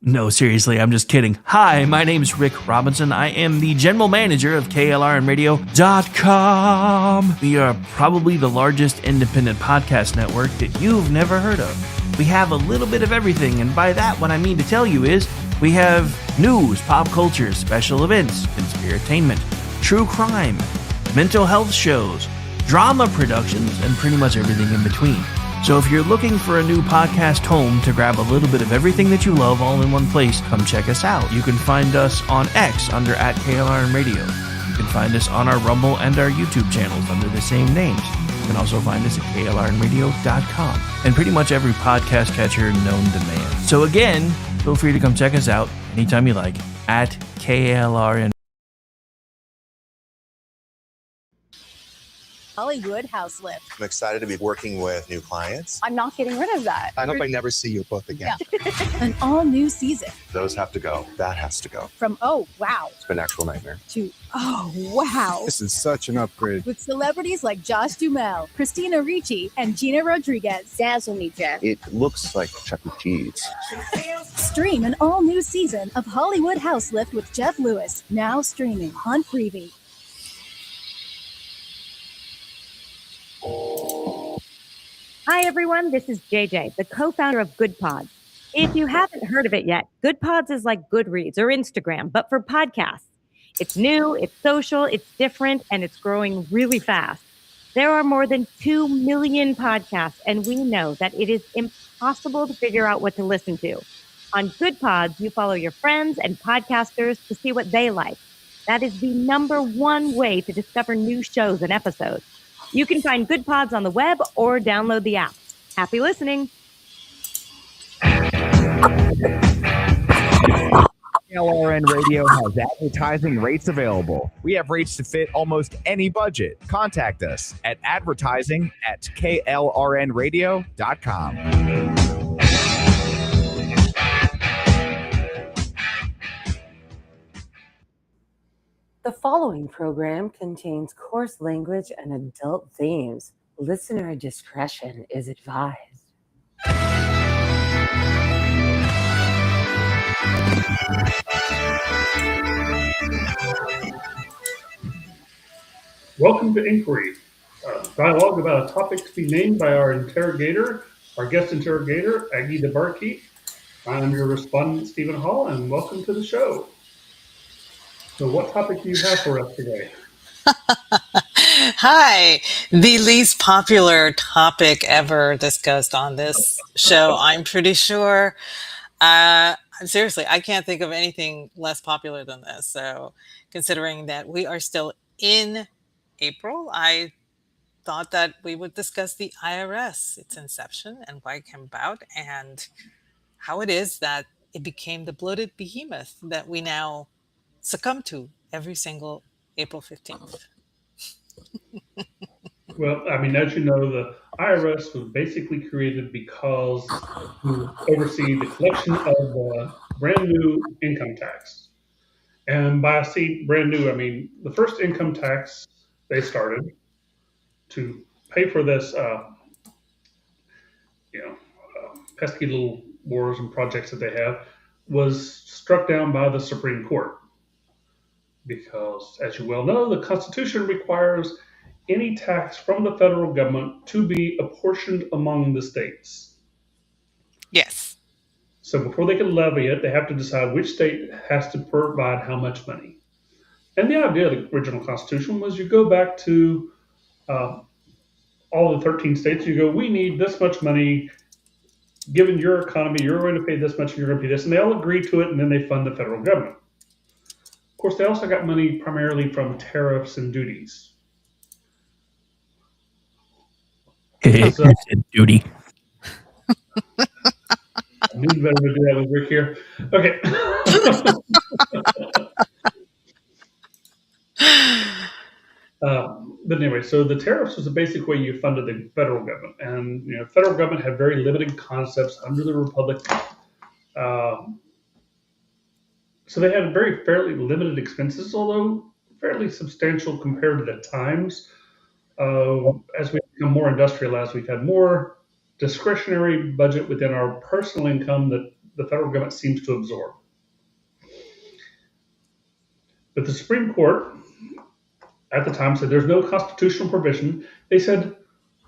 No, seriously, I'm just kidding. Hi, my name's Rick Robinson. I am the general manager of KLRNRadio.com. We are probably the largest independent podcast network that you've never heard of. We have a little bit of everything, and by that, what I mean to tell you is we have news, pop culture, special events, conspiratainment, true crime, mental health shows, drama productions, and pretty much everything in between. So if you're looking for a new podcast home to grab a little bit of everything that you love all in one place, come check us out. You can find us on X under @KLRNRadio. You can find us on our Rumble and our YouTube channels under the same names. You can also find us at KLRNRadio.com and pretty much every podcast catcher known to man. So again, feel free to come check us out anytime you like at KLRN. Hollywood House Lift. I'm excited to be working with new clients. I'm not getting rid of that. I hope I never see you both again. Yeah. An all-new season. Those have to go. That has to go. From oh, wow. It's been an actual nightmare. To oh, wow. This is such an upgrade. With celebrities like Josh Duhamel, Christina Ricci, and Gina Rodriguez. Dazzle me, Jeff. It looks like Chuck E. Cheese. Stream an all-new season of Hollywood House Lift with Jeff Lewis. Now streaming on Freevee. Hi, everyone. This is JJ, the co-founder of GoodPods. If you haven't heard of it yet, GoodPods is like Goodreads or Instagram, but for podcasts. It's new, it's social, it's different, and it's growing really fast. There are more than 2 million podcasts, and we know that it is impossible to figure out what to listen to. On GoodPods, you follow your friends and podcasters to see what they like. That is the #1 way to discover new shows and episodes. You can find GoodPods on the web or download the app. Happy listening. KLRN Radio has advertising rates available. We have rates to fit almost any budget. Contact us at advertising@klrnradio.com. The following program contains coarse language and adult themes. Listener discretion is advised. Welcome to Inquiry, a dialogue about a topic to be named by our interrogator, our guest interrogator, Aggie DeBarkey. I am your respondent, Stephen Hall, and welcome to the show. So what topic do you have for us today? Hi, the least popular topic ever discussed on this show, I'm pretty sure. Seriously, I can't think of anything less popular than this. So considering that we are still in April, I thought that we would discuss the IRS, its inception and why it came about, and how it is that it became the bloated behemoth that we now succumb to every single April 15th. Well, I mean, as you know, the IRS was basically created because to oversee the collection of brand new income tax. And by brand new, I mean the first income tax they started to pay for this, pesky little wars and projects that they have was struck down by the Supreme Court. Because, as you well know, the Constitution requires any tax from the federal government to be apportioned among the states. Yes. So before they can levy it, they have to decide which state has to provide how much money. And the idea of the original Constitution was you go back to all the 13 states, you go, we need this much money, given your economy, you're going to pay this much and you're going to pay this. And they all agree to it, and then they fund the federal government. Of course, they also got money primarily from tariffs and duties. So, duty. I knew better to do that with Rick here. Okay. But anyway, so the tariffs was the basic way you funded the federal government. And, federal government had very limited concepts under the Republic. So they had fairly limited expenses, although fairly substantial compared to the times. As we become more industrialized, we've had more discretionary budget within our personal income that the federal government seems to absorb. But the Supreme Court at the time said there's no constitutional provision. They said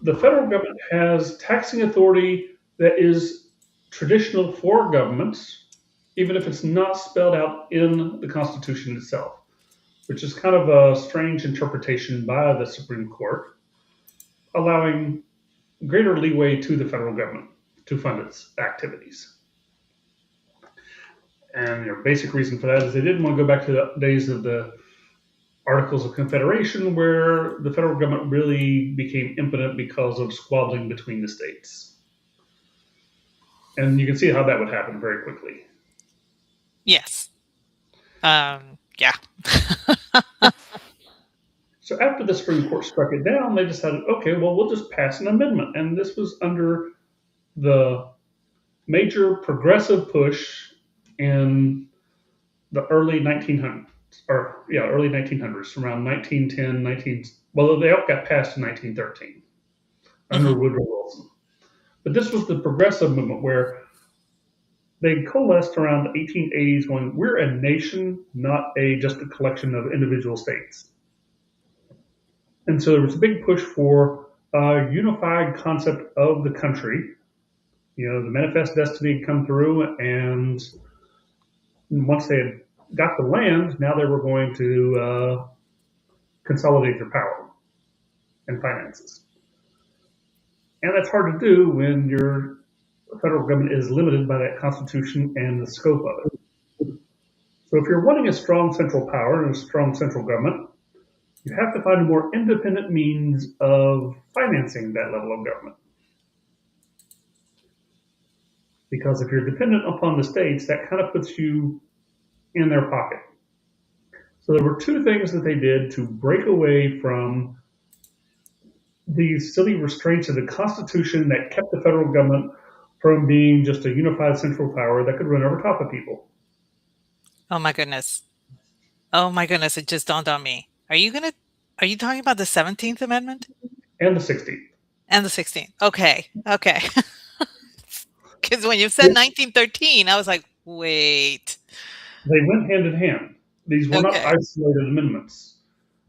the federal government has taxing authority that is traditional for governments, even if it's not spelled out in the Constitution itself, which is kind of a strange interpretation by the Supreme Court, allowing greater leeway to the federal government to fund its activities. And your basic reason for that is they didn't want to go back to the days of the Articles of Confederation, where the federal government really became impotent because of squabbling between the states. And you can see how that would happen very quickly. Yes. Yeah. So after the Supreme Court struck it down, they decided, okay, well, we'll just pass an amendment. And this was under the major progressive push in the early 1900s, early 1900s, around 1910, well, they all got passed in 1913 under Woodrow Wilson. But this was the progressive movement where they coalesced around the 1880s going, we're a nation, not just a collection of individual states. And so there was a big push for a unified concept of the country. You know, the Manifest Destiny had come through, and once they had got the land, now they were going to consolidate their power and finances. And that's hard to do when your federal government is limited by that Constitution and the scope of it. So if you're wanting a strong central power and a strong central government, you have to find a more independent means of financing that level of government. Because if you're dependent upon the states, that kind of puts you in their pocket. So there were two things that they did to break away from these silly restraints of the Constitution that kept the federal government from being just a unified central power that could run over top of people. Oh my goodness. Oh my goodness. It just dawned on me. Are you talking about the 17th Amendment? And the 16th. And the 16th. Okay. Because when you said 1913, I was like, wait. They went hand in hand. These were not isolated amendments.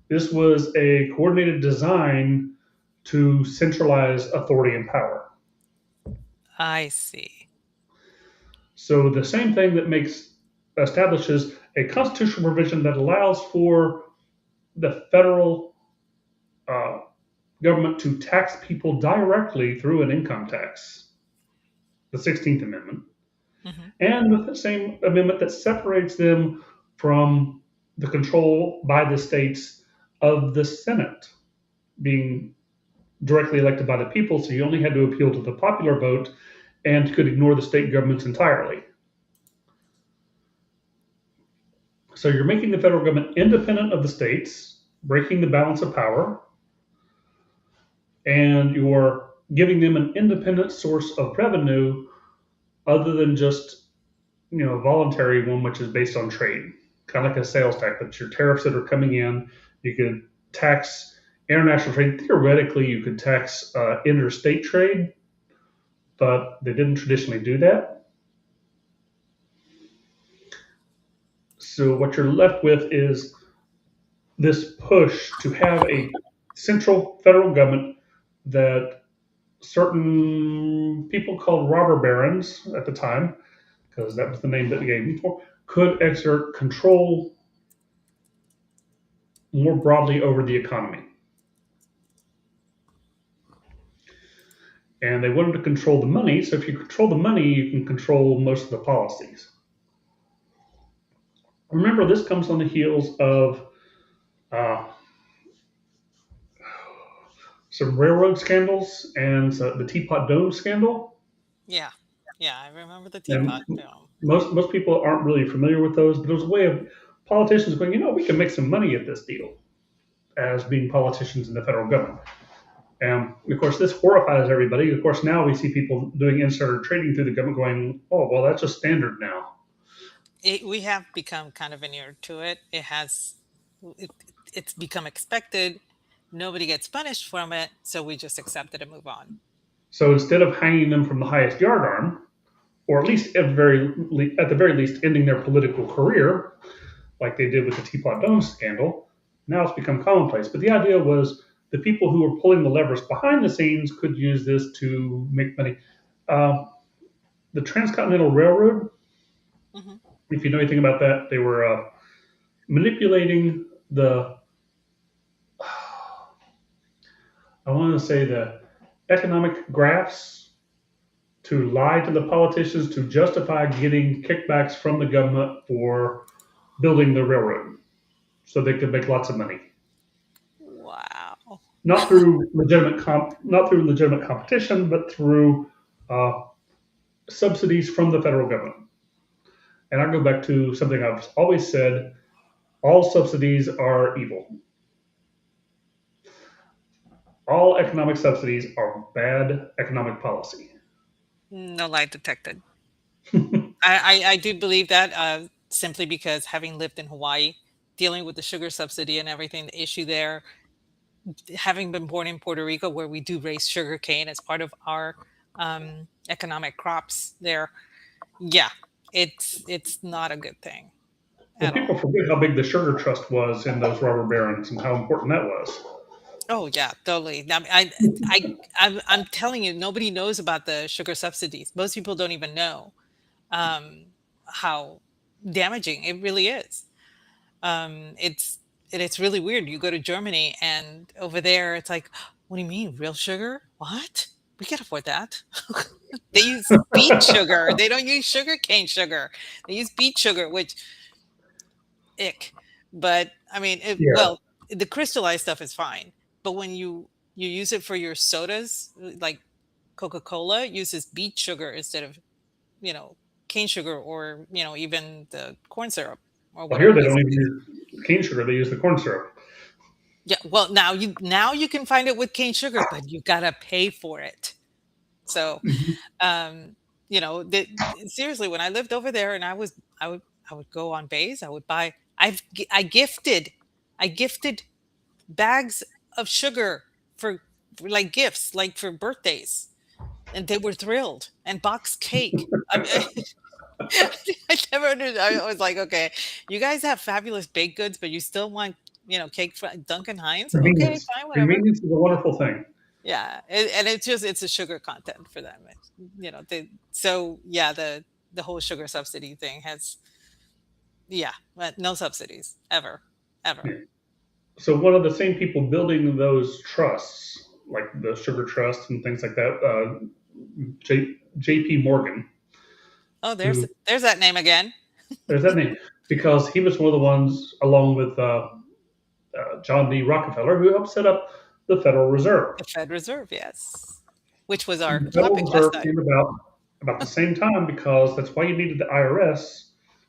This was a coordinated design to centralize authority and power. I see. So the same thing that establishes a constitutional provision that allows for the federal government to tax people directly through an income tax, the 16th Amendment, and the same amendment that separates them from the control by the states of the Senate being directly elected by the people, so you only had to appeal to the popular vote and could ignore the state governments entirely. So you're making the federal government independent of the states, breaking the balance of power, and you're giving them an independent source of revenue other than just, a voluntary one, which is based on trade, kind of like a sales tax. But your tariffs that are coming in, you could tax international trade. Theoretically, you could tax interstate trade, but they didn't traditionally do that. So what you're left with is this push to have a central federal government that certain people called robber barons at the time, because that was the name that they gave them for, could exert control more broadly over the economy. And they wanted to control the money, so if you control the money, you can control most of the policies. Remember, this comes on the heels of some railroad scandals and the Teapot Dome scandal. Yeah, I remember the Teapot Dome. Most people aren't really familiar with those, but it was a way of politicians going, we can make some money at this deal as being politicians in the federal government. And of course, this horrifies everybody. Of course, now we see people doing insider trading through the government going, oh, well, that's just standard now. We have become kind of inured to it. It's become expected. Nobody gets punished from it, so we just accept it and move on. So instead of hanging them from the highest yardarm, or at least at the very least ending their political career, like they did with the Teapot Dome scandal. Now it's become commonplace. But the idea was the people who were pulling the levers behind the scenes could use this to make money. The Transcontinental Railroad, Hmm. if you know anything about that, they were manipulating I want to say the economic graphs to lie to the politicians to justify getting kickbacks from the government for building the railroad so they could make lots of money. Wow. Not through legitimate competition, but through uh, subsidies from the federal government. And I go back to something I've always said: all subsidies are evil. All economic subsidies are bad economic policy. No lie detected. I do believe that simply because having lived in Hawaii, dealing with the sugar subsidy and everything, the issue there, having been born in Puerto Rico, where we do raise sugar cane as part of our economic crops there. Yeah, it's not a good thing Well, at people all. forget how big the sugar trust was in those robber barons and how important that was. Oh yeah, totally. I'm telling you, nobody knows about the sugar subsidies. Most people don't even know um, how damaging it really is. It's it's really weird. You go to Germany and over there, it's like, what do you mean, real sugar? What? We can't afford that. They use beet sugar. They don't use sugar cane sugar. They use beet sugar, which ick. But I mean, Yeah. well, the crystallized stuff is fine. But when you use it for your sodas, like Coca-Cola uses beet sugar instead of you know cane sugar or even the corn syrup or Well, here whatever they it is. don't even use cane sugar; they use the corn syrup. Yeah, well, now you can find it with cane sugar, but you gotta pay for it. So, Mhm. um, seriously, when I lived over there and I would go on base, I would buy. I gifted bags of sugar for like gifts, like for birthdays, and they were thrilled. And box cake. I mean, I never understood. I was like, okay, you guys have fabulous baked goods, but you still want cake from Duncan Hines? Okay, Convenience. fine, whatever. Convenience is a wonderful thing. Yeah, and it's a sugar content for them. So yeah, the whole sugar subsidy thing has yeah, but no subsidies ever, ever. Yeah. So one of the same people building those trusts, like the Sugar Trust and things like that, J.P. Morgan, Oh, there's who there's that name again. there's that name, because he was one of the ones, along with John D. Rockefeller, who helped set up the Federal Reserve. The Fed Reserve, yes, which was our The Federal topic last Reserve night. came about the same time because that's why you needed the IRS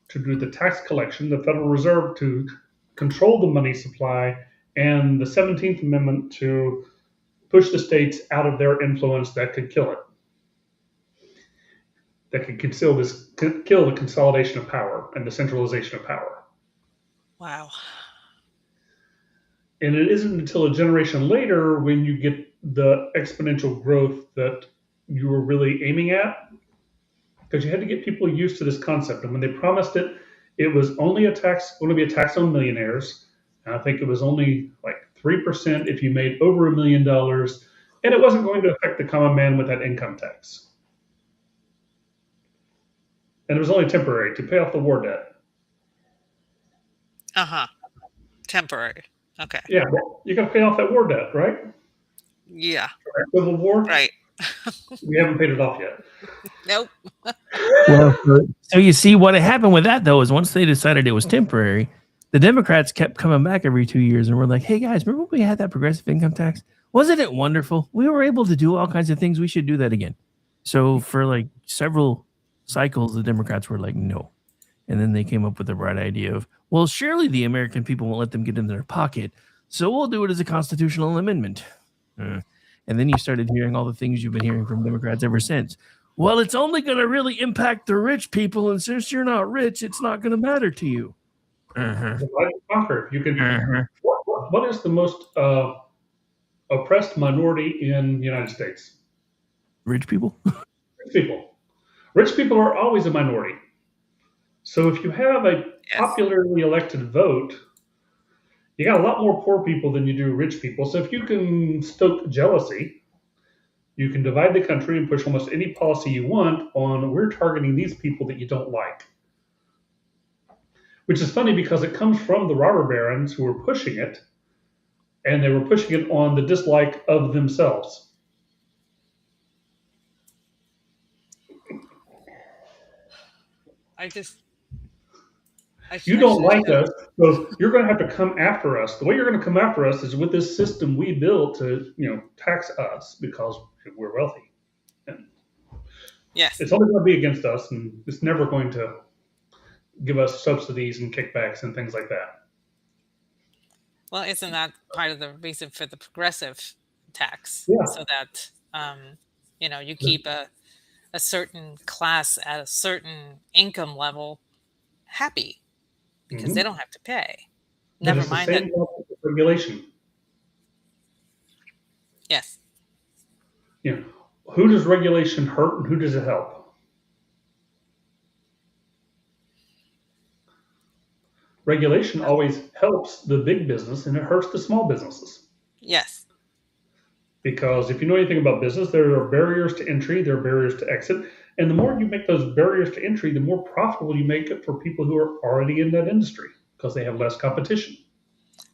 to do the tax collection, the Federal Reserve to control the money supply, and the 17th Amendment to push the states out of their influence that could kill it, that could kill the consolidation of power and the centralization of power. Wow. And it isn't until a generation later when you get the exponential growth that you were really aiming at, because you had to get people used to this concept. And when they promised it, it was only going to be a tax on millionaires. And I think it was only like 3% if you made over $1 million. And it wasn't going to affect the common man with that income tax. And it was only temporary to pay off the war debt. Uh-huh. Temporary. Okay. Yeah, well, you got to pay off that war debt, right? Yeah. Civil War, Right. we haven't paid it off yet. Nope. Well, so you see what happened with that though is once they decided it was temporary, the Democrats kept coming back every 2 years and were like, "Hey guys, remember when we had that progressive income tax? Wasn't it wonderful? We were able to do all kinds of things. We should do that again." So for like several cycles, the Democrats were like, "No," and then they came up with the bright idea of, "Well, surely the American people won't let them get in their pocket, so we'll do it as a constitutional amendment." And then you started hearing all the things you've been hearing from Democrats ever since. Well, it's only going to really impact the rich people, and since you're not rich, it's not going to matter to you. Divide and conquer. You can. What is the most oppressed minority in the United States? Rich people? Rich people. Rich people are always a minority. So if you have a Yes. popularly elected vote, you got a lot more poor people than you do rich people. So if you can stoke jealousy, you can divide the country and push almost any policy you want on we're targeting these people that you don't like. Which is funny because it comes from the robber barons who were pushing it, and they were pushing it on the dislike of themselves. You don't like us, so you're going to have to come after us. The way you're going to come after us is with this system we built to, tax us because we're wealthy. And Yes. it's only going to be against us, and it's never going to give us subsidies and kickbacks and things like that. Well, isn't that part of the reason for the progressive tax? Yeah. So that, you keep a certain class at a certain income level happy because they don't have to pay. But Never it's the mind that. same level of regulation. Yes. Who does regulation hurt and who does it help? Regulation always helps the big business and it hurts the small businesses. Yes. Because if you know anything about business, there are barriers to entry, there are barriers to exit. And the more you make those barriers to entry, the more profitable you make it for people who are already in that industry because they have less competition.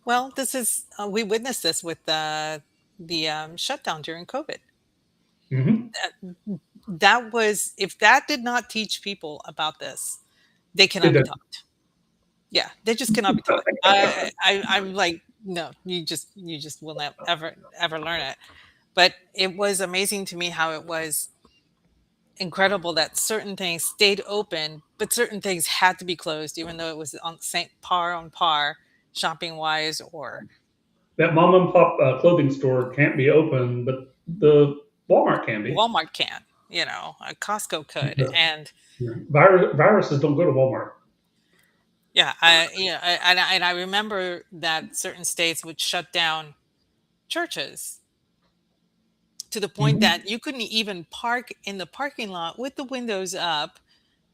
Well, this is, we witnessed this with the shutdown during COVID. Mm-hmm. That was, if that did not teach people about this, they They cannot be did. taught. Yeah, they just cannot be taught. I'm like, no, you just will not ever learn it. But it was amazing to me how it was incredible that certain things stayed open, but certain things had to be closed, even though it was on par, shopping wise, or That mom and pop clothing store can't be open, but the Walmart can be. Walmart can, Costco could, Yeah. and Viruses don't go to Walmart. yeah, and I remember that certain states would shut down churches to the point Mhm. that you couldn't even park in the parking lot with the windows up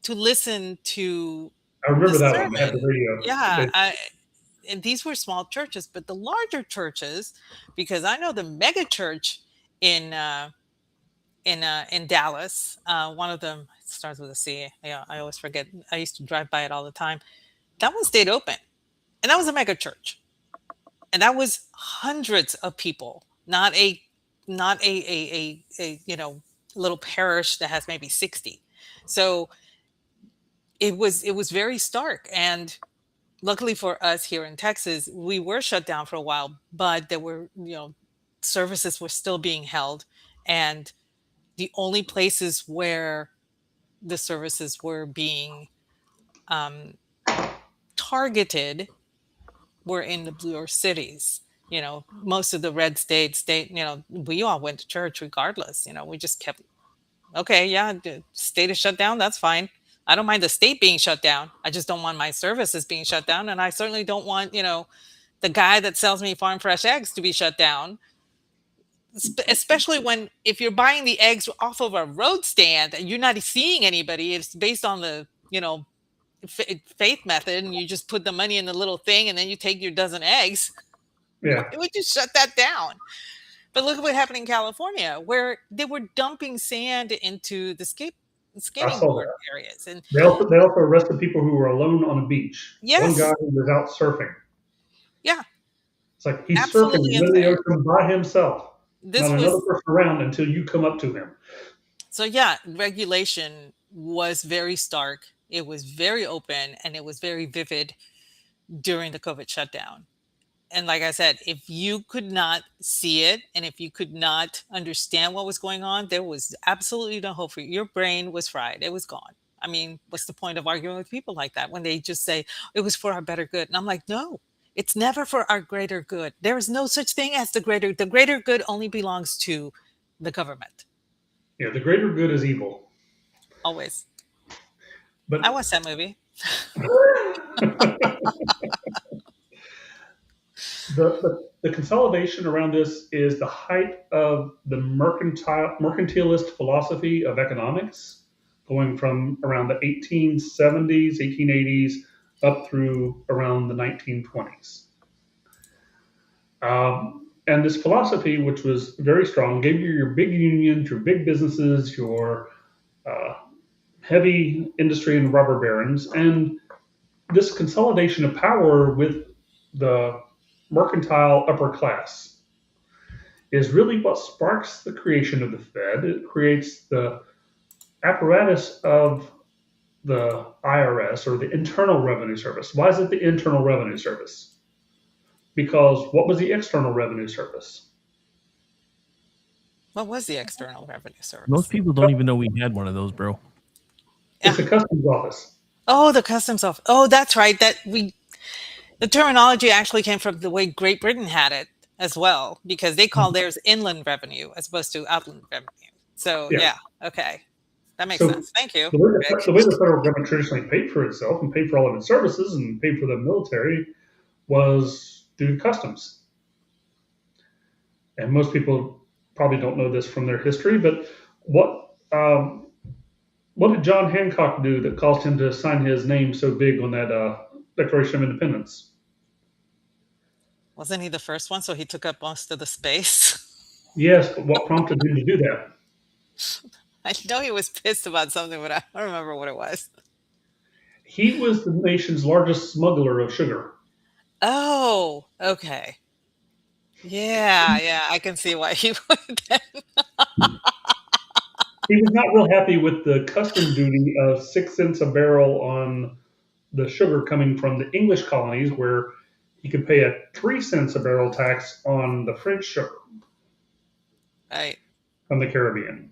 to listen to I the remember that one. They had the sermon. radio. Yeah, and these were small churches, but the larger churches, because I know the mega church in in Dallas, one of them starts with a C. Yeah, I always forget. I used to drive by it all the time. That one stayed open, and that was a mega church, and that was hundreds of people, not a little parish that has maybe 60. So it was very stark, and luckily for us here in Texas, we were shut down for a while, but there were, services were still being held. And the only places where the services were being um, targeted were in the bluer cities. Most of the red states, we all went to church regardless. We just kept, okay, yeah, the state is shut down. That's fine. I don't mind the state being shut down. I just don't want my services being shut down. And I certainly don't want, the guy that sells me farm fresh eggs to be shut down. Especially if you're buying the eggs off of a road stand and you're not seeing anybody, it's based on the, faith method, and you just put the money in the little thing and then you take your dozen eggs. Yeah. Why would you shut that down? But look at what happened in California, where they were dumping sand into the skating saw board that. areas. And They also arrested people who were alone on a beach. Yes. One guy who was out surfing. Yeah. It's like he's Absolutely surfing in the insane. ocean by himself. This not was another person around until you come up to him. so yeah, regulation was very stark. It was very open, and it was very vivid during the COVID shutdown. And like I said, if you could not see it and if you could not understand what was going on, there was absolutely no hope for you. Your brain was fried. It was gone. I mean, what's the point of arguing with people like that when they just say it was for our better good? And I'm like, no, it's never for our greater good. There is no such thing as the greater good only belongs to the government. Yeah, the greater good is evil. Always. But I watched that movie. The consolidation around this is the height of the mercantilist philosophy of economics going from around the 1870s, 1880s, up through around the 1920s. And this philosophy, which was very strong, gave you your big unions, your big businesses, your uh, heavy industry and rubber barons, and this consolidation of power with the mercantile upper class is really what sparks the creation of the Fed. It creates the apparatus of the IRS, or the Internal Revenue Service. Why is it the Internal Revenue Service? Because what was the External Revenue Service? What was the External Revenue Service? Most people don't even know we had one of those, bro. It's a customs office. Oh, the customs office. Oh, that's right. The terminology actually came from the way Great Britain had it as well, because they call theirs inland revenue as opposed to outland revenue. So Yeah. okay, that makes So sense. Thank you. the way the federal government traditionally paid for itself and paid for all of its services and paid for the military was through customs. And most people probably don't know this from their history, but what did John Hancock do that caused him to sign his name so big on that Declaration of Independence? Wasn't he the first one? So he took up most of the space. Yes, but what prompted him to do that? I know he was pissed about something, but I don't remember what it was. He was the nation's largest smuggler of sugar. Oh, okay. Yeah, I can see why he would then. He was not real happy with the custom duty of 6 cents a barrel on the sugar coming from the English colonies, where he could pay a 3 cents a barrel tax on the French sugar Right. from the Caribbean.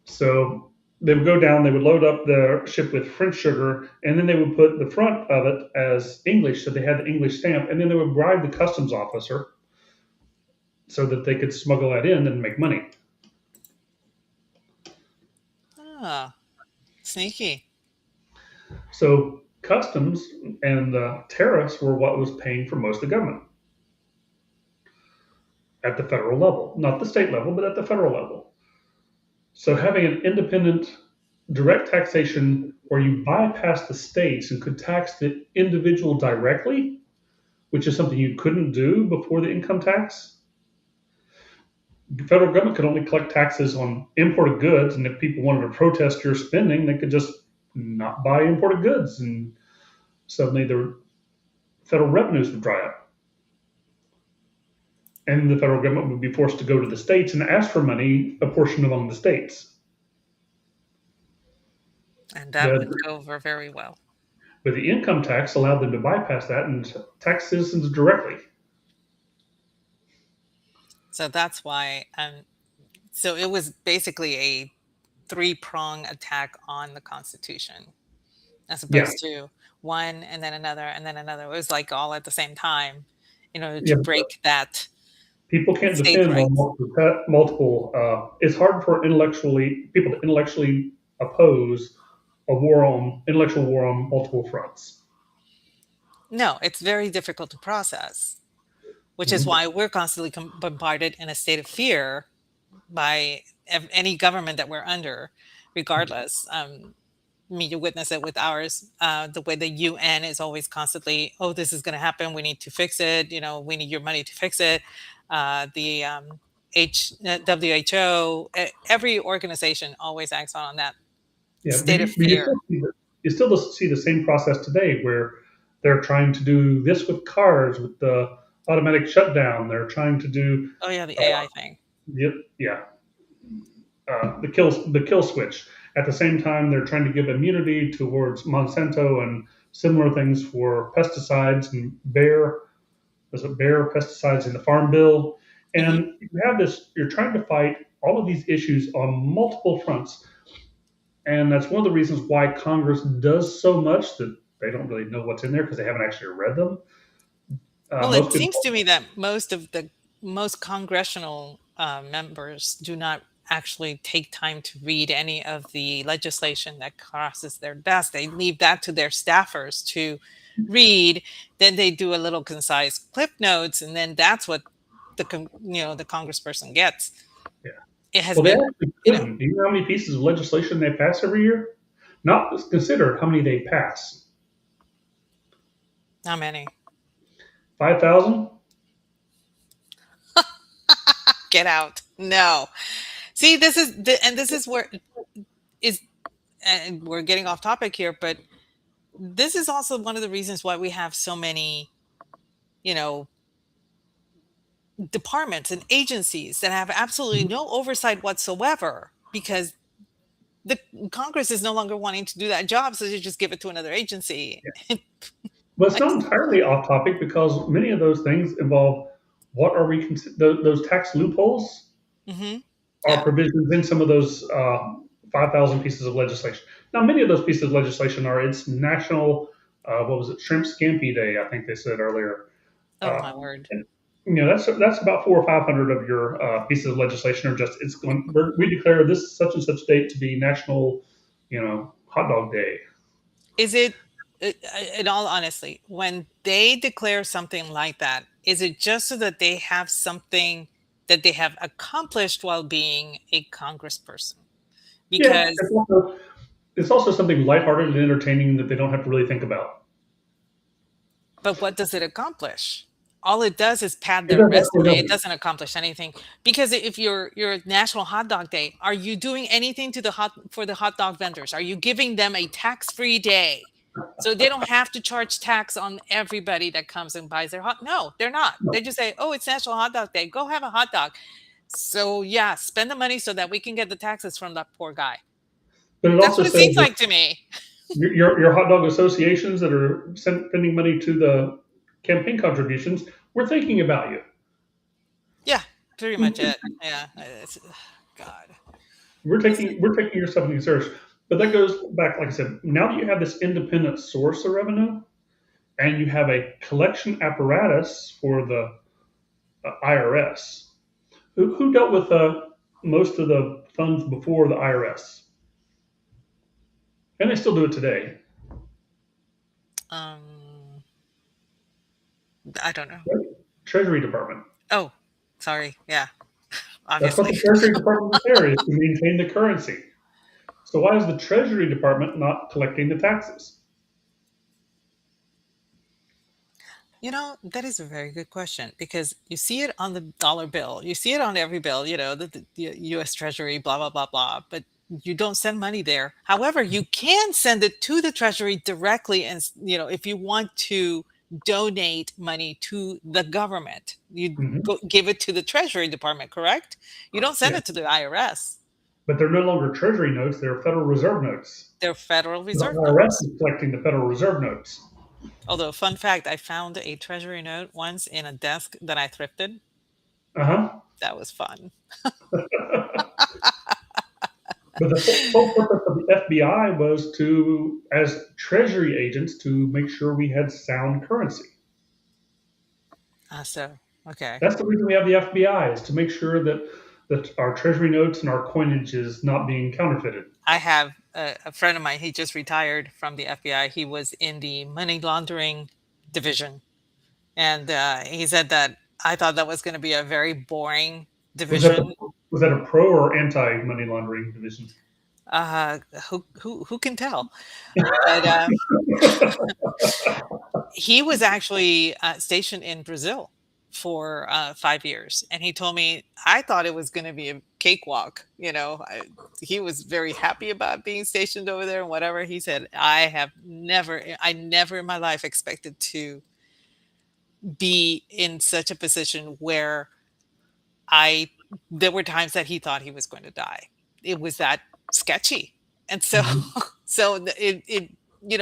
So they would go down, they would load up the ship with French sugar, and then they would put the front of it as English, so they had the English stamp, and then they would bribe the customs officer so that they could smuggle that in and make money. Ah, sneaky. So customs and the tariffs were what was paying for most of the government at the federal level, not the state level, but at the federal level. So having an independent direct taxation where you bypass the states and could tax the individual directly, which is something you couldn't do before the income tax. The federal government could only collect taxes on imported goods, and if people wanted to protest your spending, they could just not buy imported goods, and suddenly the federal revenues would dry up. And the federal government would be forced to go to the states and ask for money apportioned among the states. And that would go over very well. But the income tax allowed them to bypass that and tax citizens directly. So that's why, so it was basically a 3-prong attack on the Constitution, as opposed to one and then another and then another. It was like all at the same time, to break that. People can't defend on multiple. It's hard for people to intellectually oppose intellectual war on multiple fronts. No, it's very difficult to process, which is why we're constantly bombarded in a state of fear by any government that we're under, regardless. You witness it with ours, the way the UN is always constantly, oh, this is going to happen, we need to fix it, we need your money to fix it. The WHO, every organization always acts on that state of fear. You still see the same process today, where they're trying to do this with cars, with the automatic shutdown. They're trying to do the AI thing. The kill switch. At the same time, they're trying to give immunity towards Monsanto and similar things for pesticides and Bayer pesticides in the Farm Bill. And you have this, you're trying to fight all of these issues on multiple fronts. And that's one of the reasons why Congress does so much that they don't really know what's in there because they haven't actually read them. Well, it seems to me that most congressional members do not actually take time to read any of the legislation that crosses their desk. They leave that to their staffers to read. Then they do a little concise clip notes, and then that's what the congressperson gets. Yeah. It has Well, they been, actually you know, couldn't. Do you know how many pieces of legislation they pass every year? Not considered how many they pass every year. Not considered how many they pass. how many? 5,000. Get out. No. See, this is where is, and we're getting off topic here, but this is also one of the reasons why we have so many, you know, departments and agencies that have absolutely no oversight whatsoever because the Congress is no longer wanting to do that job, so they just give it to another agency. But it's What? not entirely off topic because many of those things involve what are we those tax loopholes Hmm. are Yeah. provisions in some of those 5,000 pieces of legislation. Now, many of those pieces of legislation are it's national. What was it? Shrimp Scampi Day, I think they said earlier. Oh my word. And, that's about 400 or 500 of your pieces of legislation are just it's going. We declare this such and such date to be National, Hot Dog Day. Is it, in all honesty, when they declare something like that, is it just so that they have something that they have accomplished while being a congressperson? Yeah, Because, it's also something lighthearted and entertaining that they don't have to really think about. but what does it accomplish? All it does is pad It their does absolutely resume. It nothing. doesn't accomplish anything. Because if you're National Hot Dog Day, are you doing anything to the hot dog vendors? Are you giving them a tax-free day? So they don't have to charge tax on everybody that comes and buys their hot. No, they're not. They just say, "Oh, it's National Hot Dog Day. Go have a hot dog." So yeah, spend the money so that we can get the taxes from that poor guy. But it That's also what it says seems that like to me. your hot dog associations that are sending money to the campaign contributions, we're thinking about you. Yeah, pretty much it. Yeah, God. This is, We're taking your stuff into consideration. But that goes back, like I said, now that you have this independent source of revenue and you have a collection apparatus for the IRS, who dealt with most of the funds before the IRS, and they still do it today. um, I don't know. Right? Treasury Department. Oh, sorry. Yeah, That's what obviously. the Treasury Department is there is to maintain the currency. So why is the Treasury Department not collecting the taxes? That is a very good question because you see it on the dollar bill. You see it on every bill, the US Treasury, blah, blah, blah, blah, but you don't send money there. However, you can send it to the Treasury directly. And, if you want to donate money to the government, you Hmm. give it to the Treasury Department, correct? You don't send Yeah, it to the IRS. but they're no longer Treasury notes; they're Federal Reserve notes. They're Federal The Reserve IRS notes. is collecting the Federal Reserve notes. Although, fun fact, I found a Treasury note once in a desk that I thrifted. Uh huh. That was fun. But the whole purpose of the FBI was to, as Treasury agents, to make sure we had sound currency. Okay. That's the reason we have the FBI is to make sure that our Treasury notes and our coinage is not being counterfeited. I have a friend of mine. He just retired from the FBI. He was in the money laundering division, and he said that I thought that was going to be a very boring Was that division. was that a pro or anti money laundering division? Uh, who can tell? But he was actually stationed in Brazil for 5 years, and he told me I thought it was going to be a cakewalk. He was very happy about being stationed over there and whatever. He said, I never in my life expected to be in such a position where I there were times that he thought he was going to die. It was that sketchy. And so Mhm.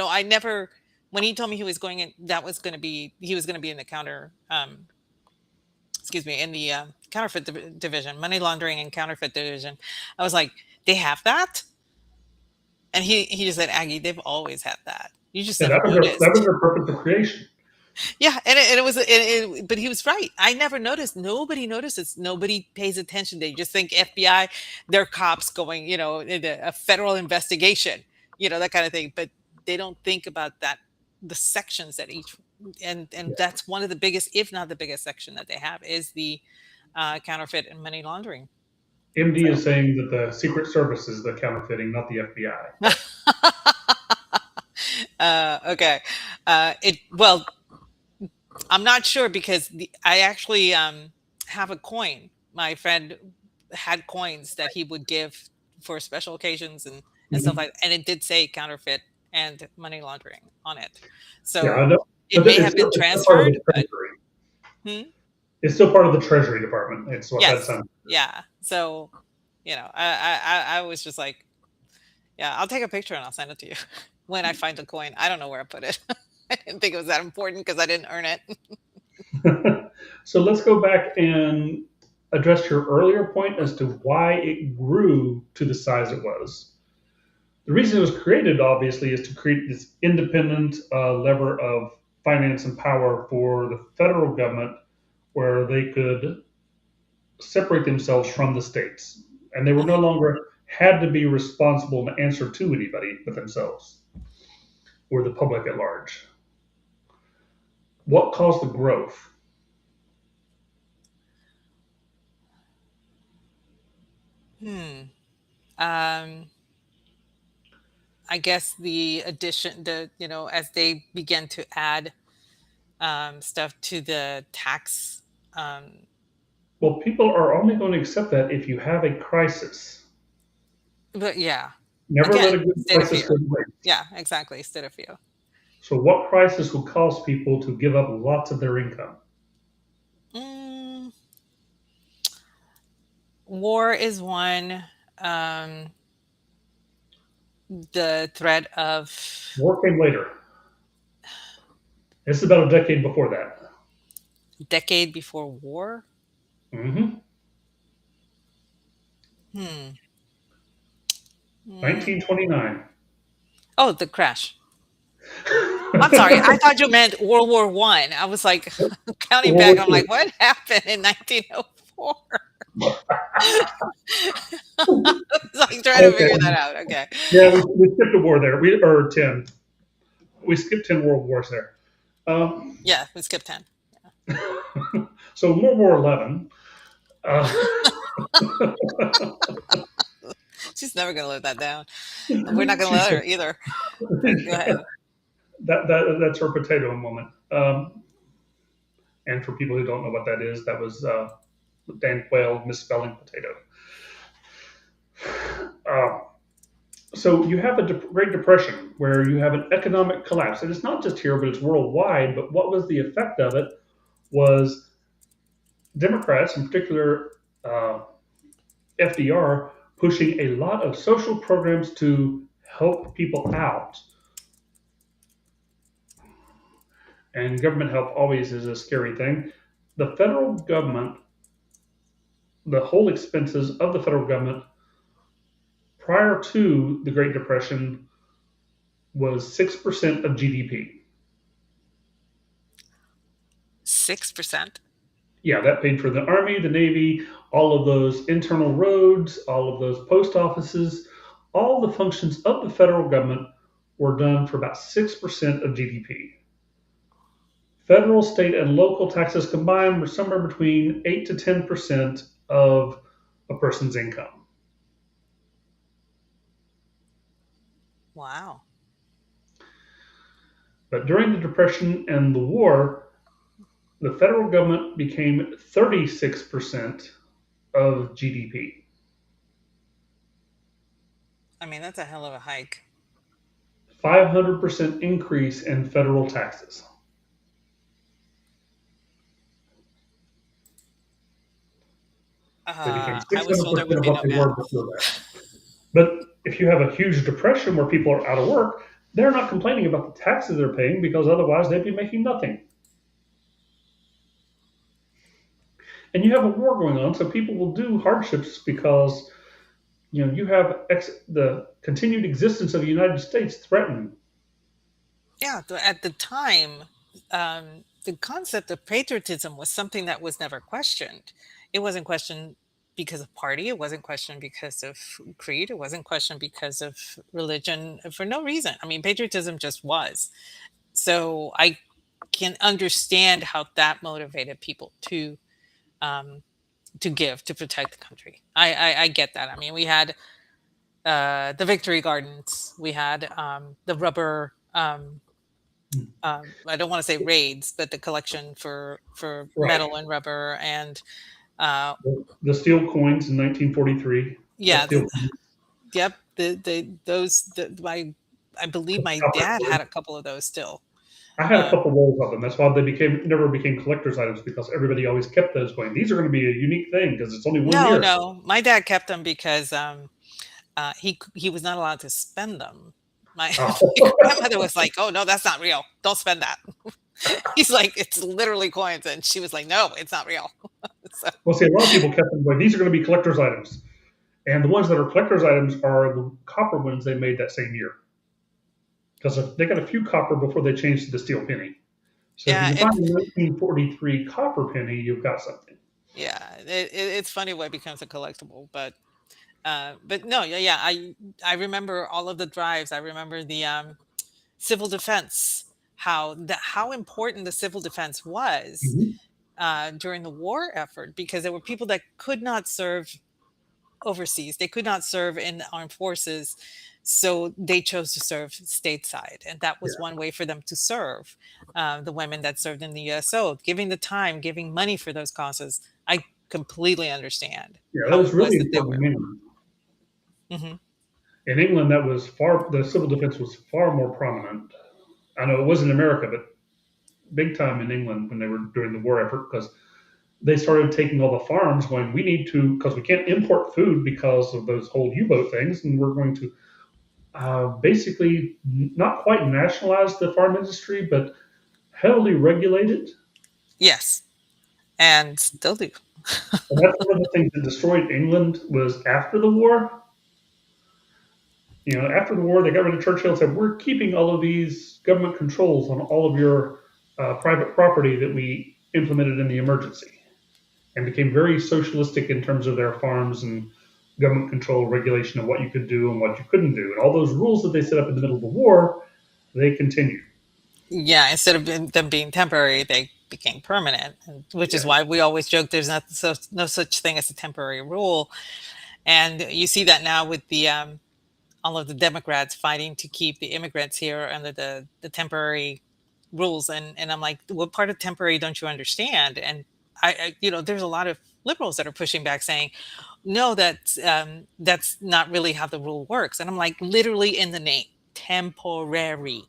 I never, when he told me he was going in, that was going to be he was going to be in the in the counterfeit division, money laundering and counterfeit division. I was like, they have that? And he just said, Aggie, they've always had that. You just Yeah, never that was noticed. their purpose of creation. Yeah, but he was right. I never noticed. Nobody notices. Nobody pays attention. They just think FBI, they're cops going, in a federal investigation, that kind of thing. But they don't think about that, the sections that each, and that's one of the biggest, if not the biggest section that they have is the counterfeit and money laundering. MD is saying that the Secret Service is the counterfeiting, not the FBI. Okay. Well, I'm not sure because I actually have a coin. My friend had coins that he would give for special occasions and stuff Mhm. like and it did say counterfeit and money laundering on it. Yeah, I So know. it But may have been it's still part of transferred, the but Treasury. hmm? It's still part of the Treasury Department. It's what that Yes. sounds. Yeah. So, I was just like, yeah, I'll take a picture and I'll send it to you when I find a coin. I don't know where I put it. I didn't think it was that important because I didn't earn it. So let's go back and address your earlier point as to why it grew to the size it was. The reason it was created, obviously, is to create this independent lever of finance and power for the federal government where they could separate themselves from the states. And they were no Mhm. longer had to be responsible to answer to anybody but themselves or the public at large. What caused the growth? Hmm. Um, I guess the addition, as they began to add stuff to the tax. Um, Well, people are only going to accept that if you have a crisis. but yeah, Never let again, a good state of crisis go fear. to waste. Yeah, exactly. State of fear. So, what crisis would cause people to give up lots of their income? Mm, war is one. Um, the threat of War came later. This is about a decade before that. decade before war. Hmm. Hmm. Mm. 1929. Oh, the crash. I'm sorry. I thought you meant World War One. I was like counting World back. War I'm II. like, what happened in 1904? It's like trying to figure that Okay. out. Okay. Yeah, we skipped a war there. Or 10. We skipped 10 world wars there. Um, Yeah, we skipped 10. so World War 11. Uh, She's never going to live that down. We're not going to let her either. But go ahead. that's her potato moment. And for people who don't know what that is, that was Dan Quayle misspelling potato. Uh, so you have a Great Depression where you have an economic collapse, and it's not just here, but it's worldwide. But what was the effect of it was Democrats, in particular FDR, pushing a lot of social programs to help people out. And government help always is a scary thing. The federal government, the whole expenses of the federal government prior to the Great Depression was 6% of GDP. 6%. Yeah, that paid for the Army, the Navy, all of those internal roads, all of those post offices, all the functions of the federal government were done for about 6% of GDP. Federal, state, and local taxes combined were somewhere between 8 to 10% of a person's income. Wow. But during the Depression and the war, the federal government became 36% of GDP. I mean, that's a hell of a hike. 500% increase in federal taxes. They became I was told there 600% would of be what no they were math. before that. But if you have a huge depression where people are out of work, they're not complaining about the taxes they're paying because otherwise they'd be making nothing. And you have a war going on, so people will do hardships because you have the continued existence of the United States threatened. Yeah, at the time, the concept of patriotism was something that was never questioned. It wasn't questioned because of party. It wasn't questioned because of creed. It wasn't questioned because of religion for no reason. I mean, patriotism just was. So I can understand how that motivated people to um, to give to protect the country. I get that. I mean, we had the Victory Gardens, we had the rubber. I don't want to say raids, but the collection for Right. metal and rubber, and uh, The steel coins in 1943. yeah, Steel yep, I believe my copper dad coins. had a couple of those still. I had a couple rolls of them. That's why they never became collector's items, because everybody always kept those going. These are going to be a unique thing because it's only one No, year. no, my dad kept them because he was not allowed to spend them. My, my Oh. grandmother was like, "Oh no, that's not real. Don't spend that." He's like, "It's literally coins," and she was like, "No, it's not real." So, Well, see, a lot of people kept them going. These are going to be collector's items, and the ones that are collector's items are the copper ones they made that same year, because they got a few copper before they changed to the steel penny. So if you yeah, can find a 1943 copper penny, you've got something. it's funny what becomes a collectible, but no, yeah. I remember all of the drives. I remember the civil defense. How important the civil defense was Mhm. during the war effort, because there were people that could not serve overseas. They could not serve in the armed forces, so they chose to serve stateside, and that was Yeah, one way for them to serve. The women that served in the USO, giving the time, giving money for those causes. I completely understand yeah, that how was it was really that they important were. in England. Hmm. In England, the civil defense was far more prominent. I know it was in America, but big time in England when they were during the war effort, because they started taking all the farms, going, we need to, because we can't import food because of those whole U-boat things, and we're going to basically not quite nationalize the farm industry, but heavily regulate it. Yes, and still do. And that's one of the things that destroyed England was after the war. After the war, they got rid of Churchill and said, we're keeping all of these government controls on all of your private property that we implemented in the emergency, and became very socialistic in terms of their farms and government control regulation of what you could do and what you couldn't do. And all those rules that they set up in the middle of the war, they continued. Yeah, instead of them being temporary, they became permanent, which is Yeah. why we always joke there's no such thing as a temporary rule. And you see that now with the all of the Democrats fighting to keep the immigrants here under the temporary rules. And I'm like, what part of temporary don't you understand? And there's a lot of liberals that are pushing back saying, no, that's not really how the rule works. And I'm like, literally in the name, temporary,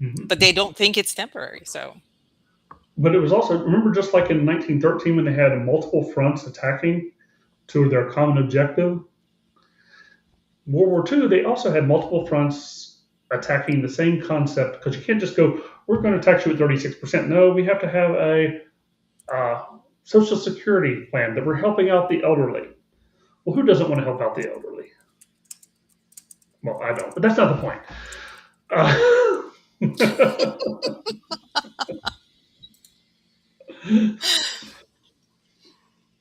Mhm. but they don't think it's temporary. So But it was also, remember, just like in 1913 when they had multiple fronts attacking to their common objective? World War II, they also had multiple fronts attacking the same concept, because you can't just go, we're going to tax you at 36%. No, we have to have a Social Security plan that we're helping out the elderly. Well, who doesn't want to help out the elderly? Well, I don't, but that's not the point.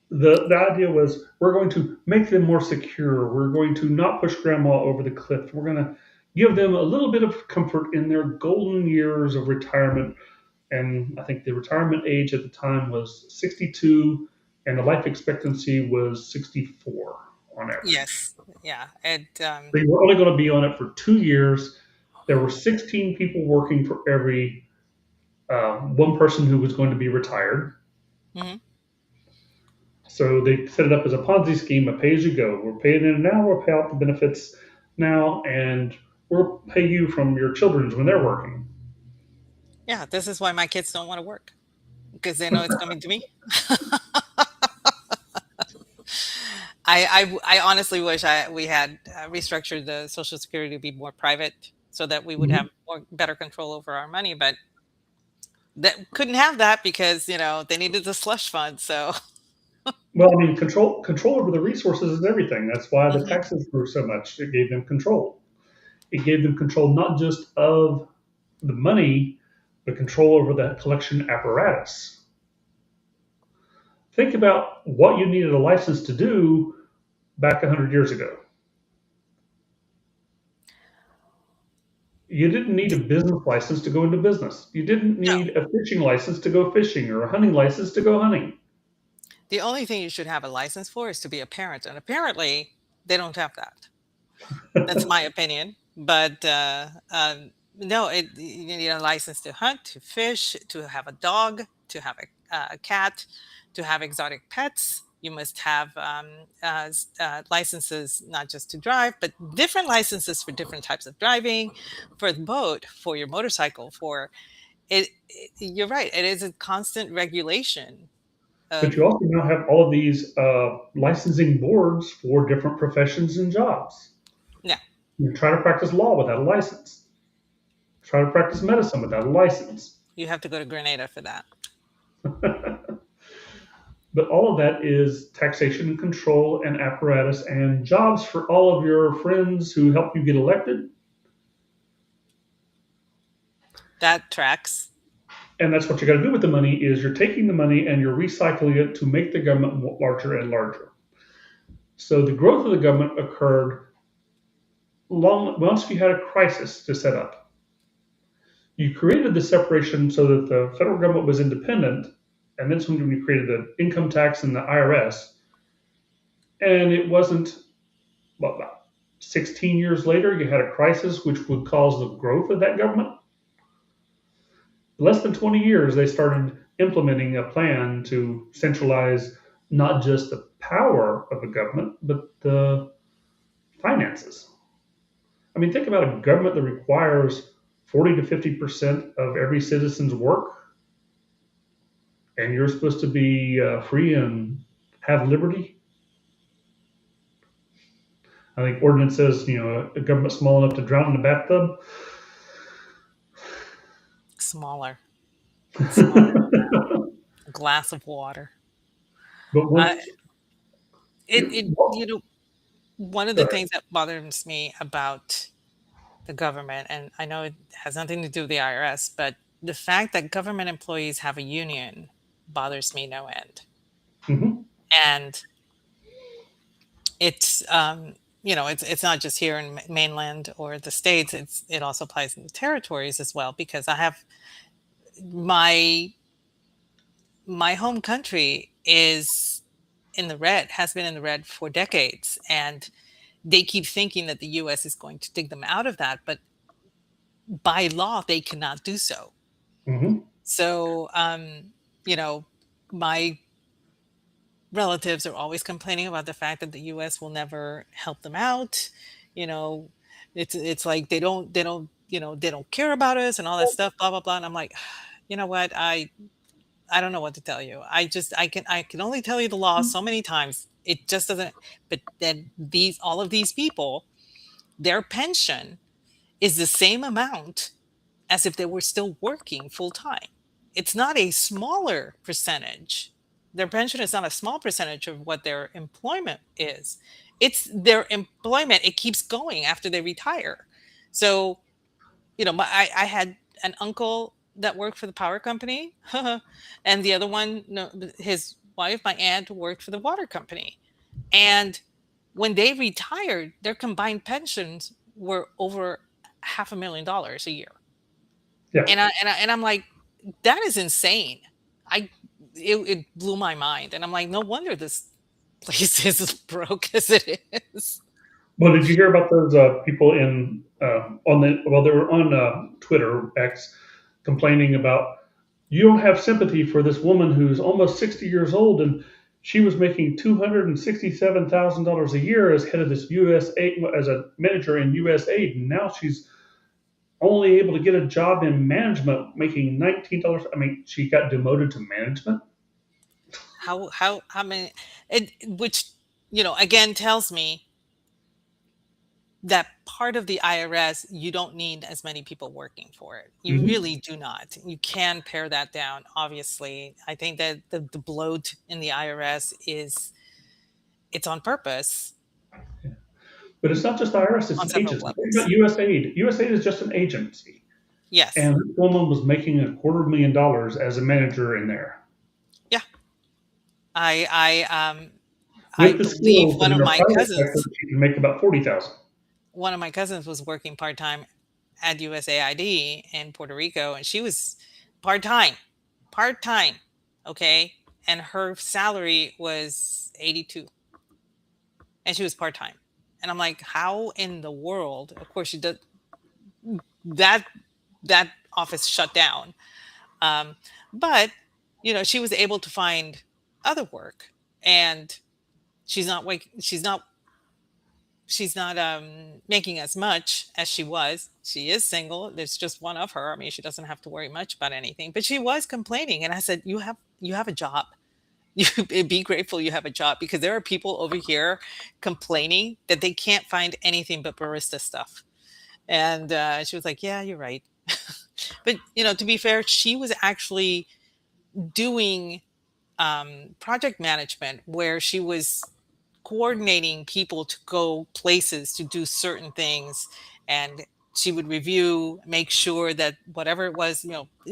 The idea was, we're going to make them more secure. We're going to not push grandma over the cliff. We're going to give them a little bit of comfort in their golden years of retirement. And I think the retirement age at the time was 62, and the life expectancy was 64 on average. yes, yeah, and They were only going to be on it for 2 years. There were 16 people working for every one person who was going to be retired. mhm. So they set it up as a Ponzi scheme, a pay as you go. We're paying in now, we'll pay out the benefits now, and we'll pay you from your children's when they're working. Yeah, this is why my kids don't want to work, because they know it's coming to me. I honestly wish we had restructured the Social Security to be more private, so that we would have Mhm. better control over our money. But that couldn't have that because they needed the slush fund. So Well, I mean, control over the resources is everything. That's why the Mhm. taxes grew so much. It gave them control. It gave them control not just of the money, but control over the collection apparatus. Think about what you needed a license to do back 100 years ago. You didn't need a business license to go into business. You didn't No, need a fishing license to go fishing, or a hunting license to go hunting. The only thing you should have a license for is to be a parent, and apparently they don't have that. That's my opinion. But no, you need a license to hunt, to fish, to have a dog, to have a cat, to have exotic pets. You must have licenses not just to drive, but different licenses for different types of driving, for the boat, for your motorcycle, for you're right. It is a constant regulation But of you also now have all of these licensing boards for different professions and jobs. yeah. You try to practice law without a license. Try to practice medicine without a license. You have to go to Grenada for that. But all of that is taxation and control and apparatus and jobs for all of your friends who help you get elected. That tracks. And that's what you got to do with the money is you're taking the money and you're recycling it to make the government larger and larger. So the growth of the government occurred once you had a crisis to set up. You created the separation so that the federal government was independent, and then when you created the income tax and the IRS, and it wasn't about 16 years later, you had a crisis which would cause the growth of that government. Less than 20 years, they started implementing a plan to centralize not just the power of the government, but the finances. I mean, think about a government that requires 40 to 50% of every citizen's work, and you're supposed to be free and have liberty. I think ordinance says, a government small enough to drown in a bathtub. Smaller. But A glass of water. once, One of the things that bothers me about the government, and I know it has nothing to do with the IRS, but the fact that government employees have a union bothers me no end. Mhm. And it's it's not just here in mainland or the states. It also applies in the territories as well, because I have my home country is in the red, has been in the red for decades, and they keep thinking that the US is going to dig them out of that, but by law they cannot do so. Mhm. So my relatives are always complaining about the fact that the US will never help them out. You know, it's like they don't care about us and all that stuff, blah blah blah. And I'm like, you know what? I don't know what to tell you. I can only tell you the law so many times. It just doesn't. But then all of these people, their pension is the same amount as if they were still working full time. It's not a smaller percentage. Their pension is not a small percentage of what their employment is. It's their employment. It keeps going after they retire. So I had an uncle that worked for the power company, and the other one, no, his wife, my aunt, worked for the water company. And when they retired, their combined pensions were over $500,000 a year. Yeah. And I'm like, that is insane. I it blew my mind, and I'm like, no wonder this place is as broke as it is. Well, did you hear about those people they were on Twitter X complaining about you don't have sympathy for this woman who's almost 60 years old and she was making $267,000 a year as head of this USAID as a manager in USAID, and now she's only able to get a job in management making $19. I mean, she got demoted to management. How many? Which again tells me that part of the IRS, you don't need as many people working for it. You Mhm. really do not. You can pare that down, obviously. I think that the bloat in the IRS it's on purpose But it's not just IRS, it's on an several agency. Think about levels. USAID. USAID is just an agency. Yes. And this woman was making $250,000 as a manager in there. Yeah. I With the believe skills that in a private sector, she can make about 40,000. one of my cousins was working part-time at USAID in Puerto Rico, and she was part-time, okay? and her salary was 82, and she was part-time. And I'm like, how in the world? Of course, she did that. That office shut down. Um, but she was able to find other work, and she's not making as much as she was. She is single. There's just one of her. I mean, she doesn't have to worry much about anything. But she was complaining, and I said, "You have a job. You be grateful you have a job, because there are people over here complaining that they can't find anything but barista stuff." And she was like, "Yeah, you're right." But to be fair, she was actually doing project management, where she was coordinating people to go places to do certain things, and she would review, make sure that whatever it was,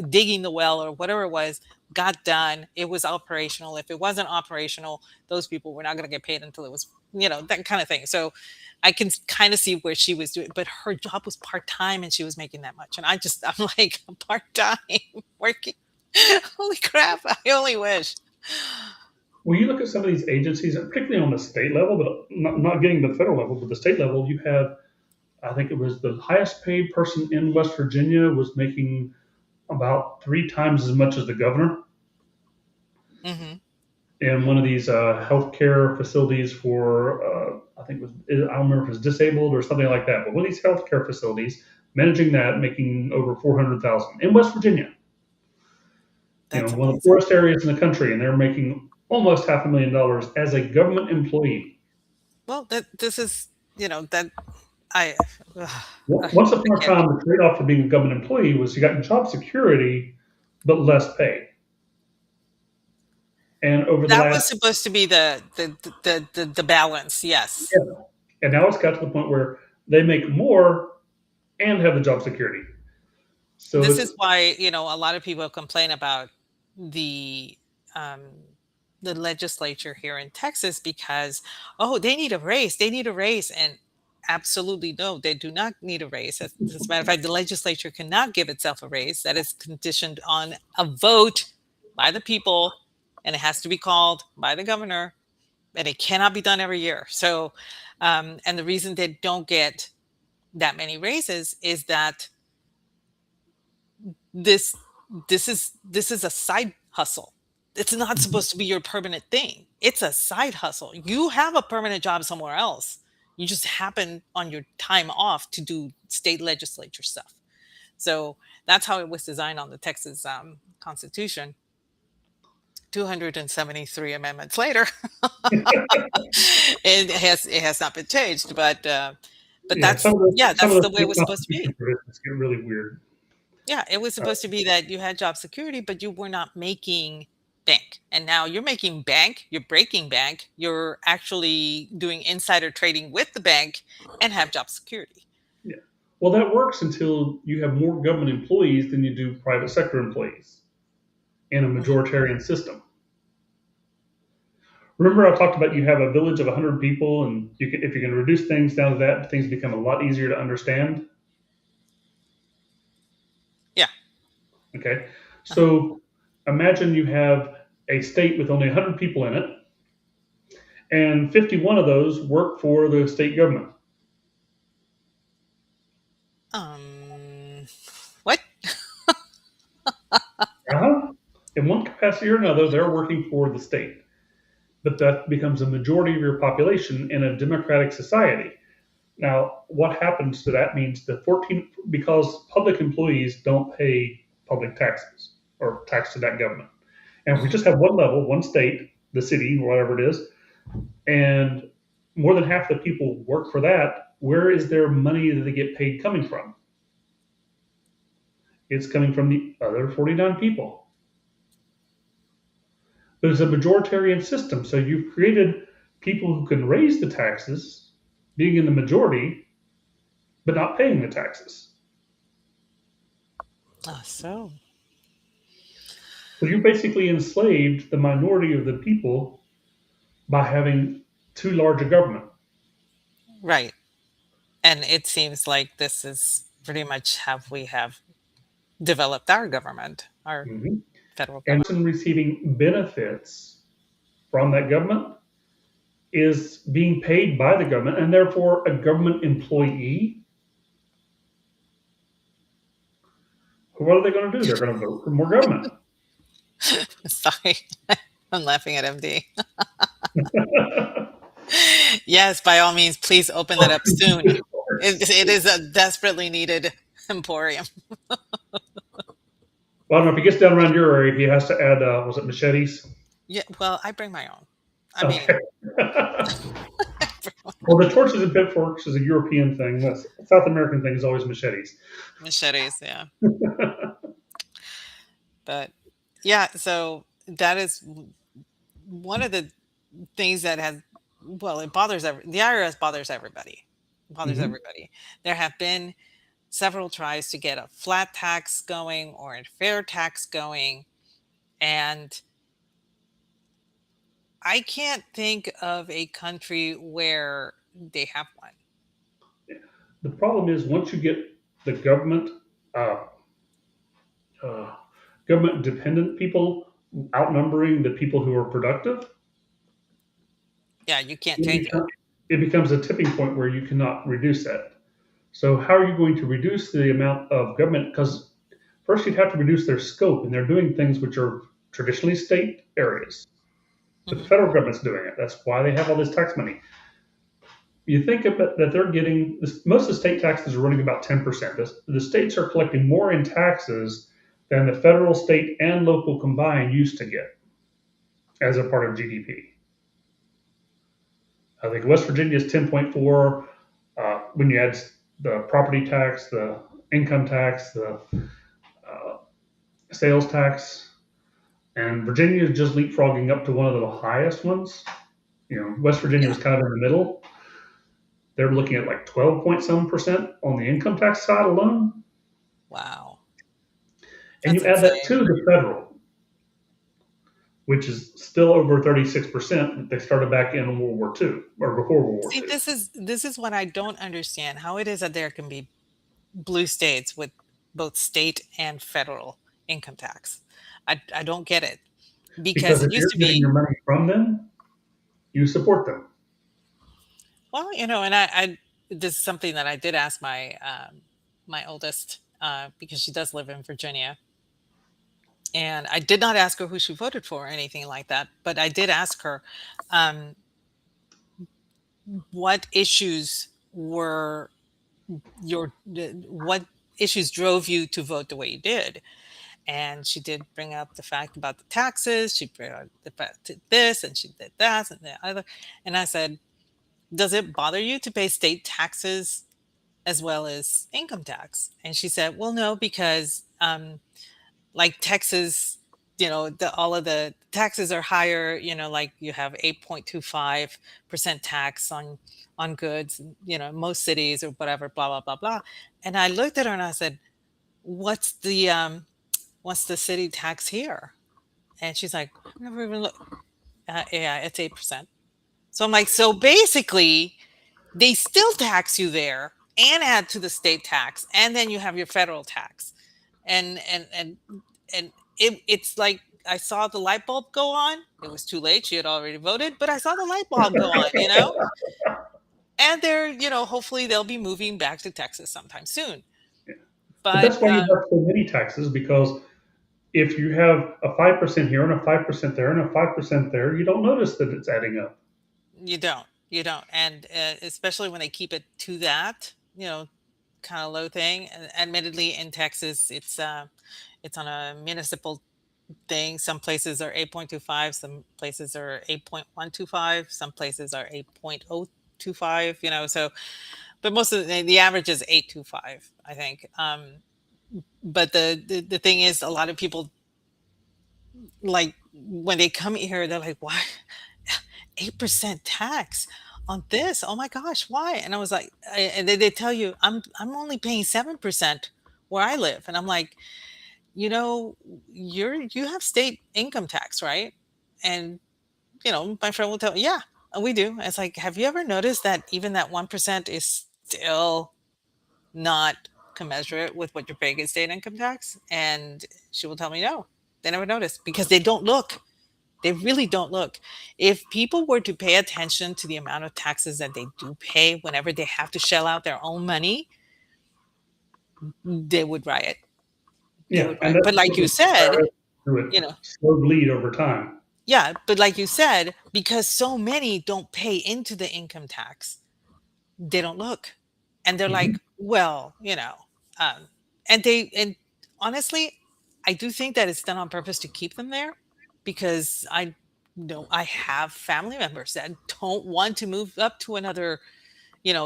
digging the well or whatever it was, got done. It was operational. If it wasn't operational, those people were not going to get paid until it was, that kind of thing. So I can kind of see where she was doing, but her job was part-time and she was making that much. And I'm like, part-time working. Holy crap. I only wish. Well, you look at some of these agencies, and particularly on the state level, but not getting to the federal level, but the state level, you have, I think it was the highest paid person in West Virginia was making about 3 times as much as the governor Hmm. in one of these healthcare facilities for, I don't remember if it was disabled or something like that, but one of these healthcare facilities, managing that, making over 400,000 in West Virginia. That's One of the amazing. poorest areas in the country, and they're making almost $500,000 as a government employee. Well, this is, that I, ugh, Once upon I a can't. time, the trade-off for being a government employee was you got job security, but less pay. And over the That was last, supposed to be the balance. Yes. yeah, and now it's got to the point where they make more and have the job security. So This it's is why, a lot of people complain about the um, the legislature here in Texas, because, oh, they need a raise. They need a raise. And absolutely no, they do not need a raise. As a matter of fact, the legislature cannot give itself a raise. That is conditioned on a vote by the people, and it has to be called by the governor, and it cannot be done every year. So, and the reason they don't get that many raises is that this this is a side hustle. It's not supposed to be your permanent thing. It's a side hustle. You have a permanent job somewhere else. You just happen on your time off to do state legislature stuff. So that's how it was designed on the Texas Constitution. 273 amendments later, it has not been changed, but yeah, that's, yeah, some of that's those the way it state was supposed to constitution be. provisions get really weird. Yeah, it was supposed to be that you had job security, but you were not making bank. And now you're making bank, you're breaking bank, you're actually doing insider trading with the bank and have job security. Yeah. Well, that works until you have more government employees than you do private sector employees in a Mhm. majoritarian system. Remember, I talked about you have a village of 100 people, and if you can reduce things down to that, things become a lot easier to understand. Yeah. Okay. Uh-huh. So imagine you have a state with only 100 people in it, and 51 of those work for the state government. What? Uh-huh. In one capacity or another, they're working for the state. But that becomes a majority of your population in a democratic society. Now, what happens to that means that 14, because public employees don't pay public taxes or tax to that government. And if we Mhm. just have one level, one state, the city, whatever it is, and more than half the people work for that, where is their money that they get paid coming from? It's coming from the other 49 people. But it's a majoritarian system, so you've created people who can raise the taxes, being in the majority, but not paying the taxes. So So you basically enslaved the minority of the people by having too large a government. right. And it seems like this is pretty much how we have developed our government. Our Mhm. federal And government. person receiving benefits from that government is being paid by the government and therefore a government employee. What are they going to do? They're going to vote for more government. Sorry, I'm laughing at MD. Yes, by all means, please open that up soon. It is a desperately needed emporium. Well, I don't know if he gets down around your area, he has to add, was it machetes? Yeah, well, I bring my own. I mean, Okay. Well, the torches and pitchforks is a European thing. The South American thing is always machetes. machetes, yeah. But yeah, so that is one of the things that has, well, it bothers the IRS bothers everybody. Bothers Mhm. everybody. There have been several tries to get a flat tax going or a fair tax going, and I can't think of a country where they have one. The problem is once you get the uh, uh, government dependent people outnumbering the people who are productive, Yeah, you can't it, change it. become, it becomes a tipping point where you cannot reduce that. So how are you going to reduce the amount of government? Because first you'd have to reduce their scope, and they're doing things which are traditionally state areas. But the Hmm. federal government's doing it. That's why they have all this tax money. You think about that they're getting most of the state taxes are running about 10%. The states are collecting more in taxes than the federal, state, and local combined used to get as a part of GDP. I think West Virginia is 10.4. When you add the property tax, the income tax, the uh, sales tax, and Virginia is just leapfrogging up to one of the highest ones. West Virginia Yeah. was kind of in the middle. They're looking at like 12 point some percent on the income tax side alone. Wow. And That's you add that insane. to the federal, which is still over 36%. They started back in World War II or before World War See, II. this is what I don't understand. How it is that there can be blue states with both state and federal income tax. I don't get it because Because it if used you're to getting be, your money from them, you support them. well, and I this is something that I did ask my oldest because she does live in Virginia, and I did not ask her who she voted for or anything like that, but I did ask her um, what issues were what issues drove you to vote the way you did. And she did bring up the fact about the taxes. She brought up the fact that this and she did that and the other. And I said, does it bother you to pay state taxes as well as income tax? And she said, well, no, because like Texas, all of the taxes are higher, like you have 8.25% tax on goods, most cities or whatever, blah, blah, blah, blah. And I looked at her and I said, what's the city tax here? And she's like, I've never even looked. Yeah, it's 8%. So I'm like, so basically, they still tax you there and add to the state tax, and then you have your federal tax. And it's like I saw the light bulb go on. It was too late. She had already voted, but I saw the light bulb go on. And they're, hopefully they'll be moving back to Texas sometime soon. But But that's why you have so many taxes, because if you have a 5% here and a 5% there and a 5% there, you don't notice that it's adding up. you don't, and especially when they keep it to that, kind of low thing. And admittedly, in Texas, it's on a municipal thing. Some places are 8.25, some places are 8.125, some places are 8.025. So but most of the average is 825, I think. But the thing is, a lot of people, like, when they come here, they're like, why 8% tax on this? Oh my gosh, why? And I was like, and they tell you, I'm only paying 7% where I live. And I'm like, you know, you have state income tax, right? And my friend will tell me, yeah, we do. And it's like, have you ever noticed that even that 1% is still not commensurate with what you're paying in state income tax? And she will tell me, no, They never notice because they don't look. They really don't look. If people were to pay attention to the amount of taxes that they do pay whenever they have to shell out their own money, they would riot. They Yeah, would and riot. that's But like you said, do it you know, slow bleed over time. yeah, but like you said, because so many don't pay into the income tax, they don't look. And they're Mhm. like, well, um, and honestly, I do think that it's done on purpose to keep them there because I know I have family members that don't want to move up to another,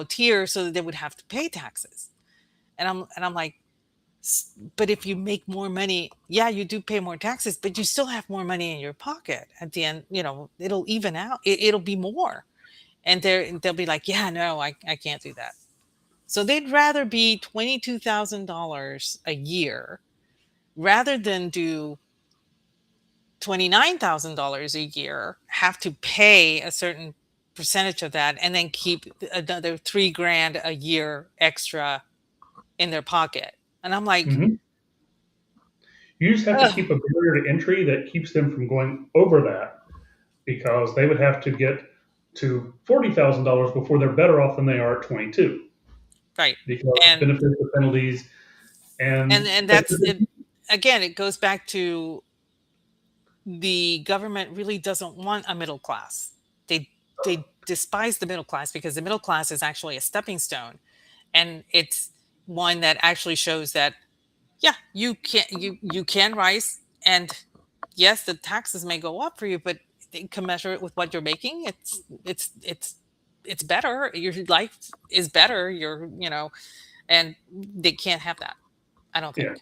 tier so that they would have to pay taxes. And I'm like, but if you make more money, yeah, you do pay more taxes, but you still have more money in your pocket at the end. It'll even out. It'll be more, and they'll be like, yeah, no, I can't do that. So they'd rather be $22,000 a year rather than do $29,000 a year, have to pay a certain percentage of that, and then keep another 3 grand a year extra in their pocket. And I'm like, Mhm. You just have to ugh, keep a barrier to entry that keeps them from going over that because they would have to get to $40,000 before they're better off than they are at 22 right. because And benefits and penalties and and that's it. Again, it goes back to the government really doesn't want a middle class. They despise the middle class because the middle class is actually a stepping stone, and it's one that actually shows that yeah, you can rise, and yes, the taxes may go up for you, but they can measure it with what you're making. It's better. Your life is better. And they can't have that. I don't yeah. think.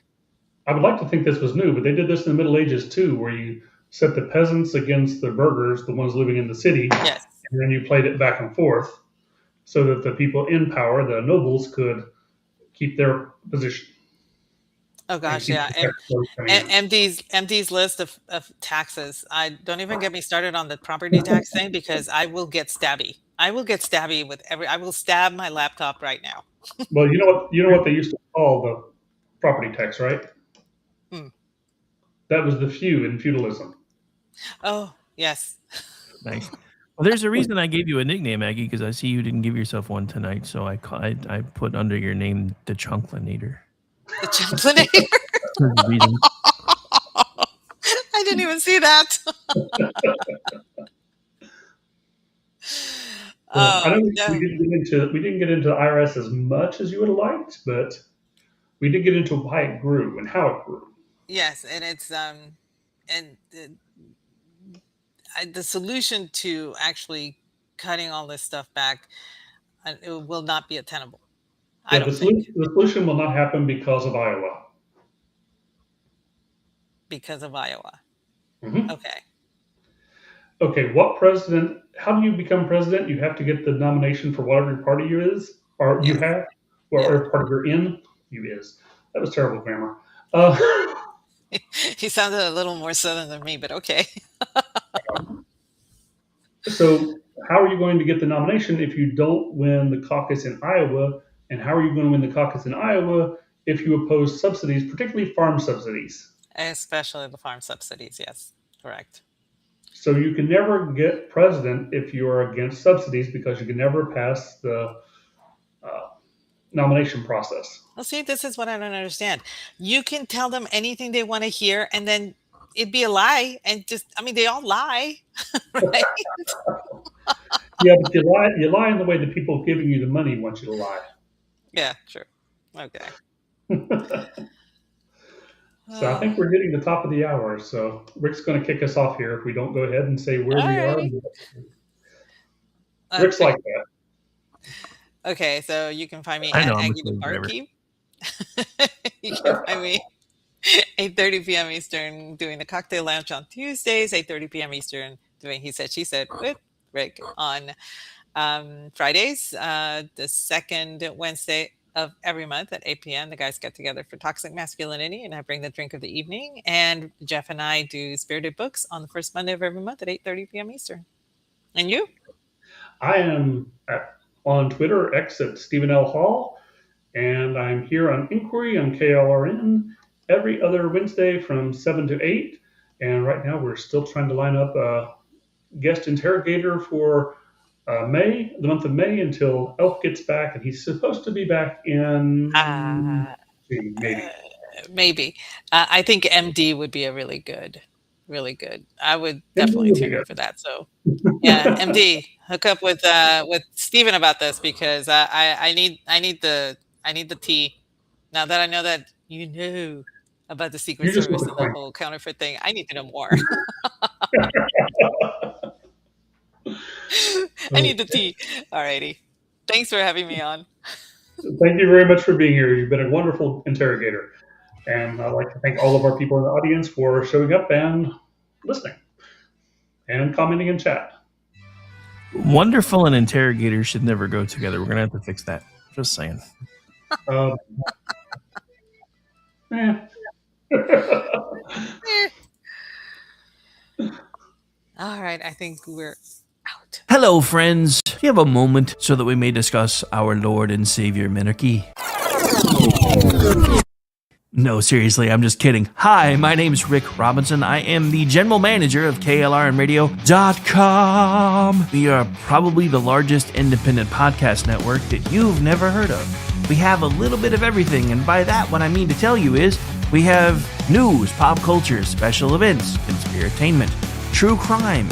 I would like to think this was new, but they did this in the Middle Ages too, where you set the peasants against the burghers, the ones living in the city, Yes. and then you played it back and forth so that the people in power, the nobles, could keep their position Oh and gosh, keep yeah. the tax flows coming in. MD's list of taxes. I don't even get me started on the property tax thing because I will get stabby. I will get stabby with every. I will stab my laptop right now. Well, you know what they used to call the property tax, right? Hmm. That was the few in feudalism. Oh yes. Nice. Well, there's a reason I gave you a nickname, Aggie, because I see you didn't give yourself one tonight. So I put under your name the Chunklinator. The Champlinator. There's a reason. I didn't even see that. So I Oh know no. we didn't get into the IRS as much as you would have liked, but we did get into why it grew and how it grew. Yes, and it's and the solution to actually cutting all this stuff back, it will not be attainable. I Yeah, the don't think, solution, the solution will not happen because of Iowa. because of Iowa. Hmm. Okay. Okay, what president? How do you become president? You have to get the nomination for whatever party you is, or you Yes. have, or Yeah. whatever party you're in. You is. That was terrible grammar. Uh, He sounded a little more southern than me, but okay. so, how are you going to get the nomination if you don't win the caucus in Iowa? And how are you going to win the caucus in Iowa if you oppose subsidies, particularly farm subsidies? Especially the farm subsidies. Yes, correct. So you can never get president if you are against subsidies because you can never pass the uh, nomination process. Well, see, this is what I don't understand. You can tell them anything they want to hear, and then it'd be a lie. And I mean, they all lie, right? Yeah, but you lie in the way the people giving you the money want you to lie. Yeah, true. Okay. So I Uh, think we're hitting the top of the hour. So Rick's going to kick us off here if we don't go ahead and say where we are. Alrighty. Rick's Okay. like that. Okay, so you can find me I at know I'm a Aggie the slave driver. Barkeep. You can find me 8:30 p.m. Eastern doing the Cocktail Lounge on Tuesdays, 8:30 p.m. Eastern doing He Said, She Said with Rick on Fridays, the second Wednesday of every month at 8 p.m. The guys get together for Toxic Masculinity, and I bring the drink of the evening. And Jeff and I do Spirited Books on the first Monday of every month at 8:30 p.m. Eastern. And you? I am on Twitter, X at Stephen L. Hall, and I'm here on Inquiry on KLRN every other Wednesday from 7 to 8. And right now, we're still trying to line up a guest interrogator for the month of May, until Elf gets back, and he's supposed to be back in Uh, maybe. maybe. I think MD would be a really good. I would MD definitely will be tune in for that. So yeah, MD, hook up with Steven about this because I need the tea. Now that I know that you know about the Secret You just want Service the and the coin. whole counterfeit thing, I need to know more. I need the tea. Alrighty. Thanks for having me on. Thank you very much for being here. You've been a wonderful interrogator. And I'd like to thank all of our people in the audience for showing up and listening and commenting in chat. Wonderful and interrogator should never go together. We're going to have to fix that. Just saying. Um, eh. Eh. All right, I think we're out. Hello, friends. Do you have a moment so that we may discuss our Lord and Savior Minarchy? No, seriously, I'm just kidding. Hi, my name's Rick Robinson. I am the general manager of KLRNRadio.com. We are probably the largest independent podcast network that you've never heard of. We have a little bit of everything, and by that, what I mean to tell you is we have news, pop culture, special events, conspiratainment, true crime,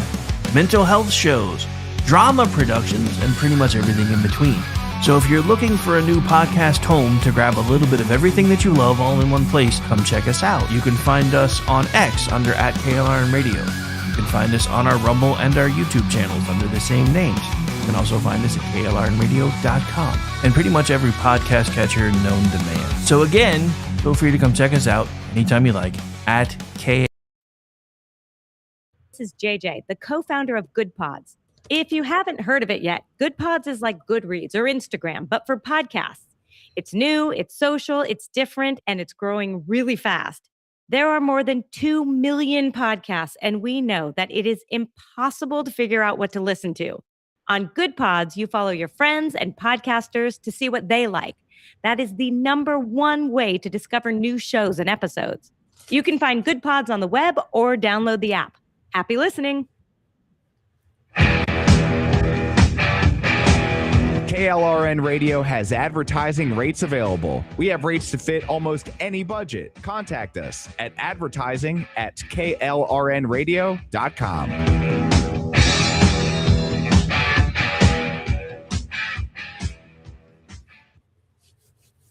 mental health shows, drama productions, and pretty much everything in between. So if you're looking for a new podcast home to grab a little bit of everything that you love all in one place, come check us out. You can find us on X under @KLRNRadio. You can find us on our Rumble and our YouTube channels under the same names. You can also find us at KLRNRadio.com and pretty much every podcast catcher known to man. So again, feel free to come check us out anytime you like at K. This is JJ, the co-founder of Good Pods. If you haven't heard of it yet, Good Pods is like Goodreads or Instagram, but for podcasts. It's new, it's social, it's different, and it's growing really fast. There are more than 2 million podcasts, and we know that it is impossible to figure out what to listen to. On Good Pods, you follow your friends and podcasters to see what they like. That is the #1 way to discover new shows and episodes. You can find Good Pods on the web or download the app. Happy listening. KLRN Radio has advertising rates available. We have rates to fit almost any budget. Contact us at advertising@klrnradio.com.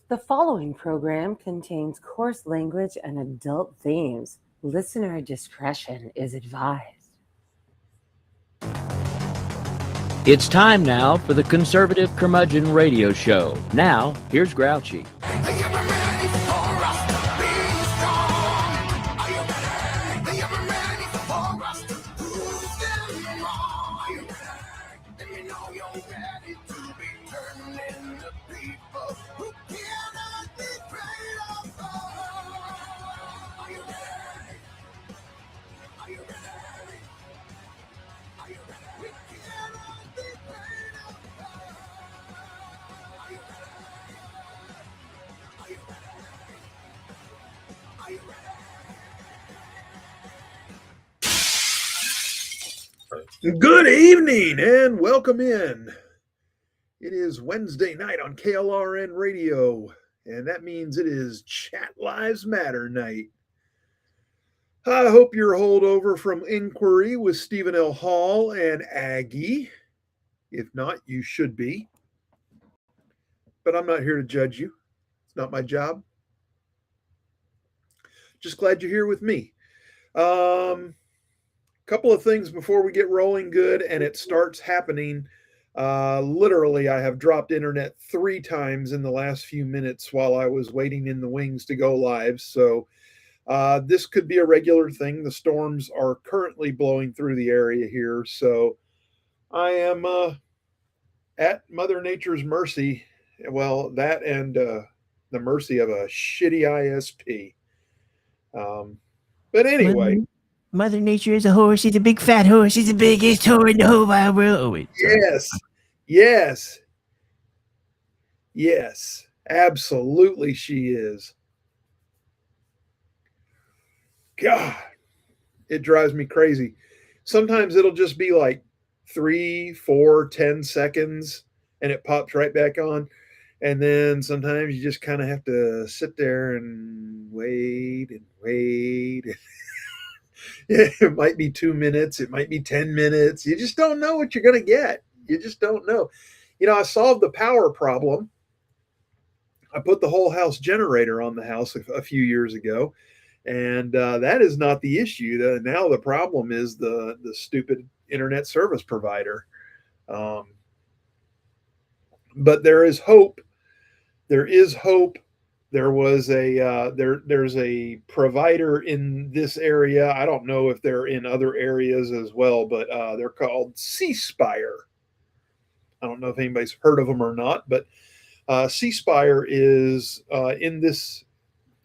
The following program contains coarse language and adult themes. Listener discretion is advised. It's time now for the Conservative Curmudgeon Radio Show. Now, here's Grouchy. Good evening and welcome in. It is Wednesday night on KLRN Radio, and that means it is Chat Lives Matter night. I hope you're holdover from Inquiry with Stephen L. Hall and Aggie. If not, you should be. But I'm not here to judge you. It's not my job. Just glad you're here with me. Couple of things before we get rolling good and it starts happening. Literally, I have dropped internet 3 times in the last few minutes while I was waiting in the wings to go live. So this could be a regular thing. The storms are currently blowing through the area here. So I am at Mother Nature's mercy. Well, that and the mercy of a shitty ISP. But anyway. Mother Nature is a horse. She's a big fat horse. She's the biggest horse in the whole wide world. Oh, wait. Sorry. Yes. Absolutely she is. God. It drives me crazy. Sometimes it'll just be like 3, 4, 10 seconds and it pops right back on. And then sometimes you just kind of have to sit there and wait and wait. It might be 2 minutes, it might be 10 minutes. You just don't know what you're going to get. You just don't know. I solved the power problem. I put the whole house generator on the house a few years ago, and that is not the issue. Now the problem is the stupid internet service provider. But there is hope. There is hope. There was there's a provider in this area. I don't know if they're in other areas as well, but they're called C-Spire. I don't know if anybody's heard of them or not, but C-Spire is in this.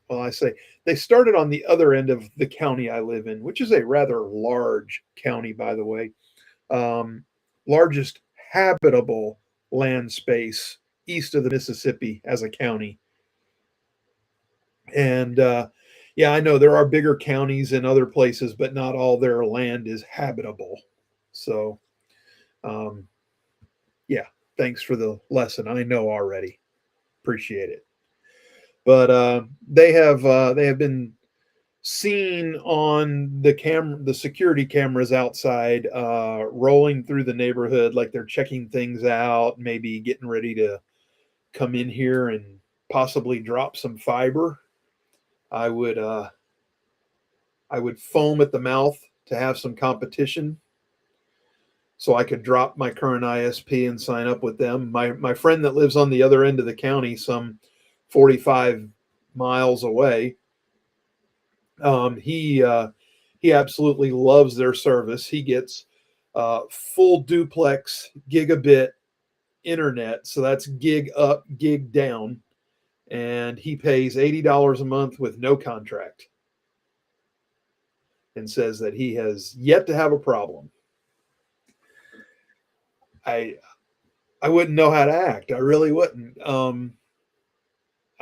Well, I say they started on the other end of the county I live in, which is a rather large county, by the way. Largest habitable land space east of the Mississippi as a county. And yeah, I know there are bigger counties in other places, but not all their land is habitable. So, yeah, thanks for the lesson. I know already. Appreciate it. But they have been seen on the security cameras outside, rolling through the neighborhood like they're checking things out, maybe getting ready to come in here and possibly drop some fiber. I would foam at the mouth to have some competition so I could drop my current ISP and sign up with them. My friend that lives on the other end of the county, some 45 miles away, he absolutely loves their service. He gets full duplex gigabit internet, so that's gig up, gig down, and he pays $80 a month with no contract, and says that he has yet to have a problem. I wouldn't know how to act. I really wouldn't.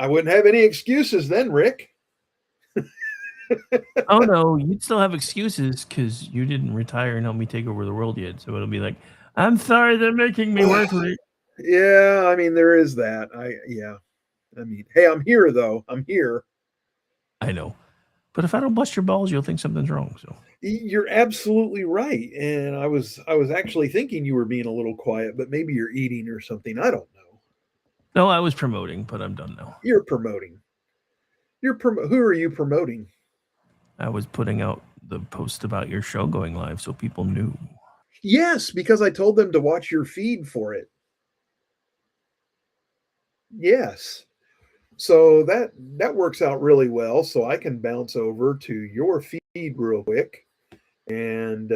I wouldn't have any excuses then, Rick. Oh no, you'd still have excuses because you didn't retire and help me take over the world yet. So it'll be like, I'm sorry, they're making me work for it. Yeah, I mean there is that. I mean, hey, I'm here though. I'm here. I know, but if I don't bust your balls, you'll think something's wrong. So you're absolutely right. And I was actually thinking you were being a little quiet, but maybe you're eating or something. I don't know. No, I was promoting, but I'm done now. You're promoting. Who are you promoting? I was putting out the post about your show going live so people knew. Yes, because I told them to watch your feed for it. Yes. So that works out really well. So I can bounce over to your feed real quick. And,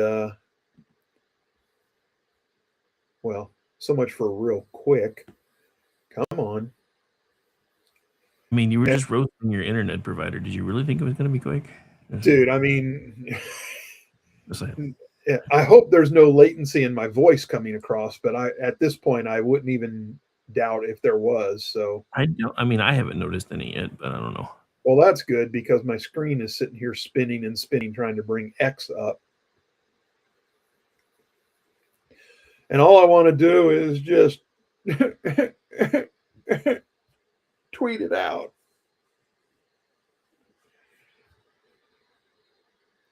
well, so much for real quick. Come on. I mean, you were just roasting your internet provider. Did you really think it was going to be quick? Dude, I mean, I hope there's no latency in my voice coming across, but at this point, I wouldn't even doubt if there was. So I haven't noticed any yet, but I don't know. Well, that's good because my screen is sitting here spinning and spinning, trying to bring X up. And all I want to do is just tweet it out.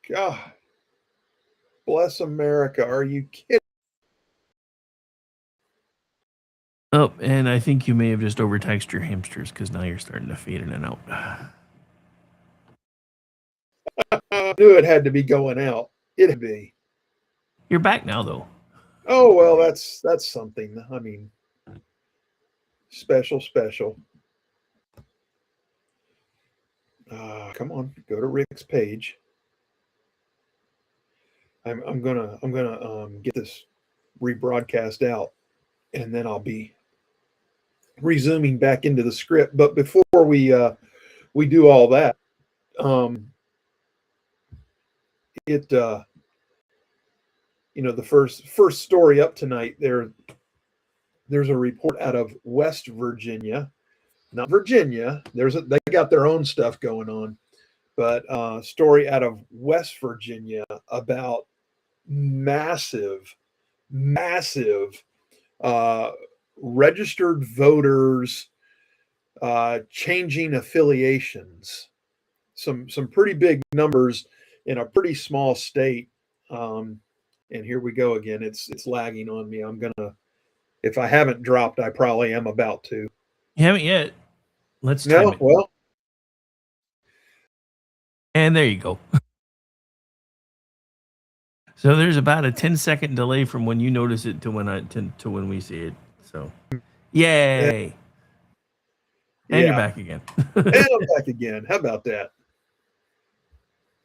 God, bless America. Are you kidding? Oh, and I think you may have just overtaxed your hamsters because now you're starting to fade in and out. I knew it had to be going out. It'd be. You're back now, though. Oh, well, that's something. I mean, special. Come on, go to Rick's page. I'm gonna get this rebroadcast out, and then I'll be resuming back into the script. But before we do all that, the first story up tonight, there's a report out of West Virginia, not Virginia. They got their own stuff going on, but story out of West Virginia about massive registered voters changing affiliations. Some pretty big numbers in a pretty small state. And here we go again. It's lagging on me. I'm gonna, if I haven't dropped, I probably am about to. You haven't yet. Let's No, time it. well, And there you go. So there's about a 10-second delay from when you notice it to when we see it. So, yay! And you're back again. And I'm back again. How about that?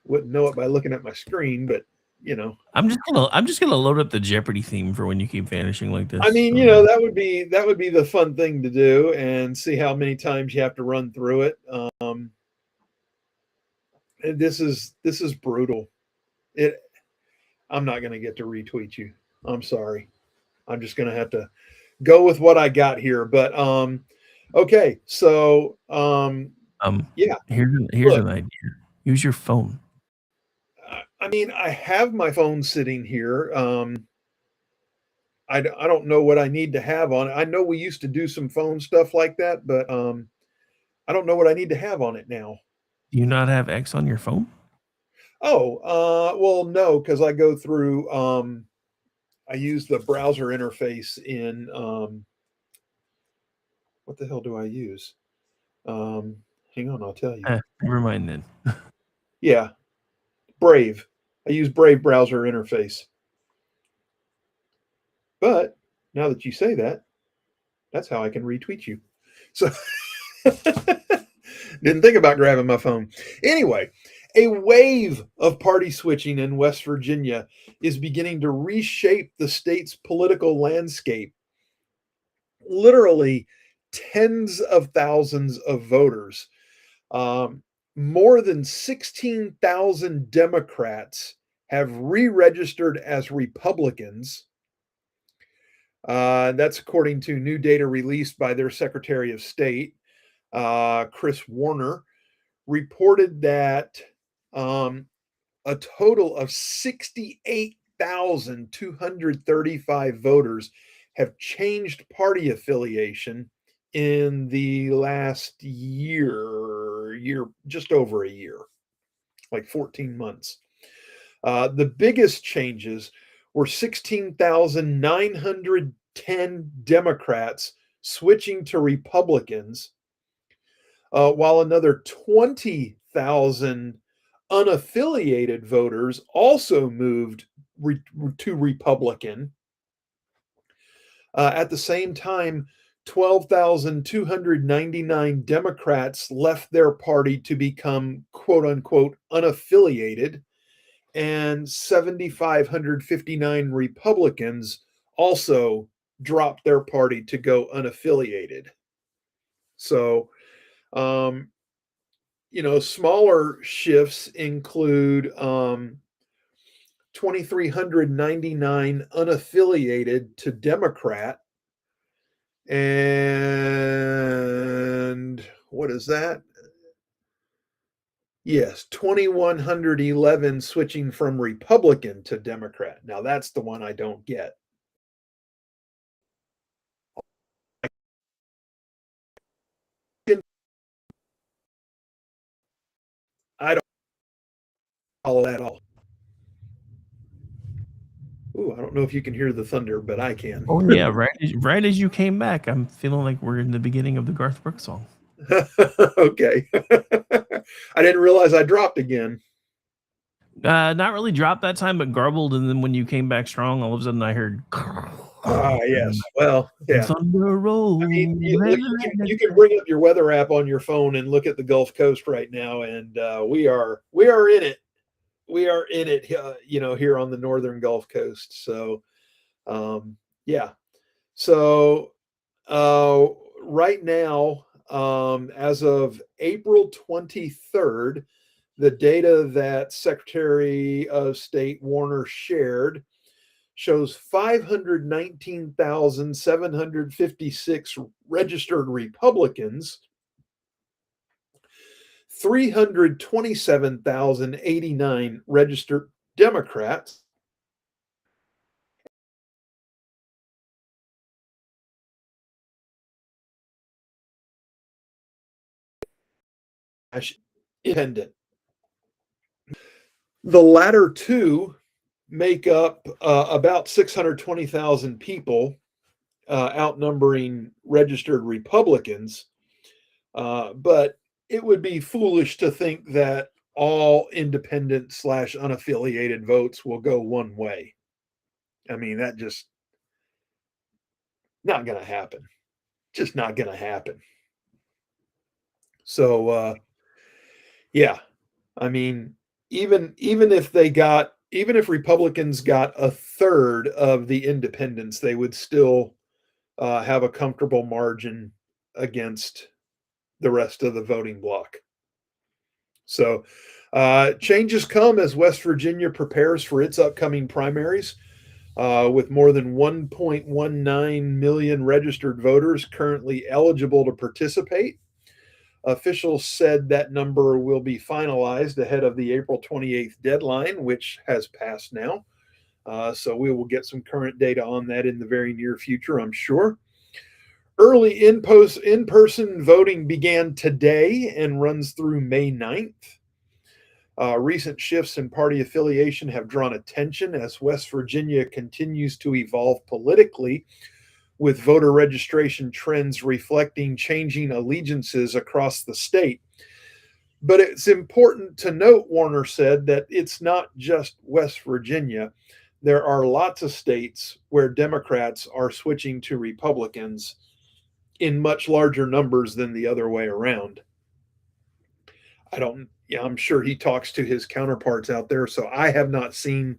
Wouldn't know it by looking at my screen, but you know, I'm just gonna load up the Jeopardy theme for when you keep vanishing like this. I mean, you know, that would be the fun thing to do, and see how many times you have to run through it. And this is brutal. I'm not going to get to retweet you. I'm sorry. I'm just going to have to go with what I got here. But okay, so yeah. Here's an idea. Use your phone. I mean, I have my phone sitting here. I don't know what I need to have on it. I know we used to do some phone stuff like that, but I don't know what I need to have on it now. Do you not have X on your phone? Oh, well, no, because I go through, I use the browser interface in, what the hell do I use? Hang on, I'll tell you. Never mind then. Yeah, Brave. I use Brave browser interface. But now that you say that, that's how I can retweet you. So didn't think about grabbing my phone. Anyway, a wave of party switching in West Virginia is beginning to reshape the state's political landscape. Literally tens of thousands of voters. More than 16,000 Democrats have re-registered as Republicans. That's according to new data released by their Secretary of State, Chris Warner, reported that a total of 68,235 voters have changed party affiliation in the last year, just over a year, like 14 months. The biggest changes were 16,910 Democrats switching to Republicans, while another 20,000 unaffiliated voters also moved to Republican. At the same time, 12,299 Democrats left their party to become quote unquote unaffiliated, and 7,559 Republicans also dropped their party to go unaffiliated. So, you know, smaller shifts include 2,399 unaffiliated to Democrat. And what is that? Yes, 2,111 switching from Republican to Democrat. Now that's the one I don't get. I don't follow that at all. Ooh, I don't know if you can hear the thunder, but I can. Oh yeah, right as you came back, I'm feeling like we're in the beginning of the Garth Brooks song. Okay. I didn't realize I dropped again. Not really dropped that time, but garbled, and then when you came back strong, all of a sudden I heard. Yes. Well, yeah. Thunder roll. I mean, you can bring up your weather app on your phone and look at the Gulf Coast right now, and we are in it. We are in it, you know, here on the northern Gulf Coast. So, yeah. So, right now, as of April 23rd, the data that Secretary of State Warner shared shows 519,756 registered Republicans, 327,089 registered Democrats, independent. The latter two make up about 620,000 people, outnumbering registered Republicans. But it would be foolish to think that all independent / unaffiliated votes will go one way. I mean, that just not going to happen. Just not going to happen. So, yeah, I mean, even if Republicans got a third of the independents, they would still have a comfortable margin against the rest of the voting bloc. So, changes come as West Virginia prepares for its upcoming primaries. With more than 1.19 million registered voters currently eligible to participate. Officials said that number will be finalized ahead of the April 28th deadline, which has passed now. So we will get some current data on that in the very near future, I'm sure. Early in-person voting began today and runs through May 9th. Recent shifts in party affiliation have drawn attention as West Virginia continues to evolve politically, with voter registration trends reflecting changing allegiances across the state. But it's important to note, Warner said, that it's not just West Virginia. There are lots of states where Democrats are switching to Republicans in much larger numbers than the other way around. I'm sure he talks to his counterparts out there, so I have not seen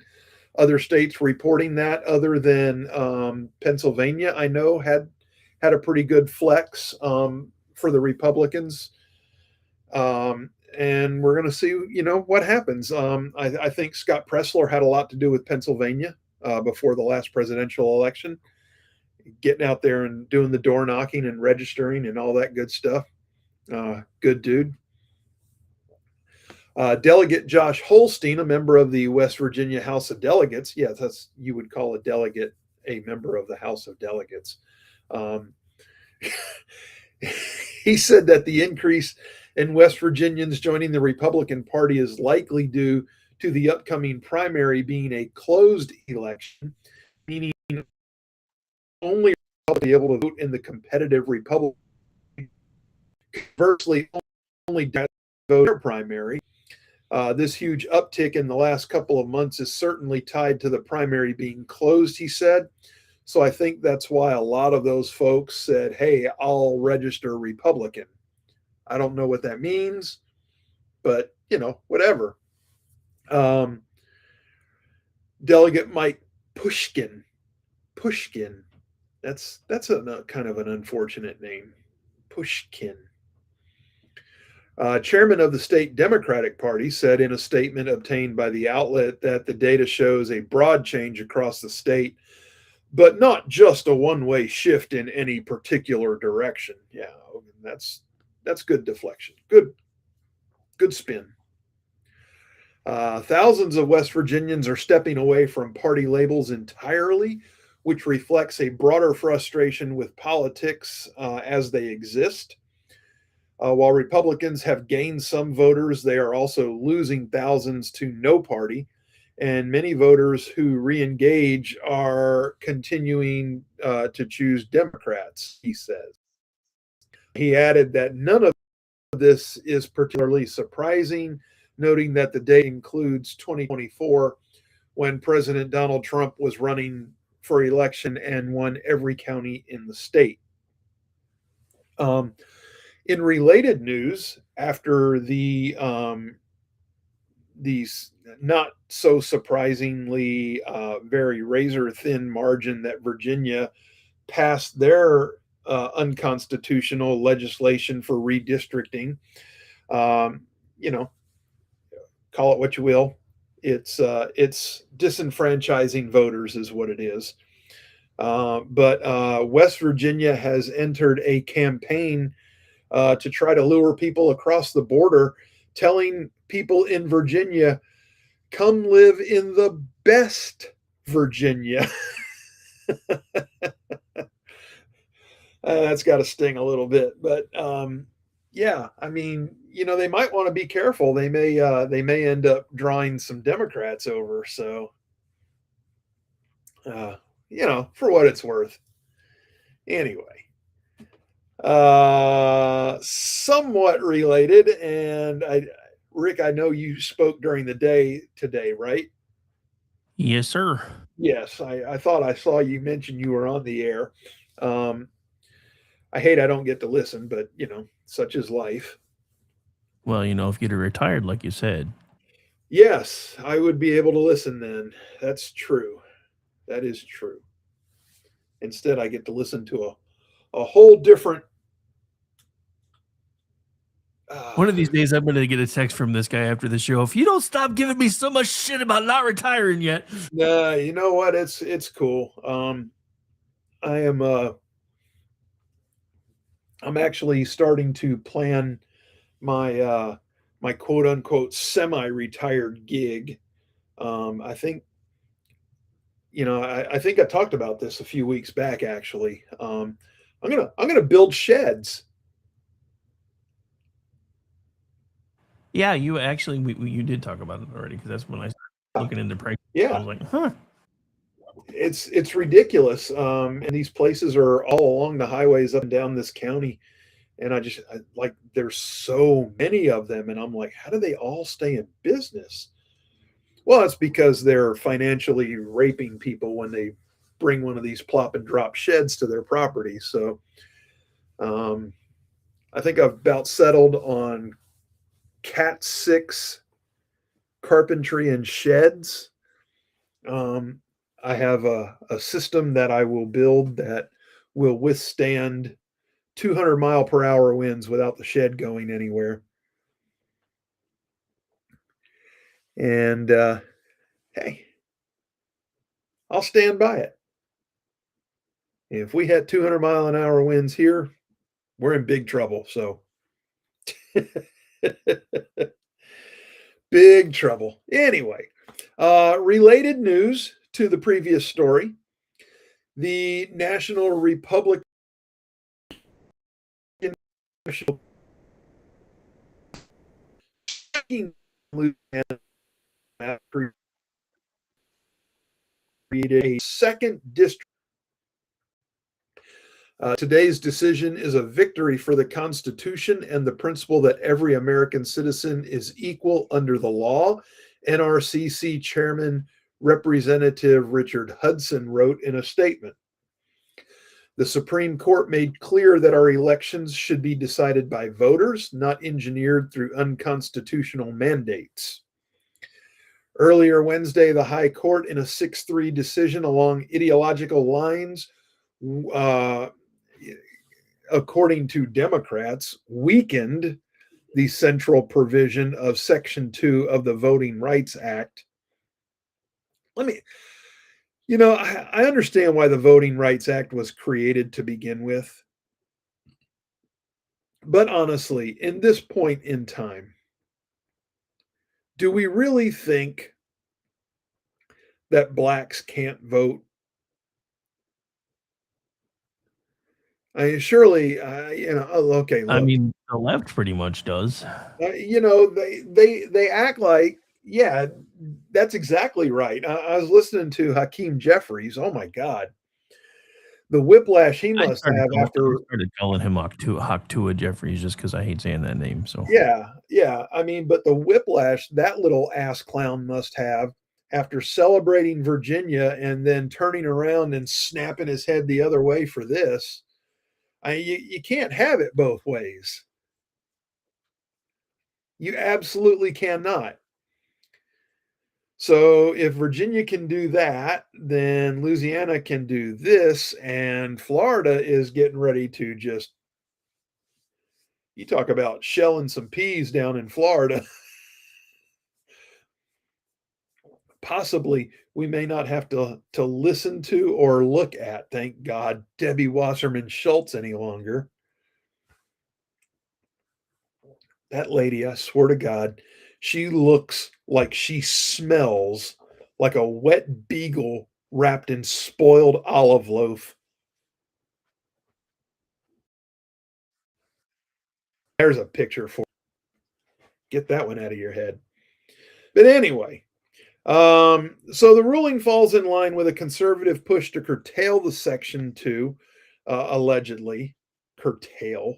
other states reporting that, other than Pennsylvania. I know had a pretty good flex for the Republicans, and we're going to see, what happens. I think Scott Pressler had a lot to do with Pennsylvania before the last presidential election, getting out there and doing the door knocking and registering and all that good stuff. Good dude. Delegate Josh Holstein, a member of the West Virginia House of Delegates. Yes, you would call a delegate a member of the House of Delegates. He said that the increase in West Virginians joining the Republican Party is likely due to the upcoming primary being a closed election, meaning only will be able to vote in the competitive Republican. Conversely, only voter primary. This huge uptick in the last couple of months is certainly tied to the primary being closed, he said. So I think that's why a lot of those folks said, hey, I'll register Republican. I don't know what that means, but, whatever. Delegate Mike Pushkin. That's a kind of an unfortunate name. Pushkin. Chairman of the state Democratic Party said in a statement obtained by the outlet that the data shows a broad change across the state, but not just a one-way shift in any particular direction. Yeah, that's good deflection. Good spin. Thousands of West Virginians are stepping away from party labels entirely, which reflects a broader frustration with politics as they exist. While Republicans have gained some voters, they are also losing thousands to no party, and many voters who re-engage are continuing to choose Democrats, he says. He added that none of this is particularly surprising, noting that the date includes 2024, when President Donald Trump was running for election and won every county in the state. In related news, after these not so surprisingly very razor thin margin that Virginia passed their unconstitutional legislation for redistricting, call it what you will. It's disenfranchising voters is what it is. But West Virginia has entered a campaign to try to lure people across the border, telling people in Virginia, come live in the best Virginia. That's got to sting a little bit, but yeah, I mean, they might want to be careful. They may end up drawing some Democrats over. So, for what it's worth. Anyway, somewhat related, and Rick, I know you spoke during the day today, right? Yes, sir. Yes, I thought I saw you mention you were on the air. I hate I don't get to listen, but such is life. Well, if you'd have retired, like you said. Yes, I would be able to listen then. That's true. That is true. Instead, I get to listen to a whole different. One of these days, I'm going to get a text from this guy after the show. If you don't stop giving me so much shit about not retiring yet. Nah, you know what? It's cool. I am. I'm actually starting to plan my my quote unquote semi-retired gig. I think I think I talked about this a few weeks back. Actually, I'm gonna build sheds. Yeah, you actually you did talk about it already, because that's when I started looking into prices. Yeah, I was like, huh. It's ridiculous. And these places are all along the highways up and down this county, and like there's so many of them, and I'm like, how do they all stay in business? Well, it's because they're financially raping people when they bring one of these plop and drop sheds to their property. So I think I've about settled on Cat 6 carpentry and sheds. I have a system that I will build that will withstand 200-mile-per-hour winds without the shed going anywhere. And hey, I'll stand by it. If we had 200-mile-an-hour winds here, we're in big trouble. So big trouble. Anyway, related news to the previous story. The National Republican created a second district. Today's decision is a victory for the Constitution and the principle that every American citizen is equal under the law, NRCC Chairman Representative Richard Hudson wrote in a statement. The Supreme Court made clear that our elections should be decided by voters, not engineered through unconstitutional mandates. Earlier Wednesday, the High Court, in a 6-3 decision along ideological lines, according to Democrats, weakened the central provision of Section 2 of the Voting Rights Act. I understand why the Voting Rights Act was created to begin with. But honestly, in this point in time, do we really think that blacks can't vote? I mean, surely, okay. Look, I mean, the left pretty much does. They act like, yeah, that's exactly right. I was listening to Hakeem Jeffries. Oh my God, the whiplash he must have after. I started calling him Haktua Jeffries just because I hate saying that name. So yeah. I mean, but the whiplash that little ass clown must have after celebrating Virginia and then turning around and snapping his head the other way for this. You can't have it both ways. You absolutely cannot. So if Virginia can do that, then Louisiana can do this, and Florida is getting ready to just, you talk about shelling some peas down in Florida. Possibly we may not have to listen to or look at, thank God, Debbie Wasserman Schultz any longer. That lady, I swear to God, she looks like she smells like a wet beagle wrapped in spoiled olive loaf. There's a picture for get that one out of your head. But anyway, so the ruling falls in line with a conservative push to curtail the Section 2, allegedly curtail,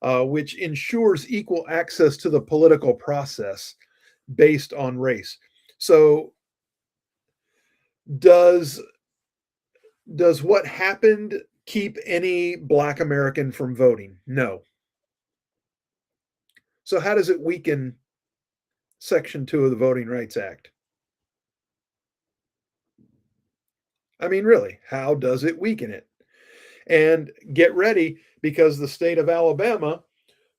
which ensures equal access to the political process based on race. So does what happened keep any Black American from voting? No. So how does it weaken Section 2 of the Voting Rights Act? I mean, really, how does it weaken it? And get ready, because the state of Alabama,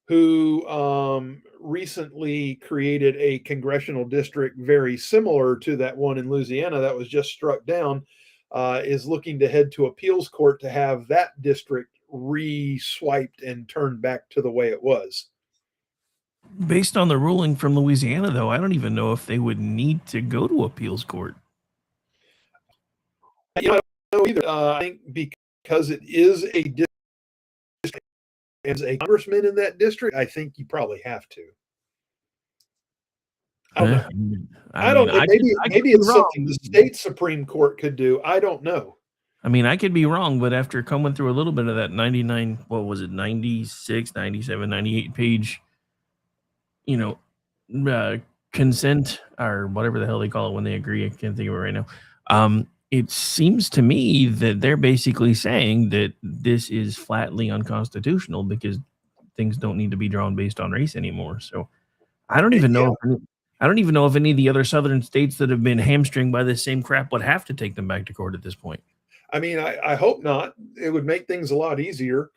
who recently created a congressional district very similar to that one in Louisiana that was just struck down, is looking to head to appeals court to have that district re-swiped and turned back to the way it was. Based on the ruling from Louisiana, though, I don't even know if they would need to go to appeals court. I don't know either. I think because it is a district, as a congressman in that district, I think you probably have to. I don't know. I don't know. Maybe it's something the state Supreme Court could do. I don't know. I mean, I could be wrong, but after coming through a little bit of that 96, 97, 98 page, consent or whatever the hell they call it when they agree. I can't think of it right now. It seems to me that they're basically saying that this is flatly unconstitutional because things don't need to be drawn based on race anymore. So I don't even know. I don't even know if any of the other southern states that have been hamstringed by this same crap would have to take them back to court at this point. I mean, I hope not. It would make things a lot easier.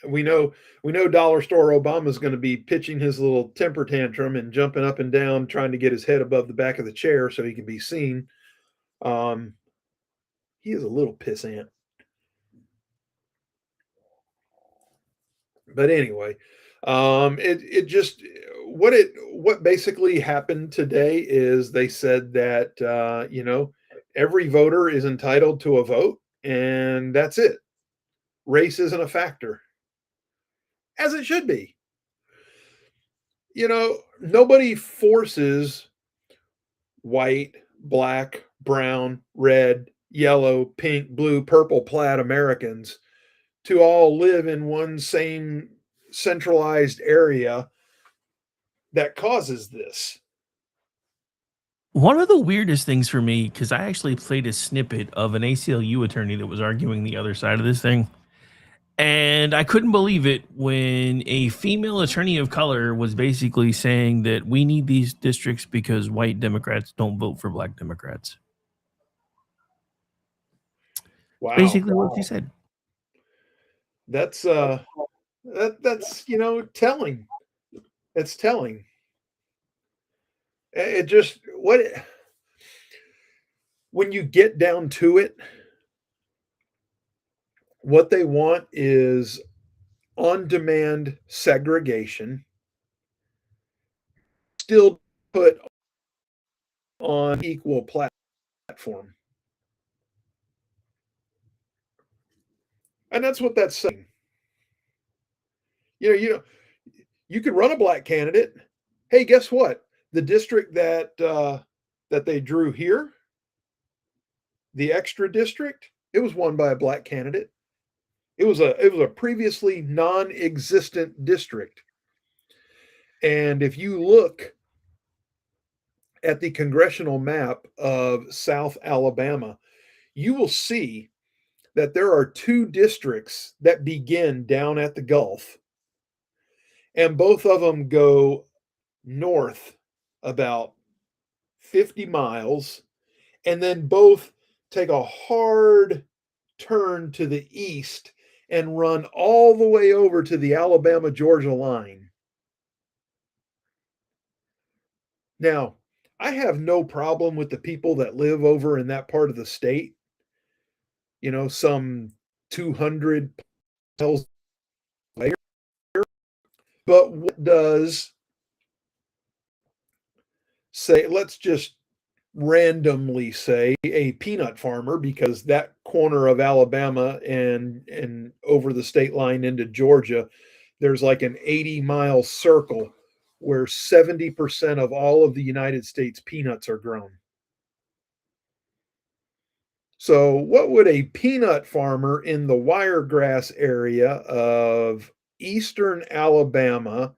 We know Dollar Store Obama is going to be pitching his little temper tantrum and jumping up and down, trying to get his head above the back of the chair so he can be seen. He is a little pissant. But anyway, what basically happened today is they said that every voter is entitled to a vote, and that's it. Race isn't a factor, as it should be. Nobody forces white, black, brown, red, yellow, pink, blue, purple, plaid Americans to all live in one same centralized area that causes this. One of the weirdest things for me, because I actually played a snippet of an ACLU attorney that was arguing the other side of this thing, and I couldn't believe it when a female attorney of color was basically saying that we need these districts because white Democrats don't vote for black Democrats. Wow. Basically what she said. That's telling. It's telling. It just when you get down to it, what they want is on-demand segregation, still put on equal platform. And that's what that's saying. You could run a black candidate. Hey, guess what? The district that they drew here, the extra district, it was won by a black candidate. It was a previously non-existent district. And if you look at the congressional map of South Alabama, you will see that there are two districts that begin down at the Gulf, and both of them go north about 50 miles, and then both take a hard turn to the east and run all the way over to the Alabama-Georgia line. Now, I have no problem with the people that live over in that part of the state, some 200 miles But what does, say, let's just randomly say a peanut farmer, because that corner of Alabama and over the state line into Georgia, there's like an 80-mile circle where 70% of all of the United States peanuts are grown. So what would a peanut farmer in the Wiregrass area of eastern Alabama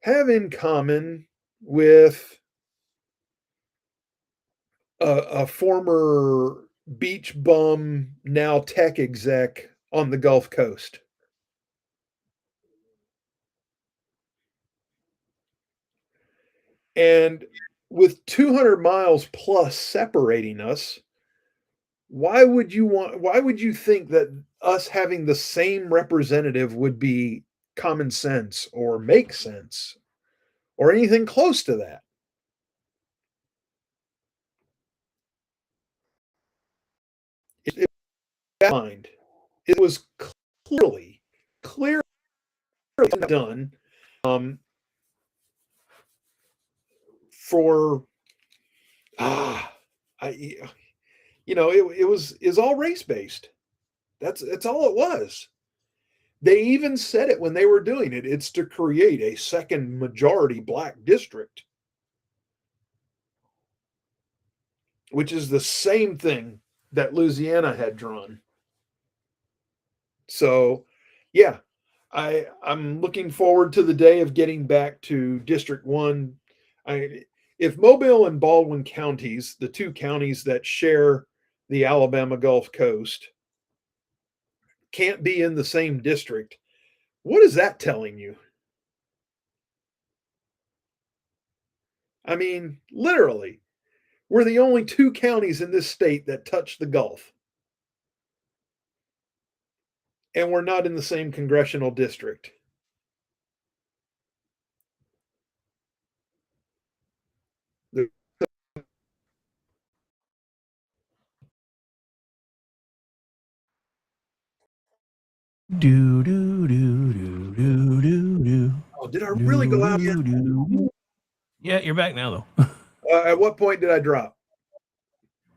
have in common with a former beach bum, now tech exec on the Gulf Coast? And with 200 miles plus separating us, why would you think that us having the same representative would be common sense or make sense or anything close to that? It mind. It was clearly done for it was all race based. That's all it was. They even said it when they were doing it. It's to create a second majority black district, which is the same thing that Louisiana had drawn. So, yeah, I'm looking forward to the day of getting back to District 1. If Mobile and Baldwin counties, the two counties that share the Alabama Gulf Coast, can't be in the same district, what is that telling you? I mean, literally, we're the only two counties in this state that touch the Gulf. And we're not in the same congressional district. Do do do do do do do. Oh, did I really go out yet? Yeah, you're back now though. At what point did I drop?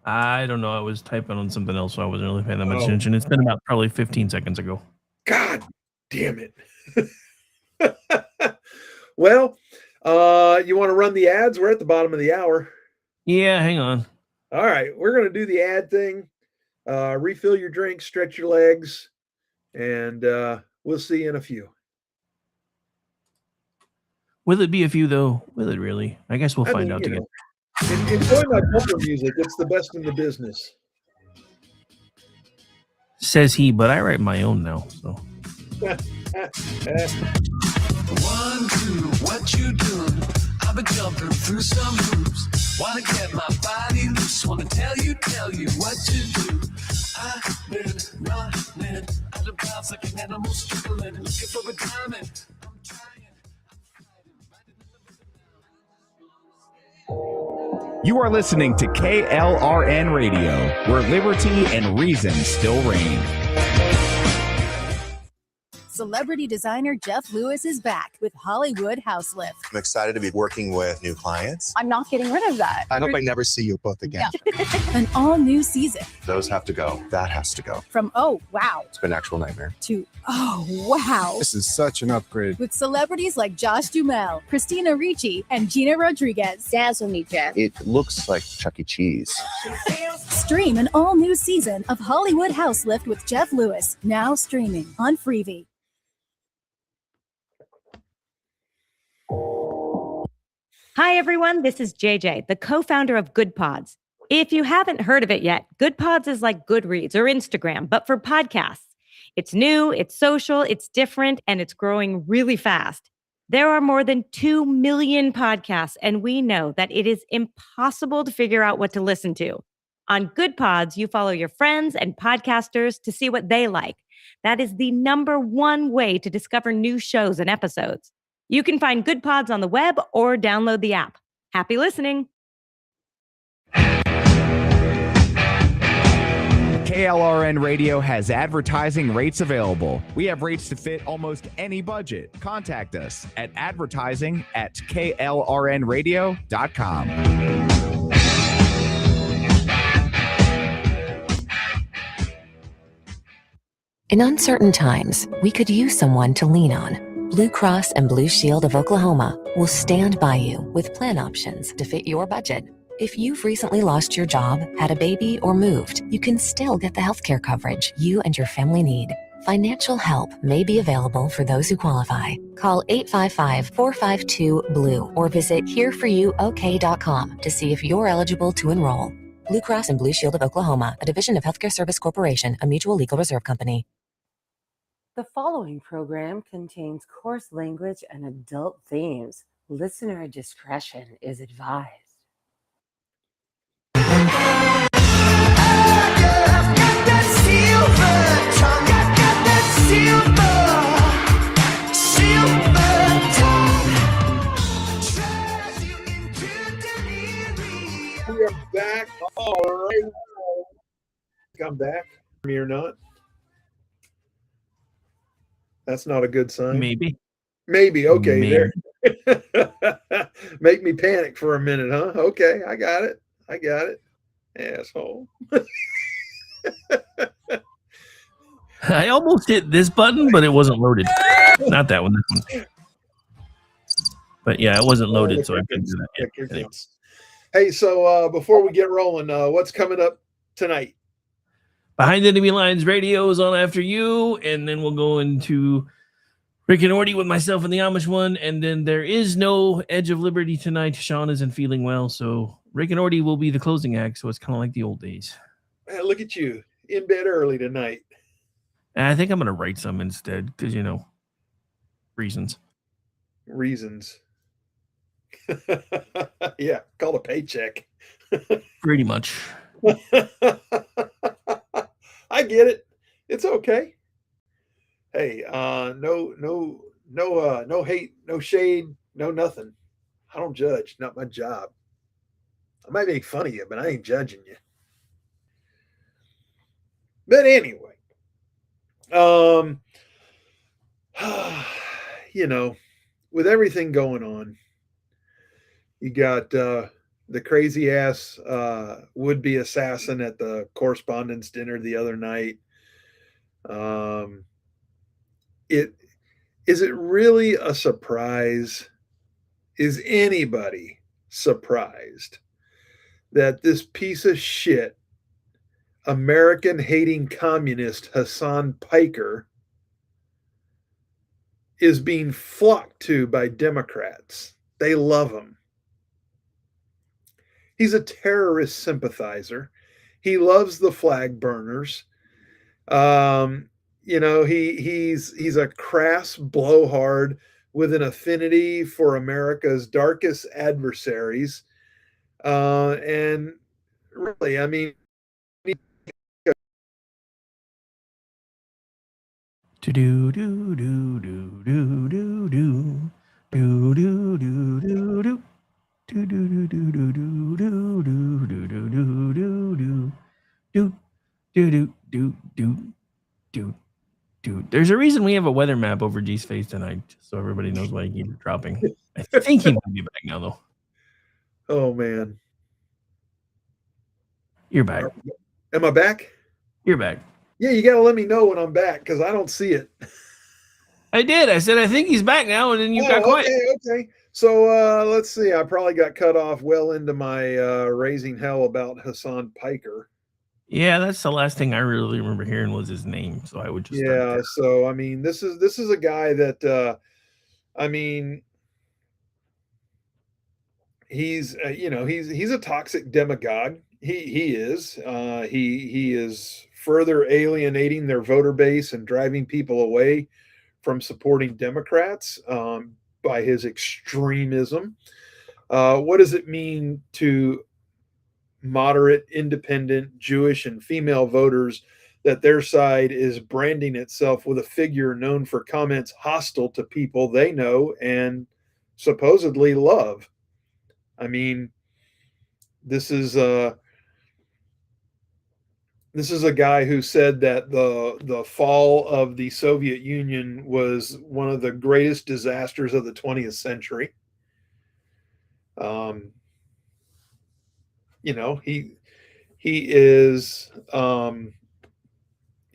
I don't know. I was typing on something else, so I wasn't really paying that much attention. It's been about probably 15 seconds ago. God damn it. Well, you want to run the ads? We're at the bottom of the hour. Yeah, hang on. All right, we're going to do the ad thing. Refill your drink, stretch your legs, and we'll see you in a few. Will it be a few, though? Will it really? I guess we'll find out together. Enjoy my bumper music. It's the best in the business. Says he, but I write my own now. So. 1, 2, what you doing? I've been jumping through some hoops. Wanna get my body loose. Wanna tell you what to do. I've been running out of bounds like an animal struggling, looking for a diamond. I'm trying. You are listening to KLRN Radio, where liberty and reason still reign. Celebrity designer Jeff Lewis is back with Hollywood House Lift. I'm excited to be working with new clients. I'm not getting rid of that. I hope I never see you both again. Yeah. An all-new season. Those have to go. That has to go. From oh, wow, It's been an actual nightmare. to oh, wow. This is such an upgrade. With celebrities like Josh Duhamel, Christina Ricci, and Gina Rodriguez. Dazzle me, Jeff. It looks like Chuck E. Cheese. Stream an all-new season of Hollywood House Lift with Jeff Lewis, now streaming on Freevee. Hi, everyone. This is JJ, the co-founder of Good Pods. If you haven't heard of it yet, Good Pods is like Goodreads or Instagram, but for podcasts. It's new, it's social, it's different, and it's growing really fast. There are more than 2 million podcasts, and we know that it is impossible to figure out what to listen to. On Good Pods, you follow your friends and podcasters to see what they like. That is the #1 way to discover new shows and episodes. You can find Good Pods on the web or download the app. Happy listening. KLRN Radio has advertising rates available. We have rates to fit almost any budget. Contact us at advertising@klrnradio.com. In uncertain times, we could use someone to lean on. Blue Cross and Blue Shield of Oklahoma will stand by you with plan options to fit your budget. If you've recently lost your job, had a baby, or moved, you can still get the healthcare coverage you and your family need. Financial help may be available for those who qualify. Call 855-452-BLUE or visit hereforyouok.com to see if you're eligible to enroll. Blue Cross and Blue Shield of Oklahoma, a division of Healthcare Service Corporation, a mutual legal reserve company. The following program contains coarse language and adult themes. Listener discretion is advised. We are back. All right. Come back. Me or not? That's not a good sign. Maybe. Maybe. Okay. Maybe. There. Make me panic for a minute, huh? Okay. I got it. Asshole. I almost hit this button, but it wasn't loaded. Not that one. This one. But yeah, it wasn't loaded, so I couldn't do that yet. Anyway. Hey, so before we get rolling, what's coming up tonight? Behind Enemy Lines Radio is on after you, and then we'll go into Rick and Orty with myself and the Amish one, and then there is no Edge of Liberty tonight. Sean isn't feeling well, so Rick and Orty will be the closing act, so it's kind of like the old days. Man, look at you, in bed early tonight. And I think I'm going to write some instead, because, you know, reasons. Yeah, call a paycheck. Pretty much. I get it. It's okay. Hey, no hate, no shade, no nothing. I don't judge. Not my job. I might make fun of you, but I ain't judging you. But anyway, you know, with everything going on, you got the crazy ass would-be assassin at the correspondence dinner the other night. Is it really a surprise? Is anybody surprised that this piece of shit, American-hating communist Hassan Piker, is being flocked to by Democrats? They love him. He's a terrorist sympathizer. He loves the flag burners. You know, he's a crass blowhard with an affinity for America's darkest adversaries. And really, I mean, Do do do do do do do do do do do do do. Do do do do do do do do do do do do do do do do. There's a reason we have a weather map over G's face tonight, so everybody knows why he keeps dropping. I think he might be back now, though. Oh man, you're back. Am I back? You're back. Yeah, you gotta let me know when I'm back because I don't see it. I did. I said I think he's back now, and then you got quiet. Okay. So let's see. I probably got cut off well into my raising hell about Hassan Piker. Yeah, that's the last thing I really remember hearing was his name. So I would just So I mean, this is a guy that I mean, he's he's a toxic demagogue. He is. He is further alienating their voter base and driving people away from supporting Democrats by his extremism. What does it mean to moderate, independent, Jewish, and female voters that their side is branding itself with a figure known for comments hostile to people they know and supposedly love? I mean, this is This is a guy who said that the fall of the Soviet Union was one of the greatest disasters of the 20th century. You know, he is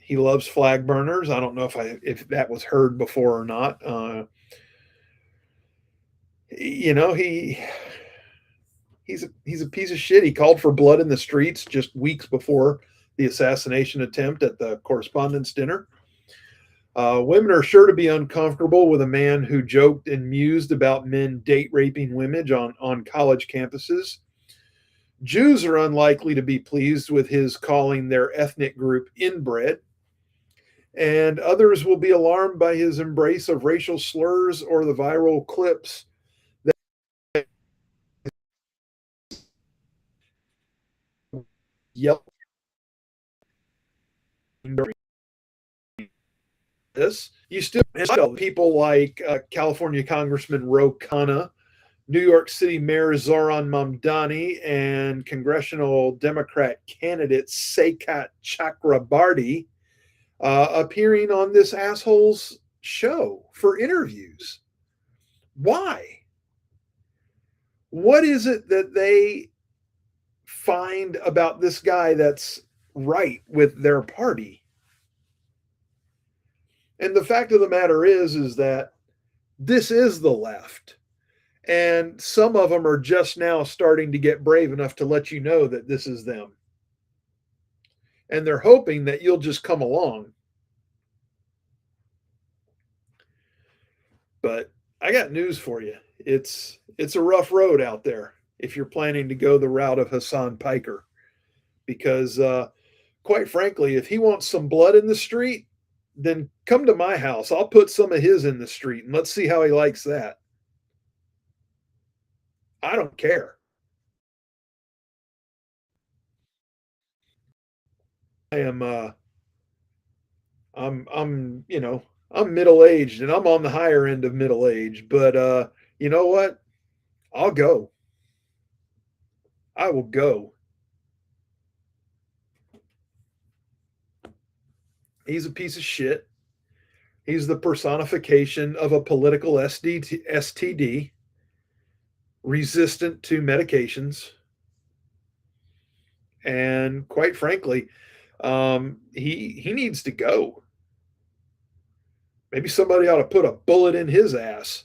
he loves flag burners. I don't know if that was heard before or not. You know, he's a piece of shit. He called for blood in the streets just weeks before the assassination attempt at the correspondence dinner. Women are sure to be uncomfortable with a man who joked and mused about men date raping women on college campuses. Jews are unlikely to be pleased with his calling their ethnic group inbred. And others will be alarmed by his embrace of racial slurs or the viral clips that yell during this. You still people like California Congressman Ro Khanna, New York City Mayor Zoran Mamdani, and congressional Democrat candidate Saikat Chakrabarty appearing on this asshole's show for interviews. Why? What is it that they find about this guy that's right with their party? And the fact of the matter is that this is the left. And some of them are just now starting to get brave enough to let you know that this is them. And they're hoping that you'll just come along. But I got news for you. It's a rough road out there if you're planning to go the route of Hassan Piker. Because quite frankly, if he wants some blood in the street, then come to my house. I'll put some of his in the street and let's see how he likes that. I don't care. I'm I'm middle-aged and I'm on the higher end of middle age, but you know what? I'll go. I will go. He's a piece of shit. He's the personification of a political STD, resistant to medications. And quite frankly, he needs to go. Maybe somebody ought to put a bullet in his ass.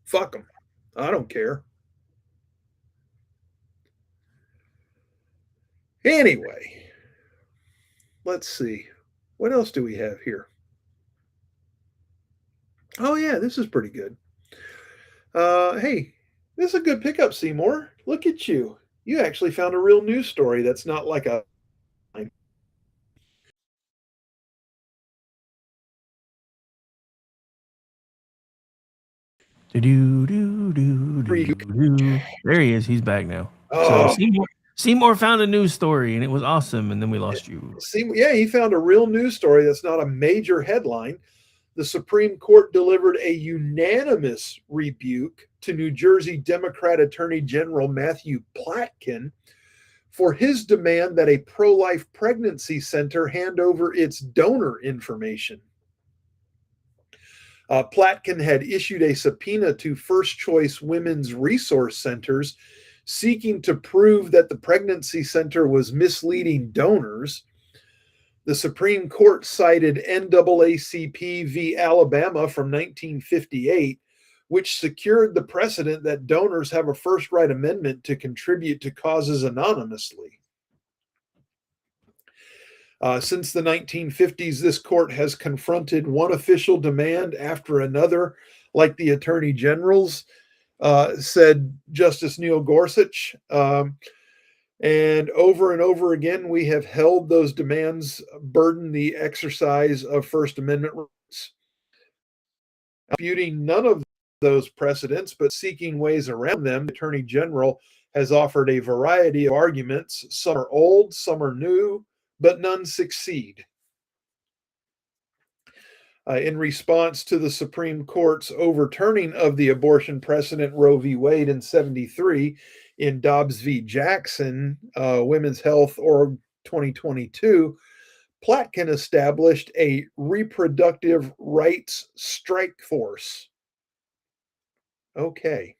Fuck him. I don't care. Anyway, let's see. What else do we have here? Oh, yeah, this is pretty good. Hey, this is a good pickup, Seymour. Look at you. You actually found a real news story that's not like a. There he is. He's back now. Oh. So Seymour found a news story and it was awesome, and then we lost you. Seymour, yeah, he found a real news story that's not a major headline. The Supreme Court delivered a unanimous rebuke to New Jersey Democrat Attorney General Matthew Platkin for his demand that a pro-life pregnancy center hand over its donor information. Platkin had issued a subpoena to First Choice Women's Resource Centers seeking to prove that the pregnancy center was misleading donors. The Supreme Court cited NAACP v. Alabama from 1958, which secured the precedent that donors have a first right amendment to contribute to causes anonymously. Since the 1950s, this court has confronted one official demand after another, like the Attorney General's, said Justice Neil Gorsuch. And over again, we have held those demands burden the exercise of First Amendment rights. Disputing none of those precedents, but seeking ways around them, the Attorney General has offered a variety of arguments. Some are old, some are new, but none succeed. In response to the Supreme Court's overturning of the abortion precedent Roe v. Wade in 73, in Dobbs v. Jackson, Women's Health Org 2022, Platkin established a reproductive rights strike force. Okay.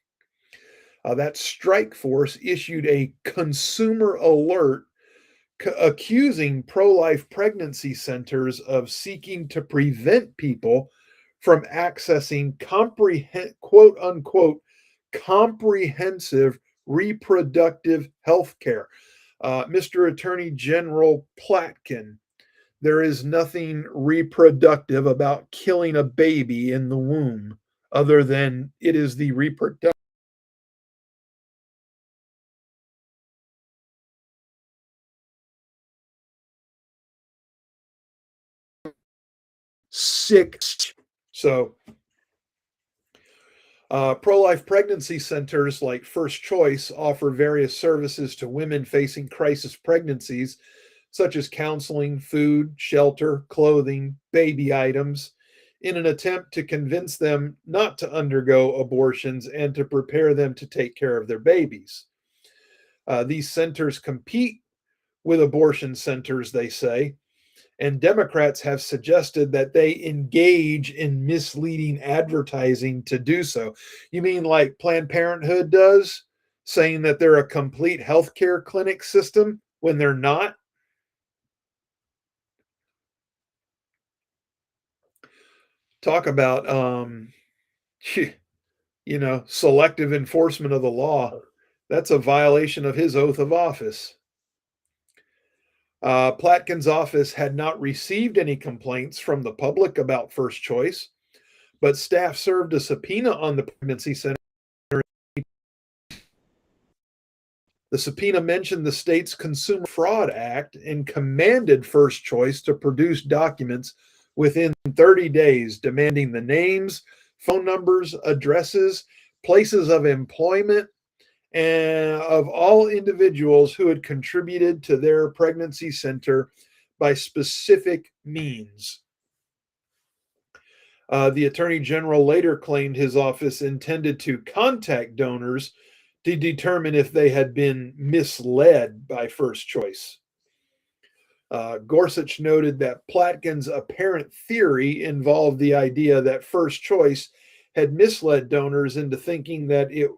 That strike force issued a consumer alert accusing pro-life pregnancy centers of seeking to prevent people from accessing quote unquote comprehensive reproductive health care. Mr. Attorney General Platkin, there is nothing reproductive about killing a baby in the womb other than it is the reproductive sick. So, pro-life pregnancy centers like First Choice offer various services to women facing crisis pregnancies, such as counseling, food, shelter, clothing, baby items, in an attempt to convince them not to undergo abortions and to prepare them to take care of their babies. These centers compete with abortion centers, they say, and Democrats have suggested that they engage in misleading advertising to do so. You mean like Planned Parenthood does, saying that they're a complete healthcare clinic system when they're not? Talk about, selective enforcement of the law. That's a violation of his oath of office. Platkin's office had not received any complaints from the public about First Choice, but staff served a subpoena on the pregnancy center. The subpoena mentioned the state's Consumer Fraud Act and commanded First Choice to produce documents within 30 days, demanding the names, phone numbers, addresses, places of employment, and of all individuals who had contributed to their pregnancy center by specific means. The Attorney General later claimed his office intended to contact donors to determine if they had been misled by First Choice. Gorsuch noted that Platkin's apparent theory involved the idea that First Choice had misled donors into thinking that it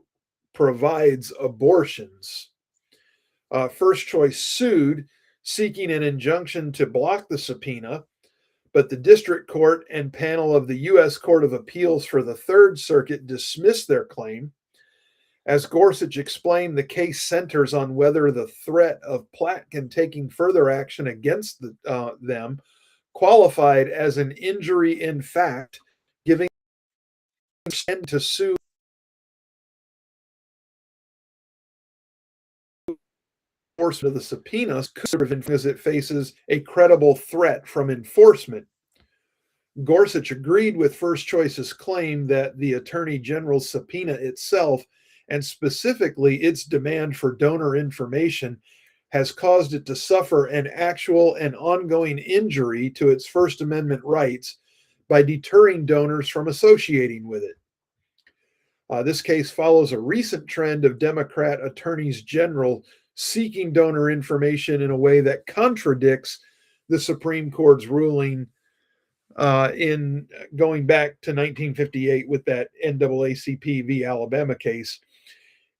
provides abortions. First Choice sued, seeking an injunction to block the subpoena, but the district court and panel of the U.S. Court of Appeals for the Third Circuit dismissed their claim. As Gorsuch explained, the case centers on whether the threat of Platkin taking further action against them qualified as an injury in fact, giving them to sue enforcement of the subpoenas as it faces a credible threat from enforcement. Gorsuch agreed with First Choice's claim that the Attorney General's subpoena itself, and specifically its demand for donor information, has caused it to suffer an actual and ongoing injury to its First Amendment rights by deterring donors from associating with it. This case follows a recent trend of Democrat attorneys general seeking donor information in a way that contradicts the Supreme Court's ruling in going back to 1958 with that NAACP v. Alabama case.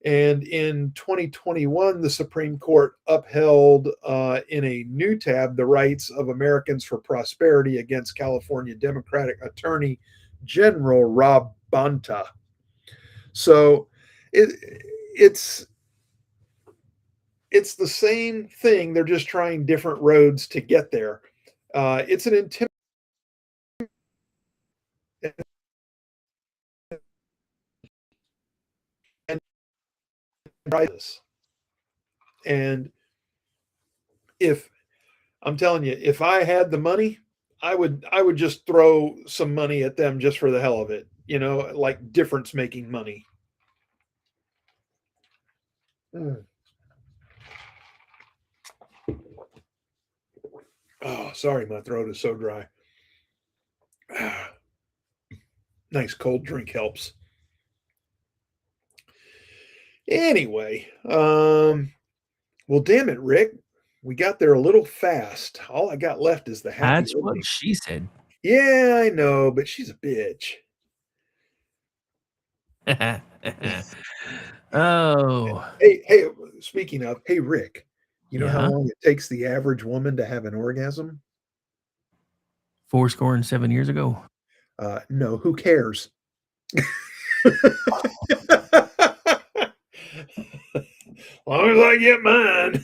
And in 2021, the Supreme Court upheld in a new tab the rights of Americans for Prosperity against California Democratic Attorney General Rob Bonta. So it's the same thing. They're just trying different roads to get there. It's an intimidating crisis. And if I'm telling you, if I had the money, I would just throw some money at them just for the hell of it, like difference making money. Oh, sorry, my throat is so dry. Nice cold drink helps. Anyway, well, damn it, Rick. We got there a little fast. All I got left is the happy That's what ending. she said. Yeah, I know, but she's a bitch. Oh, Hey, speaking of, hey, Rick, you know how yeah. long it takes the average woman to have an orgasm? 7 years ago. No, who cares? Long as I get mine.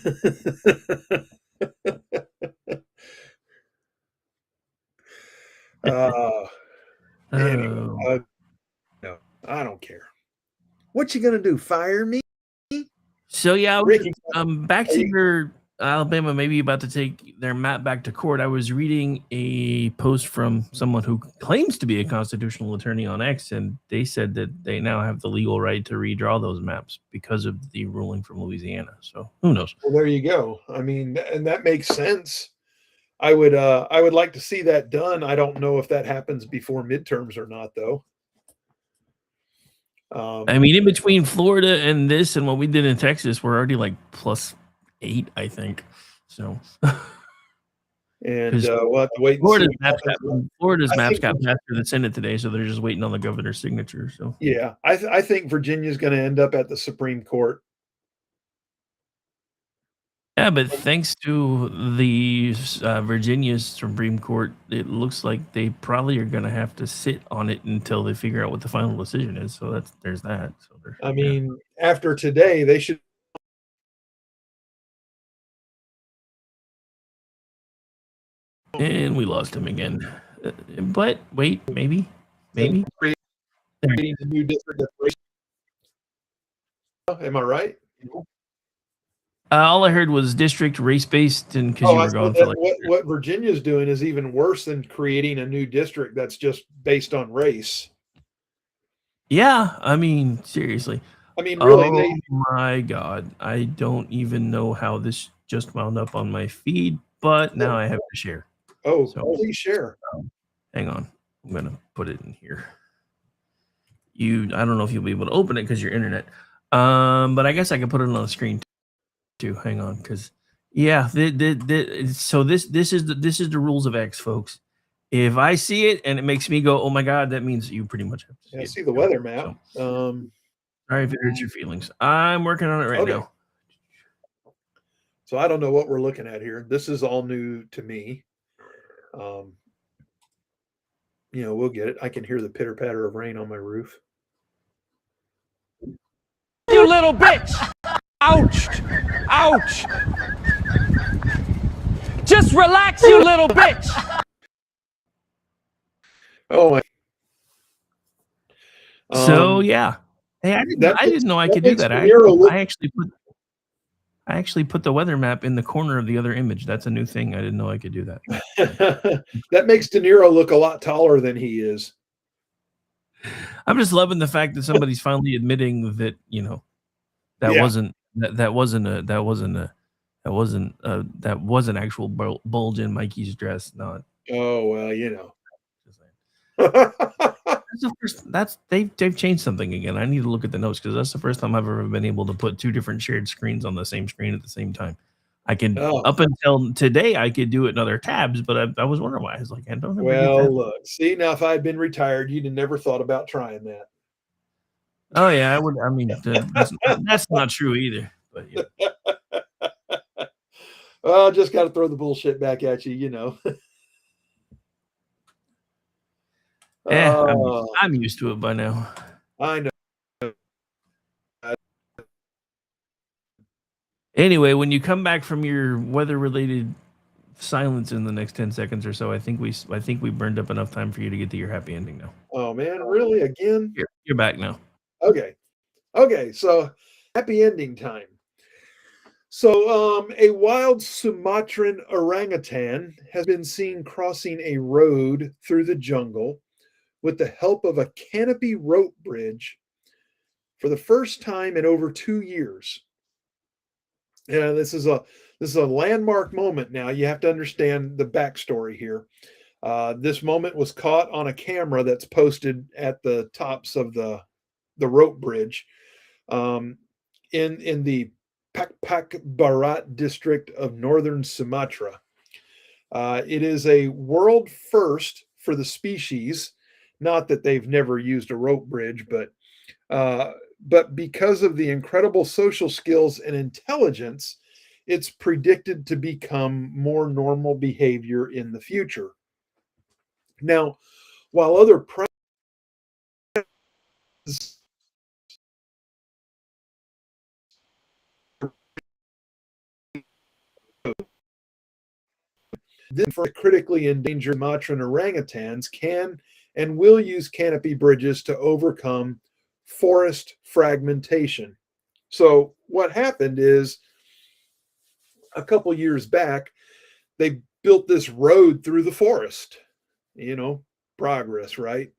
Anyway, Oh. no, I don't care. What you gonna do? Fire me? So yeah, Ricky, back to your Alabama maybe about to take their map back to court. I was reading a post from someone who claims to be a constitutional attorney on X, and they said that they now have the legal right to redraw those maps because of the ruling from Louisiana. So who knows? well, there you go. I mean, and that makes sense. I would like to see that done. I don't know if that happens before midterms or not, though. I mean, in between Florida and this and what we did in Texas, we're already like +8, I think. So, and we'll have to wait. Florida's maps got passed through the Senate today, so they're just waiting on the governor's signature. So, yeah, I think Virginia's going to end up at the Supreme Court. yeah, but thanks to the Virginia's Supreme Court, it looks like they probably are going to have to sit on it until they figure out what the final decision is. So there's that. So I mean, after today, they should. And we lost him again. But wait, maybe. Creating a new district. Am I right? All I heard was district race-based, and because you were gone for like what Virginia's doing is even worse than creating a new district that's just based on race. yeah, I mean, seriously. I mean, really, my God, I don't even know how this just wound up on my feed, but now I have to share. Oh, so please share. Hang on, I'm gonna put it in here. I don't know if you'll be able to open it because your internet, but I guess I can put it on the screen too. Hang on, because yeah, so this is the rules of X, folks. If I see it and it makes me go, oh my God, that means you pretty much have to see the weather map. So, sorry if it hurts your feelings. I'm working on it right now. So I don't know what we're looking at here. This is all new to me. We'll get it. I can hear the pitter patter of rain on my roof. You little bitch! Ouch! Ouch! Just relax, you little bitch! Oh my. So yeah. Hey, I didn't know I could do that. I actually put the weather map in the corner of the other image. That's a new thing. I didn't know I could do that. That makes De Niro look a lot taller than he is. I'm just loving the fact that somebody's finally admitting that, that was an actual bulge in Mikey's dress. Not. Oh well, they've changed something again. I need to look at the notes because that's the first time I've ever been able to put two different shared screens on the same screen at the same time. I can up until today I could do it in other tabs, but I was wondering why. I was like, I don't know. Well, look, see now if I had been retired, you'd have never thought about trying that. Oh yeah, I would. I mean, that's not true either. But yeah. Well, just got to throw the bullshit back at you, Yeah, I'm used to it by now. I know. Anyway, when you come back from your weather-related silence in the next 10 seconds or so, I think we burned up enough time for you to get to your happy ending now. Oh man, really? Again? You're back now. Okay. So happy ending time. So a wild Sumatran orangutan has been seen crossing a road through the jungle with the help of a canopy rope bridge for the first time in over 2 years. Yeah, this is a landmark moment now. You have to understand the backstory here. This moment was caught on a camera that's posted at the tops of the rope bridge in the Pakpak Barat district of northern Sumatra. It is a world first for the species. Not that they've never used a rope bridge, but because of the incredible social skills and intelligence, it's predicted to become more normal behavior in the future. Now, while other then for critically endangered Sumatran orangutans can and will use canopy bridges to overcome forest fragmentation. So what happened is a couple years back, they built this road through the forest. Progress, right?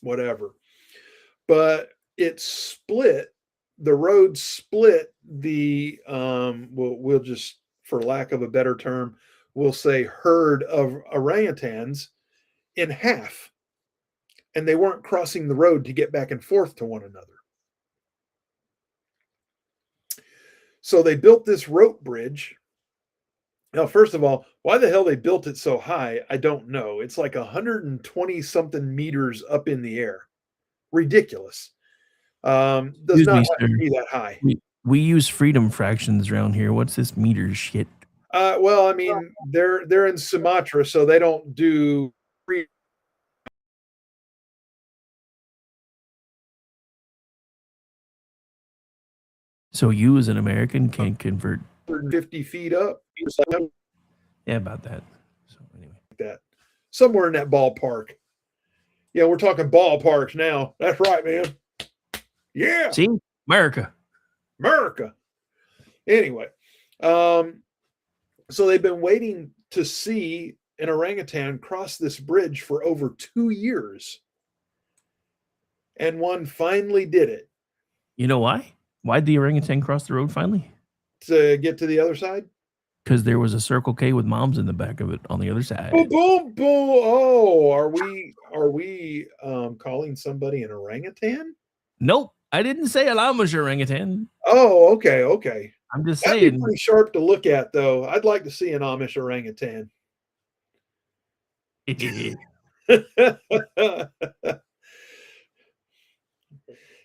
Whatever. But it split, the road split the, we'll just, for lack of a better term, we'll say herd of orangutans in half. And they weren't crossing the road to get back and forth to one another. So they built this rope bridge. Now, first of all, why the hell they built it so high, I don't know. It's like 120 something meters up in the air. Ridiculous. Does Excuse not me, have sir. to be that high. We use freedom fractions around here. What's this meter shit? Well, I mean, they're in Sumatra, so they don't do free. So you, as an American, can convert 50 feet up. Yeah, about that. So anyway, that somewhere in that ballpark. Yeah, we're talking ballparks now. That's right, man. Yeah. See, America. Anyway, so they've been waiting to see an orangutan cross this bridge for over 2 years, and one finally did it. You know why? Why'd the orangutan cross the road finally? To get to the other side? Because there was a Circle K with moms in the back of it on the other side. Boom, boom, boom. Oh, are we calling somebody an orangutan? Nope, I didn't say an Amish orangutan. Oh, okay. I'm just That'd saying. be pretty sharp to look at, though. I'd like to see an Amish orangutan.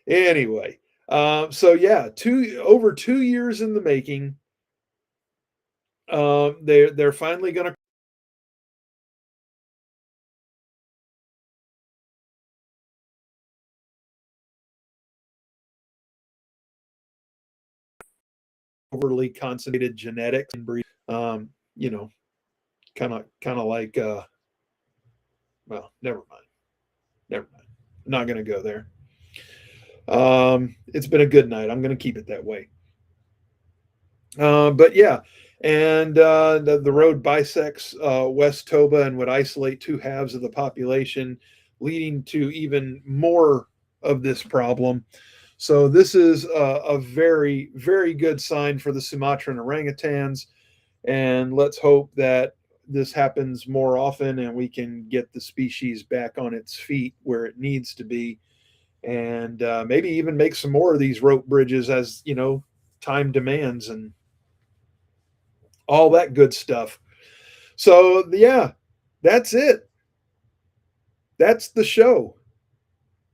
Anyway, so yeah, over 2 years in the making. They're finally going to overly concentrated genetics and breed. Kind of like. Well, never mind. I'm not going to go there. It's been a good night. I'm going to keep it that way. But yeah, and the road bisects West Toba and would isolate two halves of the population, leading to even more of this problem. So this is a very, very good sign for the Sumatran orangutans, and let's hope that this happens more often and we can get the species back on its feet where it needs to be, and maybe even make some more of these rope bridges as time demands and all that good stuff. So yeah, that's it. That's the show.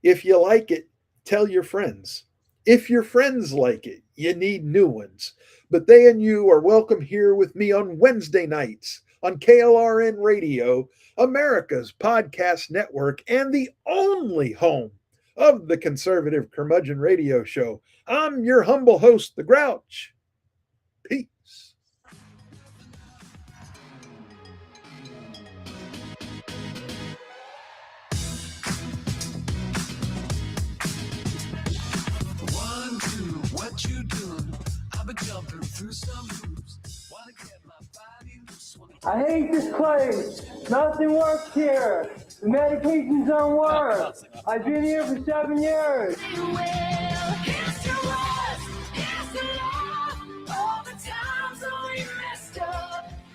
If you like it, tell your friends. If your friends like it, you need new ones. But they and you are welcome here with me on Wednesday nights on KLRNRadio, America's podcast network, and the only home of the conservative curmudgeon radio show. I'm your humble host, The Grouch. Peace. What you doing? I've been jumping through some hoops. Wanna get my body loose. I hate this place. Nothing works here. The medications don't work. I've been here for 7 years.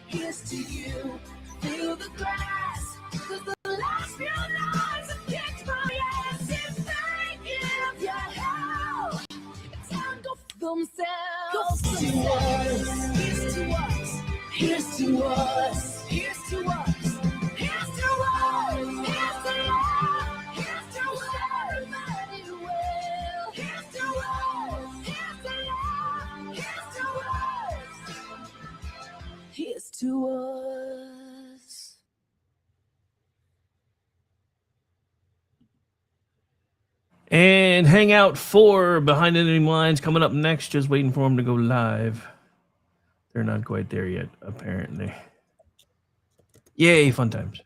Here's to you, feel the grass. to us. Here's to us. Here's to us. Here's to love. Here's to everybody well. Here's to us. Here's to love. Here's to us. Here's to us. And Hangout 4 Behind Enemy Lines coming up next. Just waiting for them to go live. They're not quite there yet, apparently. Yay, fun times.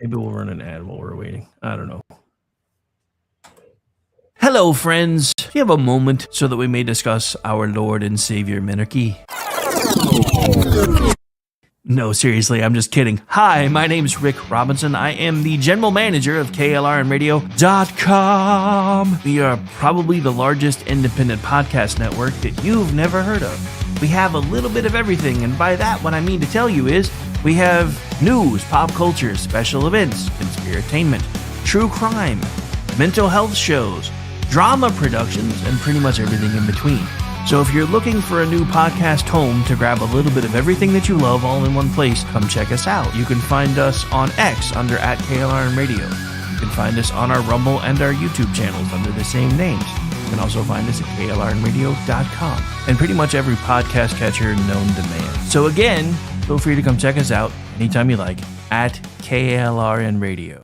Maybe we'll run an ad while we're waiting. I don't know. Hello, friends. Do you have a moment so that we may discuss our Lord and Savior Minarchy? No, seriously, I'm just kidding. Hi, my name's Rick Robinson. I am the general manager of KLRNRadio.com. We are probably the largest independent podcast network that you've never heard of. We have a little bit of everything, and by that, what I mean to tell you is we have news, pop culture, special events, conspiratainment, true crime, mental health shows, drama productions, and pretty much everything in between. So if you're looking for a new podcast home to grab a little bit of everything that you love all in one place, come check us out. You can find us on X under @KLRNRadio. You can find us on our Rumble and our YouTube channels under the same names. You can also find us at KLRNRadio.com and pretty much every podcast catcher known to man. So again, feel free to come check us out anytime you like at KLRNRadio.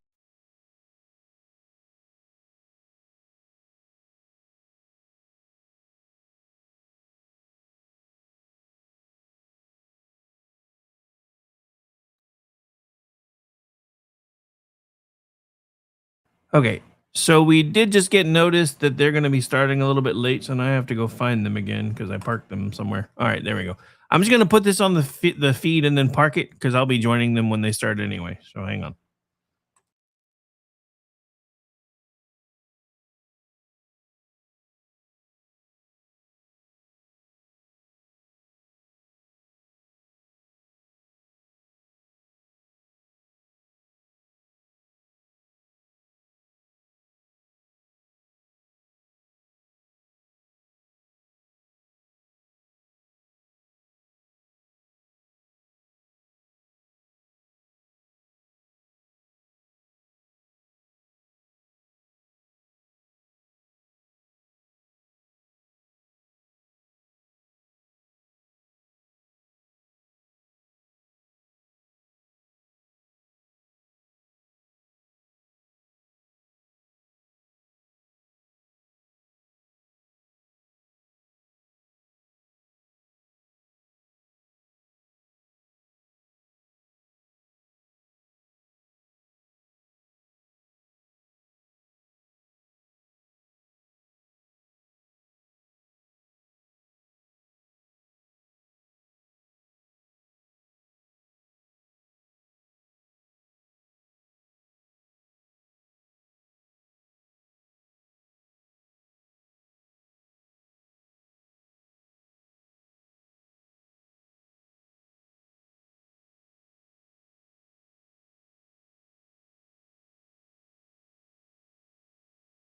Okay, so we did just get notice that they're going to be starting a little bit late, so now I have to go find them again because I parked them somewhere. All right, there we go. I'm just going to put this on the feed and then park it because I'll be joining them when they start anyway, so hang on.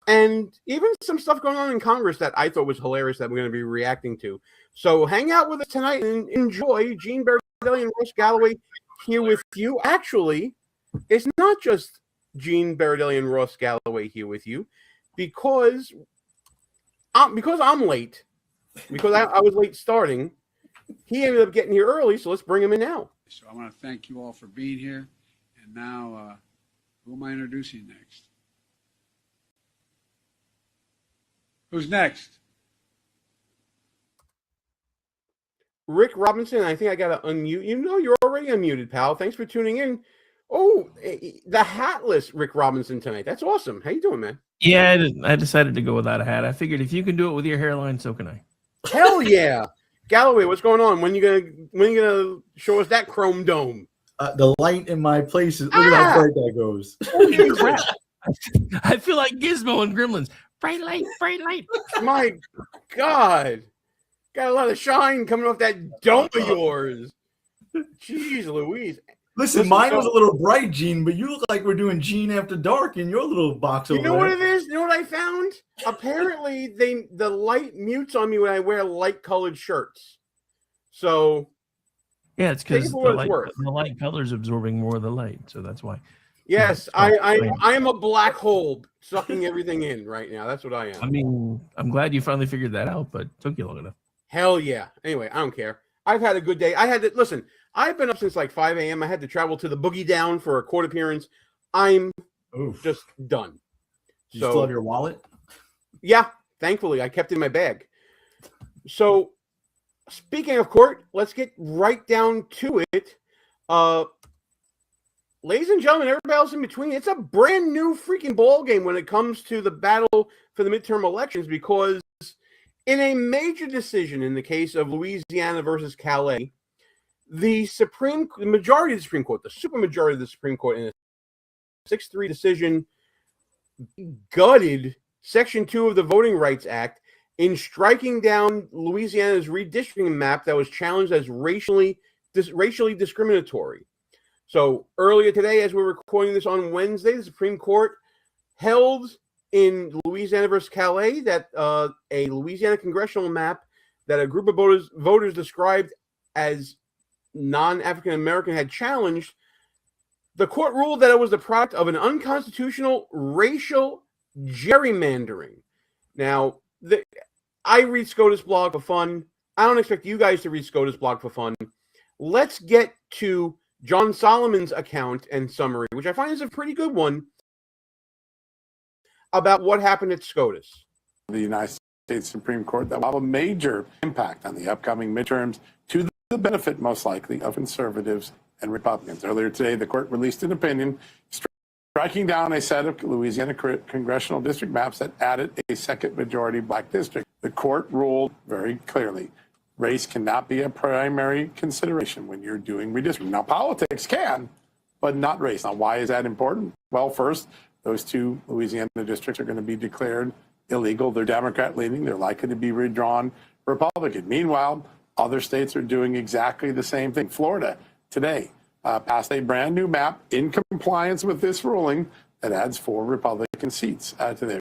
And even some stuff going on in Congress that I thought was hilarious that we're going to be reacting to. So hang out with us tonight and enjoy. Gene Bardelli and Ross Galloway here with you. Actually, it's not just Gene Bardelli and Ross Galloway here with you because I'm late, because I was late starting. He ended up getting here early, so let's bring him in now. So I want to thank you all for being here. And now, who am I introducing next? Who's next? Rick Robinson. I think I got to unmute. You know, you're already unmuted, pal. Thanks for tuning in. Oh, the hatless Rick Robinson tonight. That's awesome. How you doing, man? Yeah, I decided to go without a hat. I figured if you can do it with your hairline, so can I. Hell yeah. Galloway, what's going on? When you gonna show us that chrome dome? The light in my place is look at how bright that goes. Holy crap. I feel like Gizmo and Gremlins. Bright light, bright light. My God. Got a lot of shine coming off that dome of yours. Jeez Louise. Listen, mine was a little bright, Gene, but you look like we're doing Gene After Dark in your little box over there. You know what it is? You know what I found? Apparently, the light mutes on me when I wear light-colored shirts. So Yeah, it's Take it because for what it's worth. the light color is absorbing more of the light, so that's why. Yes, Yeah, I am a black hole sucking everything in right now. That's what I am. I mean, I'm glad you finally figured that out, but it took you long enough. Hell yeah. Anyway, I don't care. I've had a good day. I had to listen. I've been up since like 5 a.m. I had to travel to the Boogie Down for a court appearance. I'm just done. Do you still have your wallet? Yeah, thankfully I kept it in my bag. So, speaking of court, let's get right down to it. Ladies and gentlemen, everybody else in between, it's a brand new freaking ball game when it comes to the battle for the midterm elections, because in a major decision in the case of Louisiana versus Calais, the majority of the Supreme Court, the supermajority of the Supreme Court, in a 6-3 decision, gutted Section 2 of the Voting Rights Act in striking down Louisiana's redistricting map that was challenged as racially discriminatory. So earlier today, as we're recording this on Wednesday, the Supreme Court held in Louisiana versus Calais that a Louisiana congressional map that a group of voters described as non-African American had challenged. The court ruled that it was the product of an unconstitutional racial gerrymandering. Now, I read SCOTUS blog for fun. I don't expect you guys to read SCOTUS blog for fun. Let's get to John Solomon's account and summary, which I find is a pretty good one, about what happened at SCOTUS. The United States Supreme Court that will have a major impact on the upcoming midterms to the benefit, most likely, of conservatives and Republicans. Earlier today, the court released an opinion striking down a set of Louisiana congressional district maps that added a second majority black district. The court ruled very clearly race cannot be a primary consideration when you're doing redistricting. Now, politics can, but not race. Now, why is that important? Well, first, those two Louisiana districts are going to be declared illegal. They're Democrat-leaning. They're likely to be redrawn Republican. Meanwhile, other states are doing exactly the same thing. Florida today passed a brand new map in compliance with this ruling that adds 4 Republican seats to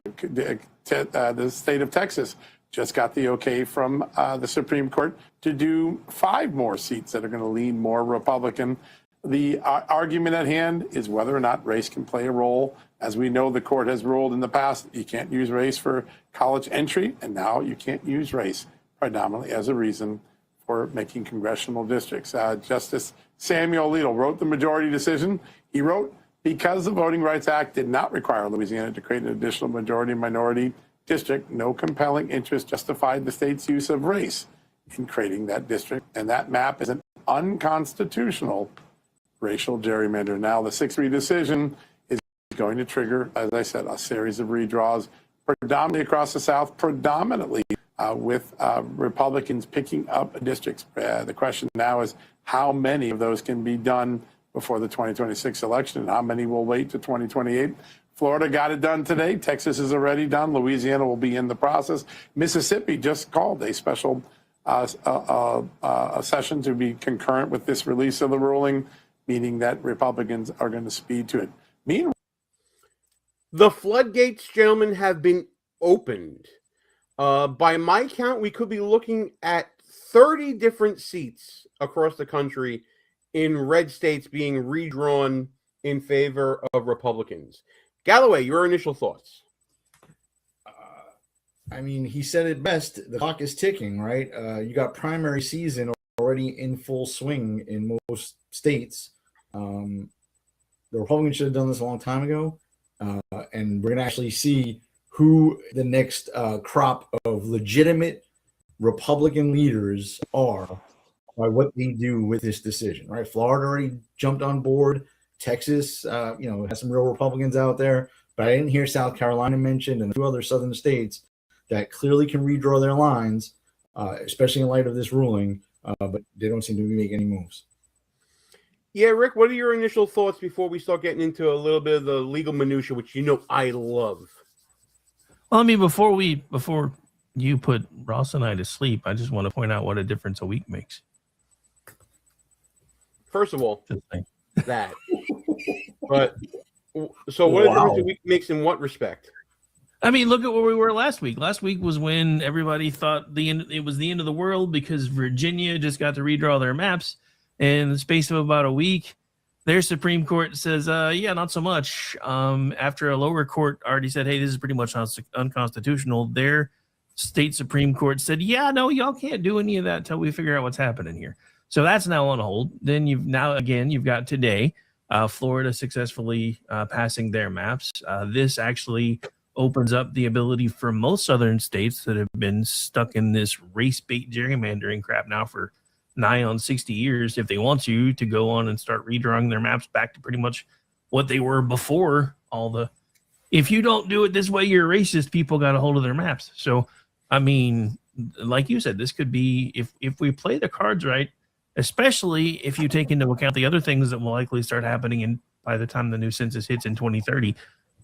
the state of Texas. Just got the okay from the Supreme Court to do 5 more seats that are going to lean more Republican. The argument at hand is whether or not race can play a role. As we know, the court has ruled in the past, you can't use race for college entry, and now you can't use race predominantly as a reason for making congressional districts. Justice Samuel Alito wrote the majority decision. He wrote, because the Voting Rights Act did not require Louisiana to create an additional majority-minority district, no compelling interest justified the state's use of race in creating that district, and that map is an unconstitutional racial gerrymander. Now, the 6-3 decision is going to trigger, as I said, a series of redraws, predominantly across the South, predominantly with Republicans picking up districts. The question now is how many of those can be done before the 2026 election, and how many will wait to 2028. Florida got it done today. Texas is already done. Louisiana will be in the process. Mississippi just called a special session to be concurrent with this release of the ruling, meaning that Republicans are going to speed to it. Meanwhile, the floodgates, gentlemen, have been opened. By my count, we could be looking at 30 different seats across the country in red states being redrawn in favor of Republicans. Galloway, your initial thoughts? I mean, he said it best. The clock is ticking, right? You got primary season already in full swing in most states. The Republicans should have done this a long time ago. And we're going to actually see who the next crop of legitimate Republican leaders are by what they do with this decision, right? Florida already jumped on board. Texas, has some real Republicans out there, but I didn't hear South Carolina mentioned, and 2 other southern states that clearly can redraw their lines, especially in light of this ruling, but they don't seem to be making any moves. Yeah, Rick, what are your initial thoughts before we start getting into a little bit of the legal minutia, which I love? Well, I mean, before you put Ross and I to sleep, I just want to point out what a difference a week makes. First of all, that. But so what a difference a week makes in what respect? I mean, look at where we were last week. Last week was when everybody thought it was the end of the world because Virginia just got to redraw their maps. In the space of about a week, their Supreme Court says, yeah, not so much. After a lower court already said, hey, this is pretty much unconstitutional, their state Supreme Court said, yeah, no, y'all can't do any of that until we figure out what's happening here. So that's now on hold. Then you've got today, Florida successfully passing their maps. This actually opens up the ability for most southern states that have been stuck in this race bait gerrymandering crap now for nigh on 60 years, if they want to go on and start redrawing their maps back to pretty much what they were before all the, if you don't do it this way, you're racist, people got a hold of their maps. So, I mean, like you said, this could be, if we play the cards right, especially if you take into account the other things that will likely start happening in by the time the new census hits in 2030,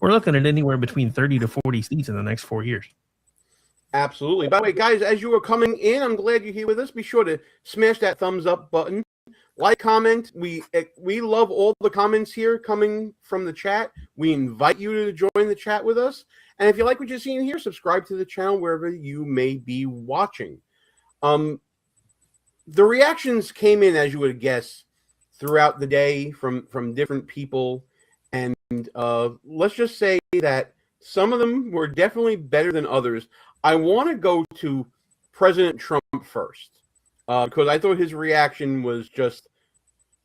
we're looking at anywhere between 30 to 40 seats in the next 4 years. Absolutely. By the way, guys, as you are coming in, I'm glad you're here with us. Be sure to smash that thumbs up button. Like, comment. We love all the comments here coming from the chat. We invite you to join the chat with us. And if you like what you're seeing here, subscribe to the channel wherever you may be watching. The reactions came in, as you would guess, throughout the day from different people. And let's just say that some of them were definitely better than others. I want to go to President Trump first because I thought his reaction was just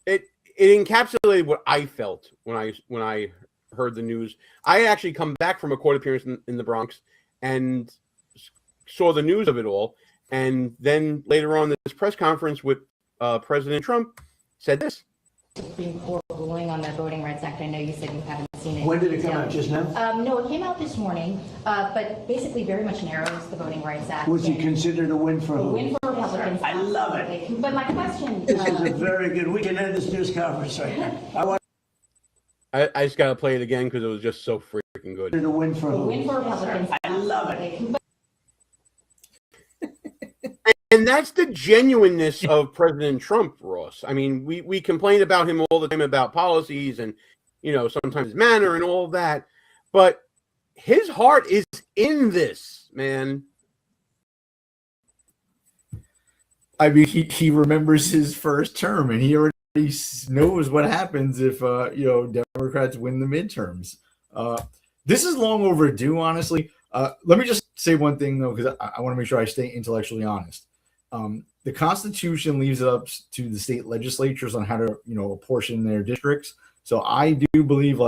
it encapsulated what I felt when I heard the news. I had actually come back from a court appearance in the Bronx and saw the news of it all, and then later on this press conference with President Trump said this. Supreme Court ruling on the Voting Rights Act. I know you said you haven't seen it. When did it come out? Just now? No, it came out this morning, but basically very much narrows the Voting Rights Act. Was it considered a win for who? A win for Republicans. I love it. But my question... This is a very good... We can end this news conference right now. I just got to play it again because it was just so freaking good. A win for who? A win for Republicans. I love it. And that's the genuineness of President Trump, Ross. I mean, we complain about him all the time about policies and, sometimes his manner and all that. But his heart is in this, man. I mean, he remembers his first term, and he already knows what happens if, Democrats win the midterms. This is long overdue, honestly. Let me just say one thing, though, because I want to make sure I stay intellectually honest. The Constitution leaves it up to the state legislatures on how to, apportion their districts. So I do believe,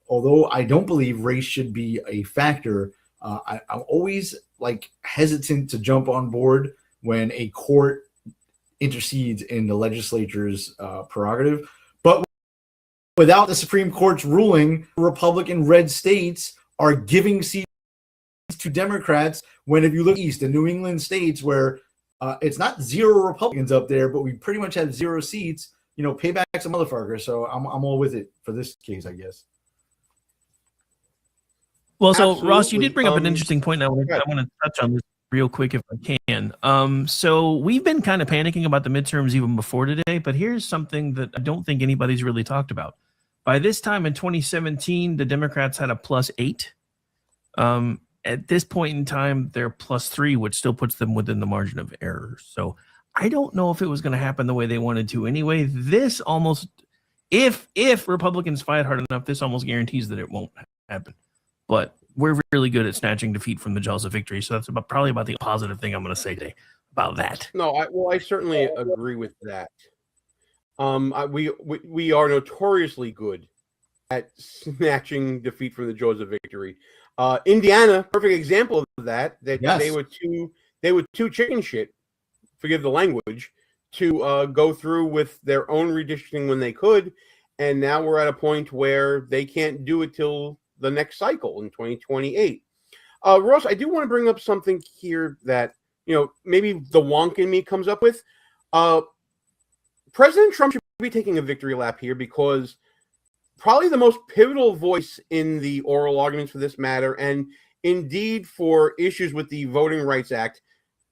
although I don't believe race should be a factor, I'm always hesitant to jump on board when a court intercedes in the legislature's prerogative. But without the Supreme Court's ruling, Republican red states are giving seats to Democrats. When if you look east, the New England states where it's not zero Republicans up there, but we pretty much have 0 seats. Pay back some motherfuckers. So I'm all with it for this case, I guess. Well, so absolutely. Ross, you did bring up an interesting point. I want to touch on this real quick if I can. So we've been kind of panicking about the midterms even before today, but here's something that I don't think anybody's really talked about. By this time in 2017, the Democrats had a +8. At this point in time, they're +3, which still puts them within the margin of error. So I don't know if it was going to happen the way they wanted to anyway. This almost, if Republicans fight hard enough, this almost guarantees that it won't happen. But we're really good at snatching defeat from the jaws of victory. So that's probably about the positive thing I'm going to say today about that. No, I certainly agree with that. We are notoriously good at snatching defeat from the jaws of victory. Indiana, perfect example of that. Yes. They were too chicken shit, forgive the language, to go through with their own redistricting when they could, and now we're at a point where they can't do it till the next cycle in 2028. Ross, I do want to bring up something here that maybe the wonk in me comes up with. President Trump should be taking a victory lap here because probably the most pivotal voice in the oral arguments for this matter, and indeed for issues with the Voting Rights Act.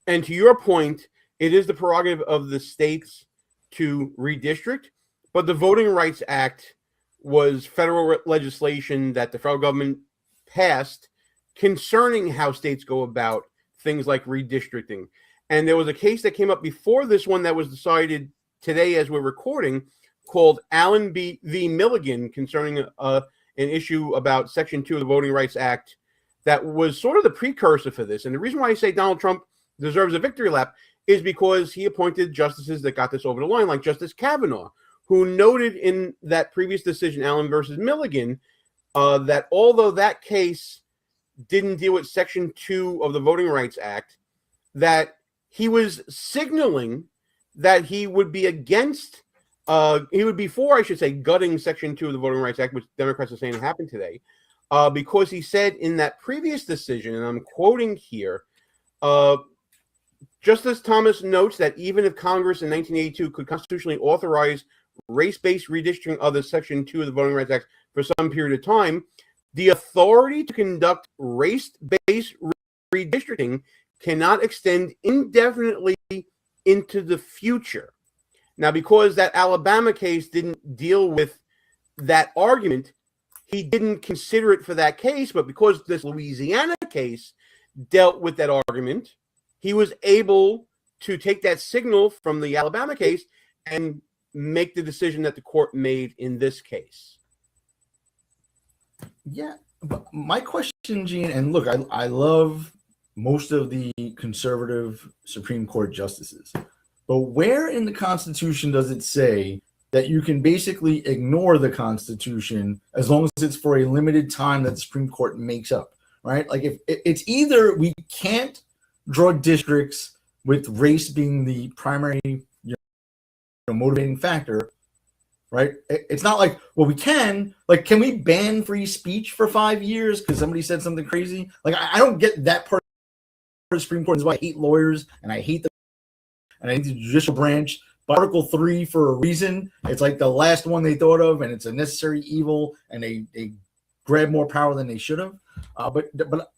And to your point, it is the prerogative of the states to redistrict, but the Voting Rights Act was federal legislation that the federal government passed concerning how states go about things like redistricting. And there was a case that came up before this one that was decided today as we're recording called Allen v. Milligan concerning an issue about Section 2 of the Voting Rights Act that was sort of the precursor for this. And the reason why I say Donald Trump deserves a victory lap is because he appointed justices that got this over the line, like Justice Kavanaugh, who noted in that previous decision, Allen versus Milligan, that although that case didn't deal with Section 2 of the Voting Rights Act, that he was signaling that he would be against, he would be for, I should say, gutting Section 2 of the Voting Rights Act, which Democrats are saying happened today, because he said in that previous decision, and I'm quoting here, Justice Thomas notes that even if Congress in 1982 could constitutionally authorize race-based redistricting of the Section 2 of the Voting Rights Act for some period of time, the authority to conduct race-based redistricting cannot extend indefinitely into the future. Now, because that Alabama case didn't deal with that argument, he didn't consider it for that case, but because this Louisiana case dealt with that argument, he was able to take that signal from the Alabama case and make the decision that the court made in this case. Yeah, but my question, Gene, and look, I love most of the conservative Supreme Court justices, but where in the Constitution does it say that you can basically ignore the Constitution as long as it's for a limited time that the Supreme Court makes up, right? Like if it's either we can't draw districts with race being the primary motivating factor, right? It's not like, well, we can, like, can we ban free speech for 5 years because somebody said something crazy? Like, I don't get that part of the Supreme Court. Is why I hate lawyers and I hate the judicial branch. But Article 3, for a reason, it's like the last one they thought of, and it's a necessary evil, and they grab more power than they should have. But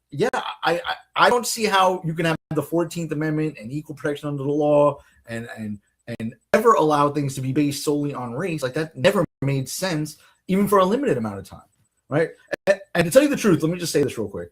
yeah, I don't see how you can have the 14th Amendment and equal protection under the law and ever allow things to be based solely on race. Like, that never made sense, even for a limited amount of time, right? And to tell you the truth, let me just say this real quick.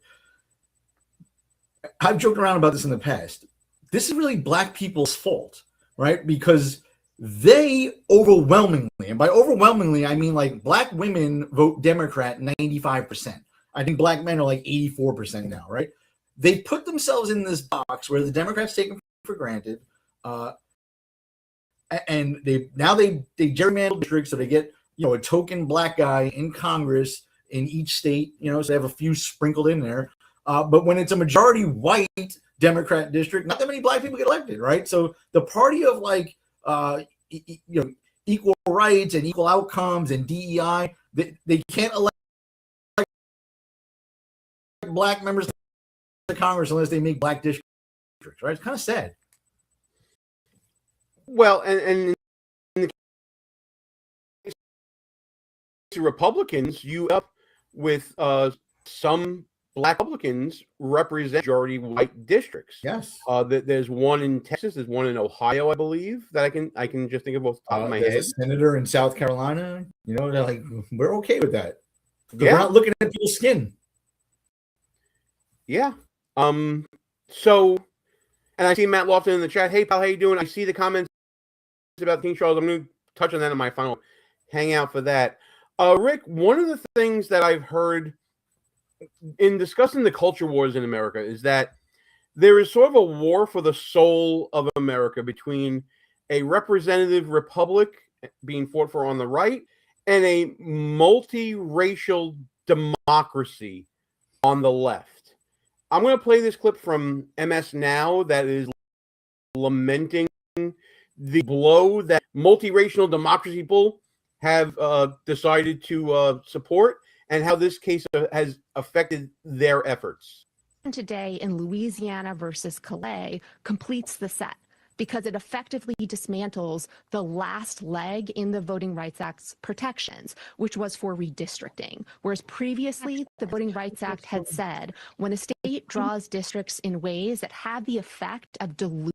I've joked around about this in the past. This is really black people's fault, right? Because they overwhelmingly, and by overwhelmingly, I mean like black women vote Democrat 95%. I think black men are like 84% now, right? They put themselves in this box where the Democrats take them for granted, and they gerrymander districts, so they get a token black guy in Congress in each state, so they have a few sprinkled in there. But when it's a majority white Democrat district, not that many black people get elected, right? So the party of equal rights and equal outcomes and DEI, they can't elect black members to Congress unless they make black districts, right? It's kind of sad. Well, and in the case of Republicans, you up with some black Republicans represent majority white districts. Yes. There's one in Texas. There's one in Ohio, I believe, that I can just think of off the top of my head. A senator in South Carolina. They're like, we're okay with that. Yeah. We're not looking at people's skin. Yeah. So, and I see Matt Lofton in the chat. Hey, pal, how you doing? I see the comments about King Charles. I'm going to touch on that in my final hangout for that. Rick, one of the things that I've heard in discussing the culture wars in America is that there is sort of a war for the soul of America between a representative republic being fought for on the right and a multiracial democracy on the left. I'm going to play this clip from MS Now that is lamenting the blow that multiracial democracy people have decided to support, and how this case has affected their efforts. Today in Louisiana versus Calais completes the set because it effectively dismantles the last leg in the Voting Rights Act's protections, which was for redistricting. Whereas previously, the Voting Rights Act had said when a state draws districts in ways that have the effect of diluting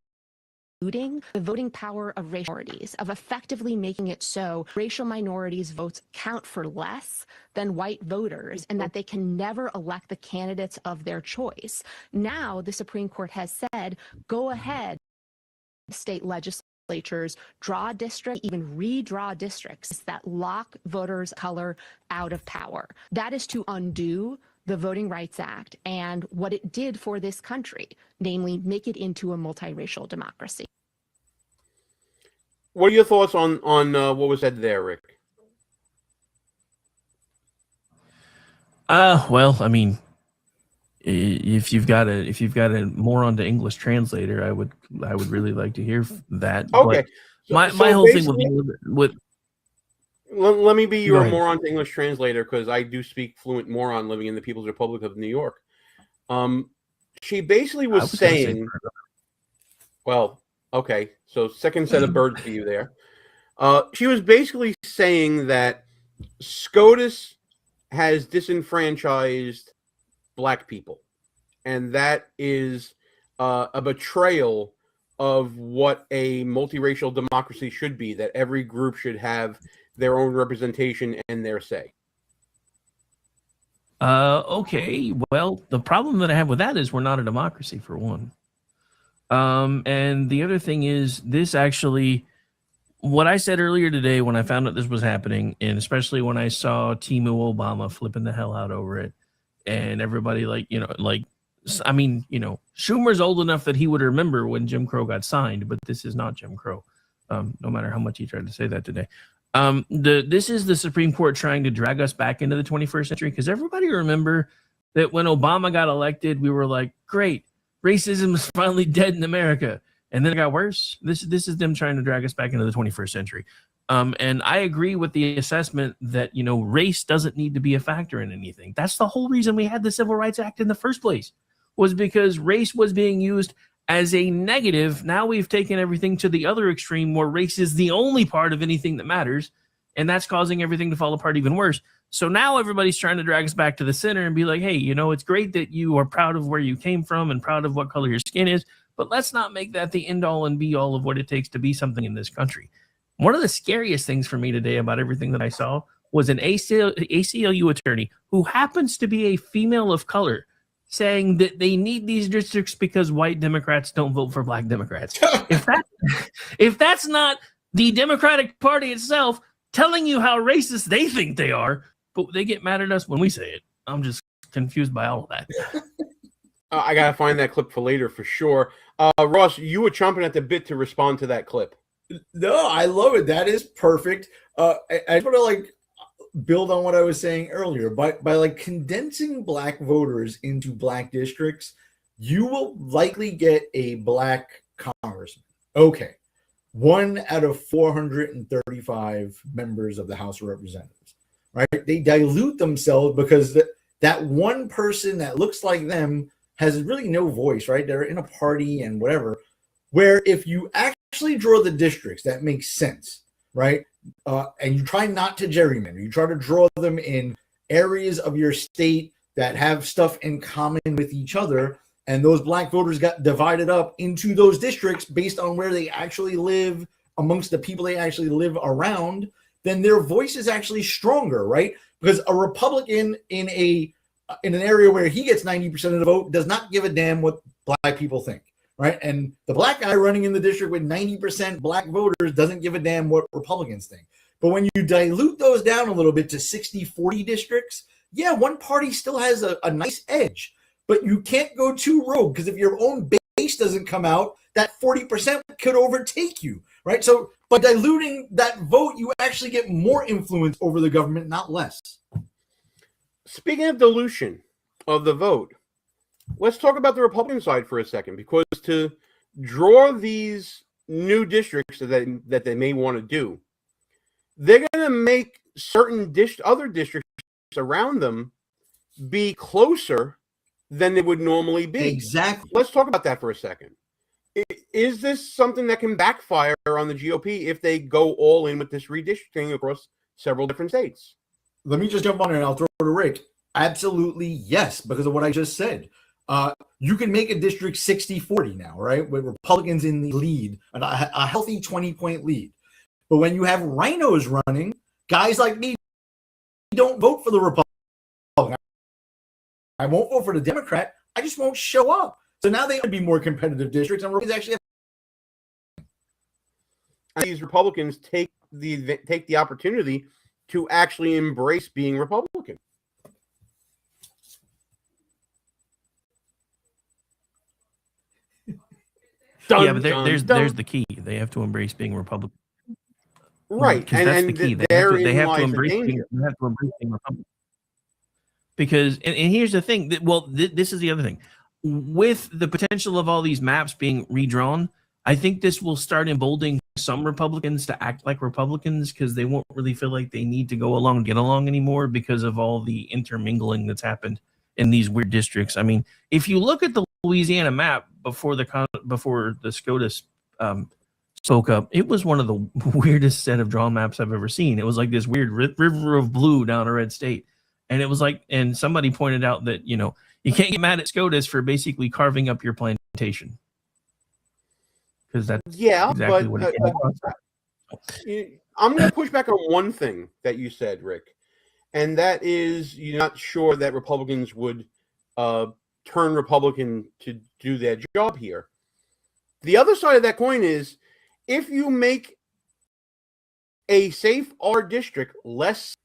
the voting power of racial minorities, of effectively making it so racial minorities' votes count for less than white voters and that they can never elect the candidates of their choice. Now the Supreme Court has said, go ahead, state legislatures, legislatures draw districts, even redraw districts that lock voters of color out of power. That is to undo the Voting Rights Act and what it did for this country, namely make it into a multiracial democracy. What are your thoughts on what was said there, Rick? Well, I mean, if you've got a moron to English translator, I would really like to hear that. Okay, But so my whole thing basically- with Let me be Go your ahead. moron to English translator, because I do speak fluent moron living in the People's Republic of New York. She basically was gonna say saying, well, okay, so second set of birds for you there. She was basically saying that SCOTUS has disenfranchised black people, and that is a betrayal of what a multiracial democracy should be, that every group should have their own representation and their say. Okay, well, the problem that I have with that is we're not a democracy, for one. And the other thing is, this actually, what I said earlier today when I found out this was happening, and especially when I saw Timu Obama flipping the hell out over it, and everybody I mean, Schumer's old enough that he would remember when Jim Crow got signed, but this is not Jim Crow. No matter how much he tried to say that today. This is the Supreme Court trying to drag us back into the 21st century, because everybody remember that when Obama got elected, we were like, great, racism is finally dead in America. And then it got worse. This is them trying to drag us back into the 21st century. And I agree with the assessment that, race doesn't need to be a factor in anything. That's the whole reason we had the Civil Rights Act in the first place, was because race was being used as a negative. Now we've taken everything to the other extreme, where race is the only part of anything that matters, and that's causing everything to fall apart even worse. So now everybody's trying to drag us back to the center and be like, hey, it's great that you are proud of where you came from and proud of what color your skin is, but let's not make that the end all and be all of what it takes to be something in this country. One of the scariest things for me today about everything that I saw was an ACLU attorney who happens to be a female of color, saying that they need these districts because white Democrats don't vote for black Democrats. If that's not the Democratic Party itself telling you how racist they think they are, but they get mad at us when we say it. I'm just confused by all of that. I got to find that clip for later for sure. Ross, you were chomping at the bit to respond to that clip. No, I love it. That is perfect. I just want to build on what I was saying earlier. By condensing black voters into black districts, you will likely get a black congressman. Okay. 1 out of 435 members of the House of Representatives, right? They dilute themselves because that one person that looks like them has really no voice, right? They're in a party and whatever, where if you actually draw the districts, that makes sense, right? And you try not to gerrymander. You try to draw them in areas of your state that have stuff in common with each other, and those black voters got divided up into those districts based on where they actually live, amongst the people they actually live around, then their voice is actually stronger, right? Because a Republican in an area where he gets 90% of the vote does not give a damn what black people think, right? And the black guy running in the district with 90% black voters doesn't give a damn what Republicans think. But when you dilute those down a little bit to 60-40 districts, yeah, one party still has a nice edge. But you can't go too rogue, because if your own base doesn't come out, that 40% could overtake you, right? So by diluting that vote, you actually get more influence over the government, not less. Speaking of dilution of the vote, let's talk about the Republican side for a second, because to draw these new districts that they may want to do, they're going to make certain other districts around them be closer than they would normally be. Exactly. Let's talk about that for a second. Is this something that can backfire on the GOP if they go all in with this redistricting across several different states? Let me just jump on it and I'll throw it to Rick. Absolutely yes, because of what I just said. You can make a district 60-40 now, right? With Republicans in the lead, a healthy 20-point lead. But when you have rhinos running, guys like me don't vote for the Republican. I won't vote for the Democrat. I just won't show up. So now they would be more competitive districts, and Republicans actually have. these Republicans take the opportunity to actually embrace being Republican. Yeah, but there's the key. They have to embrace being Republican. Right, Because that's the key. They have to embrace being Republican. Because, and here's the thing. This is the other thing. With the potential of all these maps being redrawn, I think this will start emboldening some Republicans to act like Republicans because they won't really feel like they need to go along and get along anymore because of all the intermingling that's happened in these weird districts. I mean, if you look at the Louisiana map before the SCOTUS spoke up, it was one of the weirdest set of drawn maps I've ever seen. It was like this weird river of blue down a red state. And it was like, and somebody pointed out that, you can't get mad at SCOTUS for basically carving up your plantation. Because that's exactly what it is. I'm going to push back on one thing that you said, Rick. And that is you're not sure that Republicans would turn Republican to do their job here. The other side of that coin is if you make a safe R district less,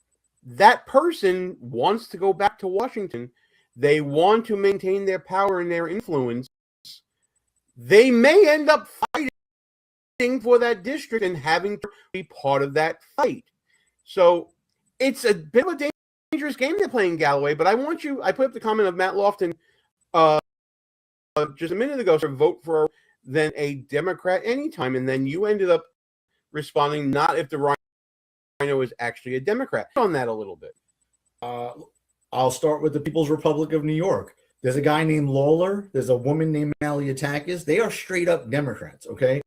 that person wants to go back to Washington. They want to maintain their power and their influence. They may end up fighting for that district and having to be part of that fight. So it's a bit of a dangerous game they're playing, Galloway. But I put up the comment of Matt Lofton just a minute ago, so vote for then a Democrat anytime. And then you ended up responding, not if the Rhino is actually a Democrat. On that a little bit. I'll start with the People's Republic of New York. There's a guy named Lawler. There's a woman named Malliotakis. They are straight up Democrats, okay?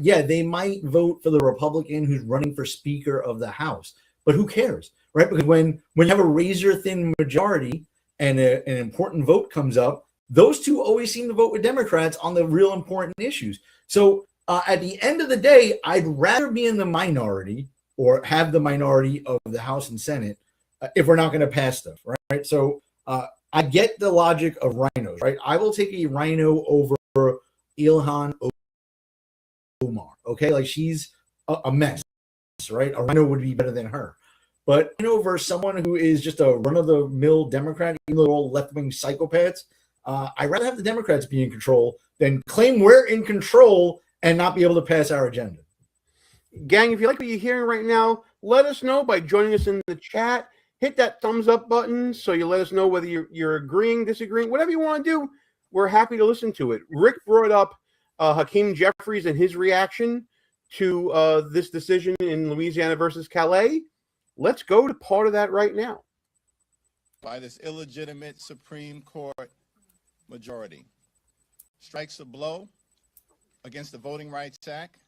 Yeah, they might vote for the Republican who's running for Speaker of the House, but who cares, right? Because when you have a razor-thin majority and an important vote comes up, those two always seem to vote with Democrats on the real important issues. So at the end of the day, I'd rather be in the minority or have the minority of the House and Senate if we're not going to pass stuff, right? So I get the logic of rhinos, right? I will take a rhino over Ilhan Omar, okay? Like she's a mess, right? A rhino would be better than her. But over someone who is just a run-of-the-mill Democrat, even though they're all left-wing psychopaths, I'd rather have the Democrats be in control than claim we're in control and not be able to pass our agenda. Gang, if you like what you're hearing right now, let us know by joining us in the chat. Hit that thumbs up button so you let us know whether you're agreeing, disagreeing, whatever you want to do. We're happy to listen to it. Rick brought up Hakeem Jeffries and his reaction to this decision in Louisiana versus Calais. Let's go to part of that right now. By this illegitimate Supreme Court majority strikes a blow against the Voting Rights Act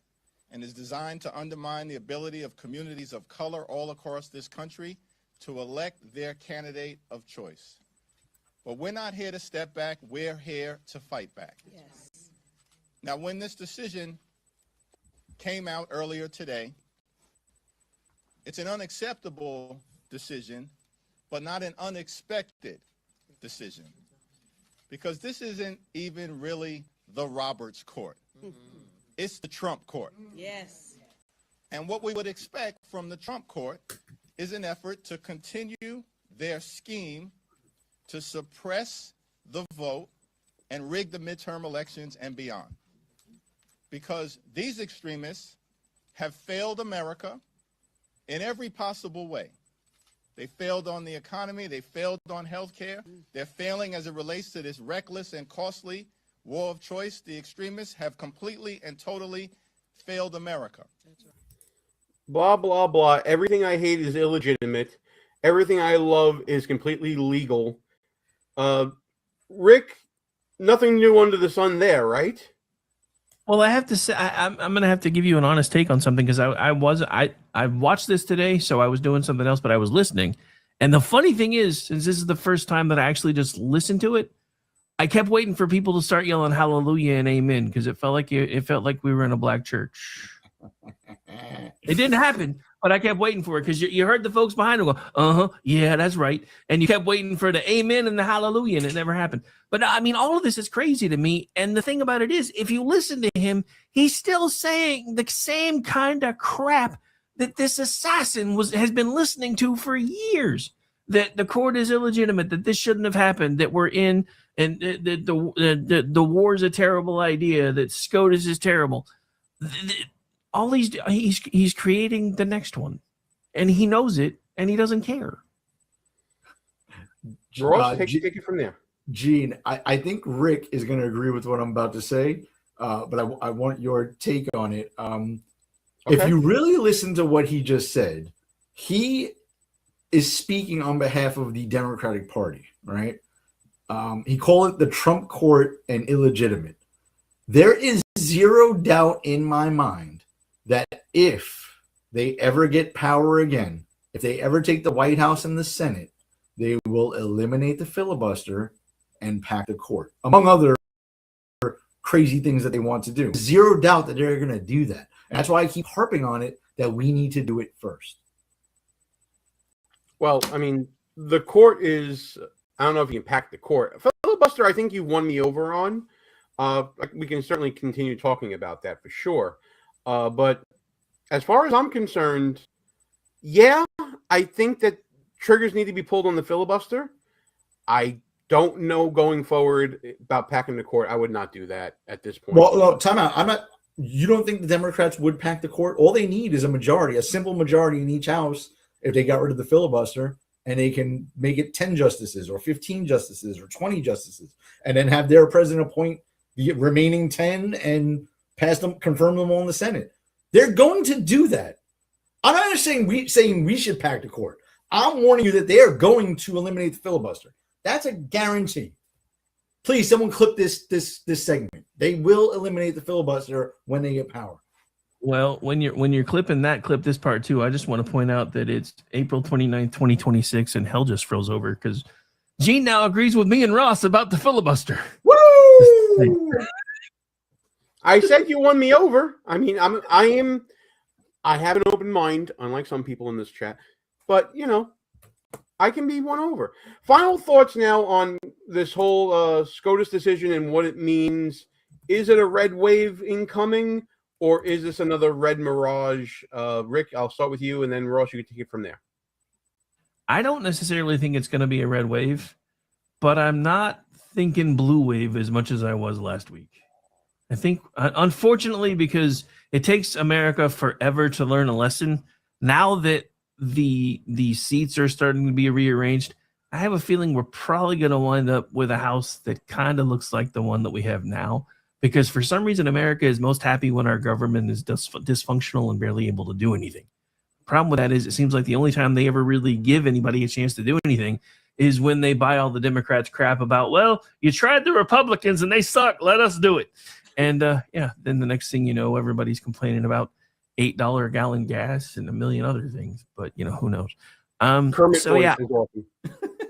and is designed to undermine the ability of communities of color all across this country to elect their candidate of choice. But we're not here to step back, we're here to fight back. Yes. Now, when this decision came out earlier today, it's an unacceptable decision, but not an unexpected decision. Because this isn't even really the Roberts Court. It's the Trump Court. Yes. And what we would expect from the Trump Court is an effort to continue their scheme to suppress the vote and rig the midterm elections and beyond. Because these extremists have failed America in every possible way. They failed on the economy, they failed on health care, they're failing as it relates to this reckless and costly war of choice. The extremists have completely and totally failed America. Blah, blah, blah. Everything I hate is illegitimate. Everything I love is completely legal. Rick, nothing new under the sun there, right? Well, I have to say, I'm going to have to give you an honest take on something because I watched this today, so I was doing something else, but I was listening. And the funny thing is, since this is the first time that I actually just listened to it, I kept waiting for people to start yelling hallelujah and amen because it felt like we were in a black church. It didn't happen, But I kept waiting for it because you heard the folks behind him go, yeah, that's right. And you kept waiting for the amen and the hallelujah, and it never happened. But I mean, all of this is crazy to me. And the thing about it is, if you listen to him, he's still saying the same kind of crap that this assassin has been listening to for years. That the court is illegitimate, that this shouldn't have happened, that we're in, and the war's a terrible idea, that SCOTUS is terrible. All he's creating the next one, and he knows it, and he doesn't care. Ross, take it from there. Gene, I think Rick is going to agree with what I'm about to say, but I want your take on it. If you really listen to what he just said, he is speaking on behalf of the Democratic Party, right? He called it the Trump court and illegitimate. There is zero doubt in my mind that if they ever get power again, if they ever take the White House and the Senate, they will eliminate the filibuster and pack the court, among other crazy things that they want to do. Zero doubt that they're going to do that. And that's why I keep harping on it that we need to do it first. Well, I mean, the court is, I don't know if you can pack the court. Filibuster, I think you won me over on. We can certainly continue talking about that for sure. But as far as I'm concerned, yeah, I think that triggers need to be pulled on the filibuster. I don't know going forward about packing the court. I would not do that at this point. Well, time out. You don't think the Democrats would pack the court? All they need is a majority, a simple majority in each house if they got rid of the filibuster, and they can make it 10 justices or 15 justices or 20 justices, and then have their president appoint the remaining 10 and pass them, confirm them all in the Senate. They're going to do that. I'm not saying we should pack the court. I'm warning you that they are going to eliminate the filibuster. That's a guarantee. Please, someone clip this segment. They will eliminate the filibuster when they get power. Well, when you're clipping that, clip this part too. I just want to point out that it's April 29th, 2026, and hell just froze over because Gene now agrees with me and Ross about the filibuster. Woo! I said you won me over. I mean, I have an open mind, unlike some people in this chat, but I can be won over. Final thoughts now on this whole SCOTUS decision and what it means. Is it a red wave incoming, or is this another red mirage? Rick, I'll start with you, and then Ross, you can take it from there. I don't necessarily think it's going to be a red wave, but I'm not thinking blue wave as much as I was last week. I think, unfortunately, because it takes America forever to learn a lesson, now that the seats are starting to be rearranged, I have a feeling we're probably going to wind up with a house that kind of looks like the one that we have now, because for some reason America is most happy when our government is dysfunctional and barely able to do anything. Problem with that is it seems like the only time they ever really give anybody a chance to do anything is when they buy all the Democrats crap about, well, you tried the Republicans and they suck, let us do it. And then the next thing you know, everybody's complaining about $8 a gallon gas and a million other things. But who knows? Kermit voice is awesome.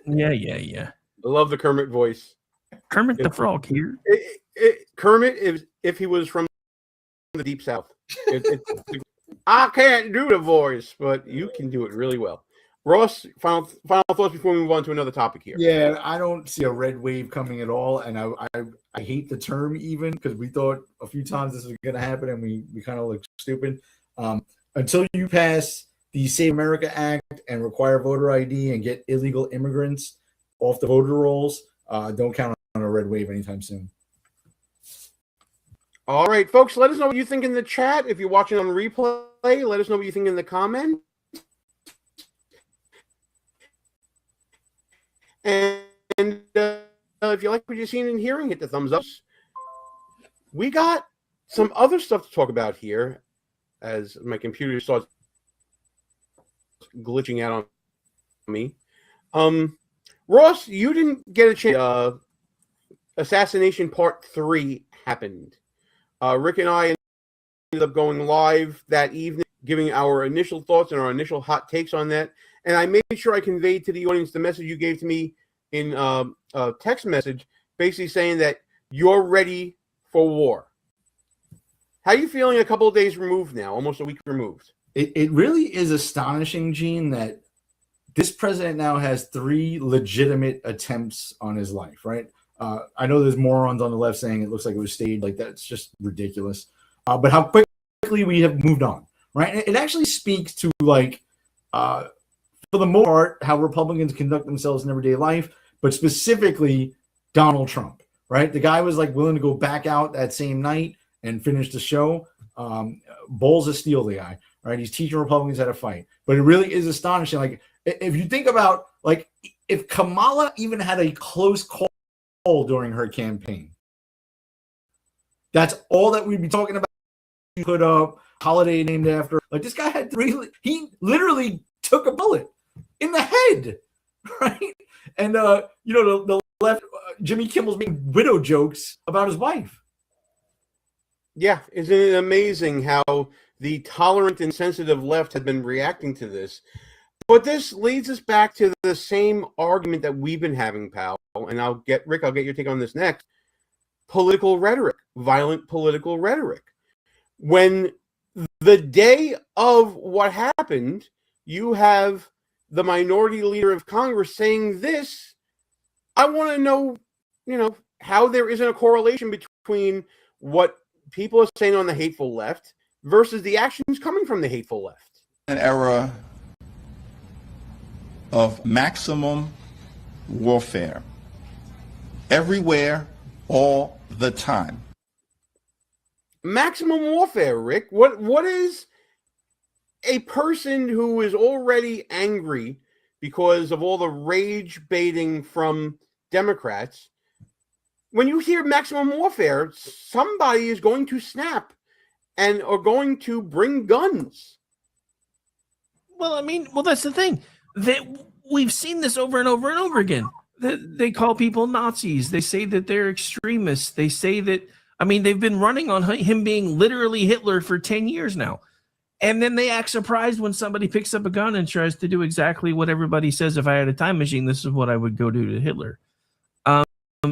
Yeah. I love the Kermit voice. Kermit the Frog here. Kermit, if he was from the Deep South. I can't do the voice, but you can do it really well. Ross, final thoughts before we move on to another topic here. Yeah, I don't see a red wave coming at all, and I hate the term even because we thought a few times this was going to happen, and we kind of look stupid. Until you pass the Save America Act and require voter ID and get illegal immigrants off the voter rolls, don't count on a red wave anytime soon. All right, folks, let us know what you think in the chat. If you're watching on replay, let us know what you think in the comments. And if you like what you're seeing and hearing, hit the thumbs up. We got some other stuff to talk about here as my computer starts glitching out on me. Ross, you didn't get a chance. Assassination Part 3 happened. Rick and I ended up going live that evening, giving our initial thoughts and our initial hot takes on that. And I made sure I conveyed to the audience the message you gave to me in a text message, basically saying that you're ready for war. How are you feeling a couple of days removed now, almost a week removed? it really is astonishing, Gene, that this president now has 3 legitimate attempts on his life, right? I know there's morons on the left saying it looks like it was staged. Like, that's just ridiculous. But how quickly we have moved on, right? It actually speaks to, like, for the most part, how Republicans conduct themselves in everyday life, but specifically Donald Trump, right? The guy was, like, willing to go back out that same night and finish the show. Balls of steel, the guy, right? He's teaching Republicans how to fight. But it really is astonishing. Like, if you think about, like, if Kamala even had a close call during her campaign, that's all that we'd be talking about. He put up holiday named after. Like, this guy had 3. He literally took a bullet in the head, right? And the left, Jimmy Kimmel's making widow jokes about his wife. Yeah, isn't it amazing how the tolerant and sensitive left have been reacting to this? But this leads us back to the same argument that we've been having, pal. And Rick, I'll get your take on this next. Political rhetoric, violent political rhetoric. When the day of what happened, you have the minority leader of Congress saying this. I want to know, how there isn't a correlation between what people are saying on the hateful left versus the actions coming from the hateful left. An era of maximum warfare, everywhere, all the time. Maximum warfare, Rick. What is a person who is already angry because of all the rage baiting from Democrats? When you hear maximum warfare, somebody is going to snap and are going to bring guns. Well, that's the thing. We've seen this over and over and over again. They call people Nazis. They say that they're extremists. They say that, they've been running on him being literally Hitler for 10 years now. And then they act surprised when somebody picks up a gun and tries to do exactly what everybody says. If I had a time machine, this is what I would go do to Hitler.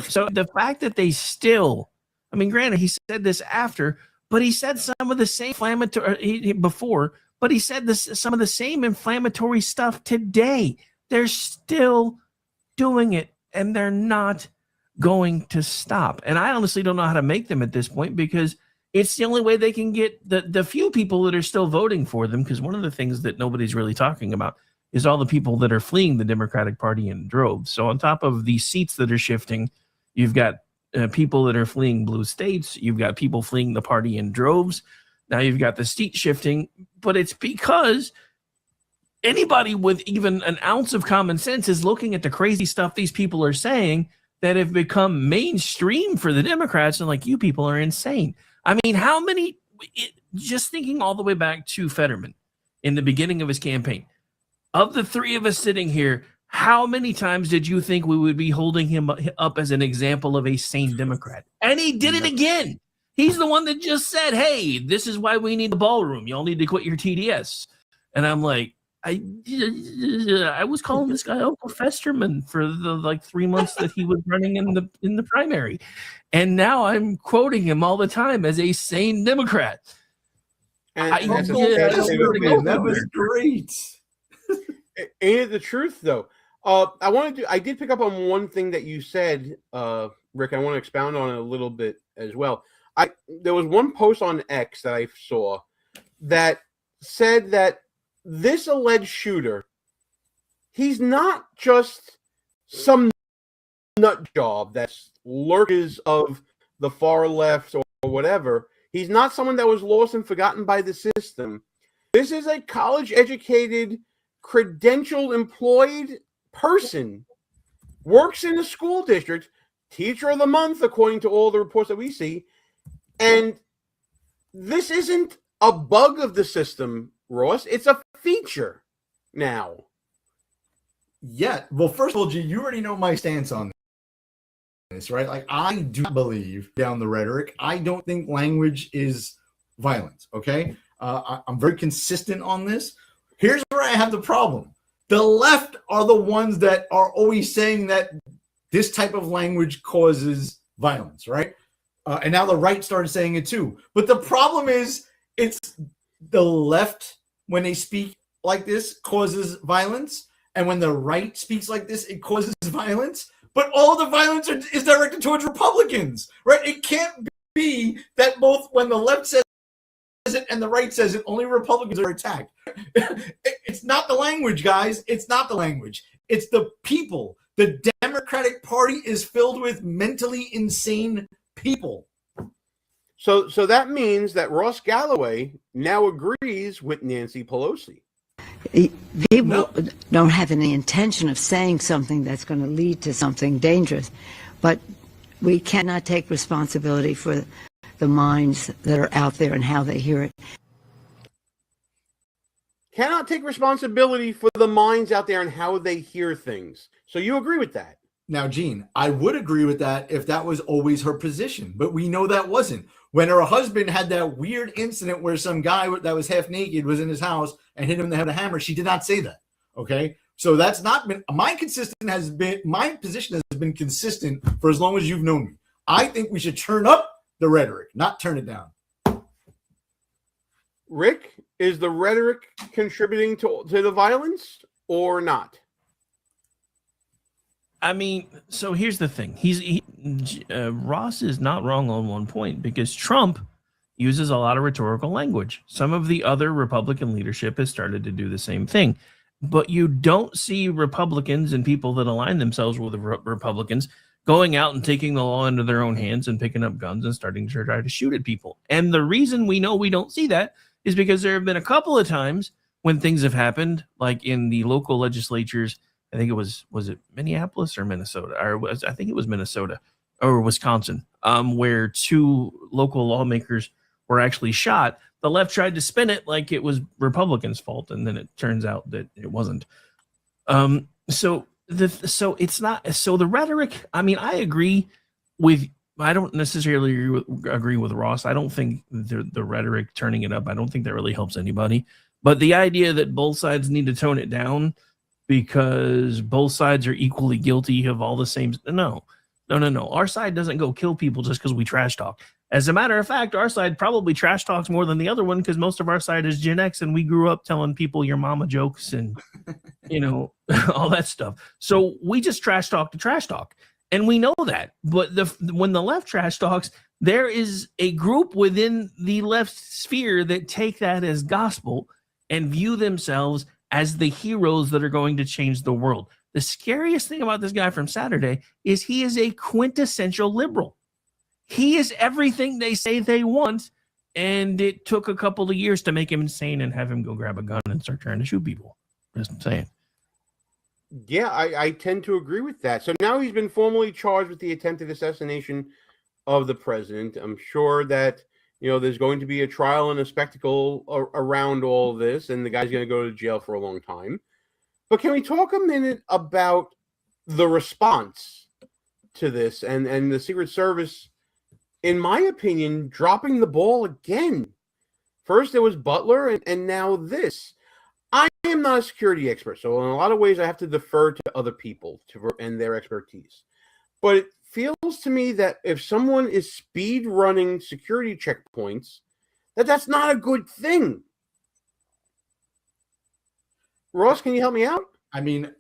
So the fact that they still, granted, he said this after, but he said some of the same some of the same inflammatory stuff today. They're still doing it, and they're not going to stop. And I honestly don't know how to make them at this point, because it's the only way they can get the few people that are still voting for them. Because one of the things that nobody's really talking about is all the people that are fleeing the Democratic Party in droves. So on top of the seats that are shifting, you've got people that are fleeing blue states. You've got people fleeing the party in droves. Now you've got the seat shifting, but it's because anybody with even an ounce of common sense is looking at the crazy stuff these people are saying that have become mainstream for the Democrats, and like, you people are insane. How many, just thinking all the way back to Fetterman in the beginning of his campaign, of the 3 of us sitting here, how many times did you think we would be holding him up as an example of a sane Democrat? And he did it again. He's the one that just said, hey, this is why we need the ballroom. Y'all need to quit your TDS. And I'm like, I was calling this guy Uncle Festerman for the 3 months that he was running in the primary. And now I'm quoting him all the time as a sane Democrat. And that was great. Ain't it the truth, though? I did pick up on one thing that you said, Rick. I want to expound on it a little bit as well. There was one post on X that I saw that said that this alleged shooter, he's not just some nut job that's lurkers of the far left or whatever. He's not someone that was lost and forgotten by the system. This is a college-educated, credentialed, employed person, works in a school district, teacher of the month, according to all the reports that we see. And this isn't a bug of the system, Ross. It's a feature now. Yeah. Well, first of all, G, you already know my stance on this, right? Like, I do believe down the rhetoric. I don't think language is violence, okay? I'm very consistent on this. Here's where I have the problem. The left are the ones that are always saying that this type of language causes violence, right? And now the right started saying it too. But the problem is, it's the left when they speak like this, causes violence. And when the right speaks like this, it causes violence. But all the violence is directed towards Republicans, right? It can't be that both when the left says it and the right says it, only Republicans are attacked. It's not the language, guys. It's not the language. It's the people. The Democratic Party is filled with mentally insane people. So that means that Ross Galloway now agrees with Nancy Pelosi. People don't have any intention of saying something that's going to lead to something dangerous, but we cannot take responsibility for the minds that are out there and how they hear it. Cannot take responsibility for the minds out there and how they hear things. So you agree with that? Now, Gene, I would agree with that if that was always her position, but we know that wasn't. When her husband had that weird incident where some guy that was half naked was in his house and hit him in the head with a hammer, she did not say that. Okay, so that's not been my position has been consistent for as long as you've known me. I think we should turn up the rhetoric, not turn it down. Rick, is the rhetoric contributing to the violence or not? I mean, so here's the thing. Ross is not wrong on one point, because Trump uses a lot of rhetorical language. Some of the other Republican leadership has started to do the same thing. But you don't see Republicans and people that align themselves with Republicans going out and taking the law into their own hands and picking up guns and starting to try to shoot at people. And the reason we know we don't see that is because there have been a couple of times when things have happened, like in the local legislatures. I think it was it Minneapolis or Minnesota? I think it was Minnesota or Wisconsin, where two local lawmakers were actually shot. The left tried to spin it like it was Republicans' fault, and then it turns out that it wasn't. So it's not. So the rhetoric. I mean, I agree with. I don't necessarily agree with Ross. I don't think the rhetoric, turning it up, I don't think that really helps anybody. But the idea that both sides need to tone it down because both sides are equally guilty of all the same. No. Our side doesn't go kill people just because we trash talk. As a matter of fact, our side probably trash talks more than the other one, because most of our side is Gen X and we grew up telling people your mama jokes and, all that stuff. So we just trash talk to trash talk. And we know that. But when the left trash talks, there is a group within the left sphere that take that as gospel and view themselves as the heroes that are going to change the world. The scariest thing about this guy from Saturday is he is a quintessential liberal. He is everything they say they want, and it took a couple of years to make him insane and have him go grab a gun and start trying to shoot people. Just saying. Yeah, I tend to agree with that. So now he's been formally charged with the attempted assassination of the president. I'm sure that there's going to be a trial and a spectacle around all of this, and the guy's going to go to jail for a long time. But can we talk a minute about the response to this and the Secret Service, in my opinion, dropping the ball again? First, it was Butler, and now this. I am not a security expert, so in a lot of ways I have to defer to other people and their expertise. But it feels to me that if someone is speed running security checkpoints, that's not a good thing. Ross, can you help me out? I mean,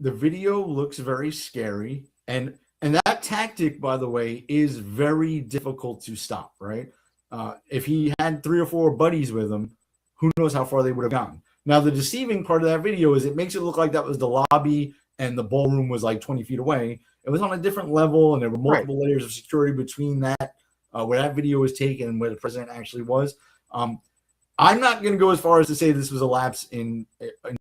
the video looks very scary, and that tactic, by the way, is very difficult to stop, right? If he had 3 or 4 buddies with him, who knows how far they would have gone. Now, the deceiving part of that video is it makes it look like that was the lobby and the ballroom was like 20 feet away. It was on a different level, and there were multiple layers of security between that, where that video was taken and where the president actually was. I'm not going to go as far as to say this was a lapse in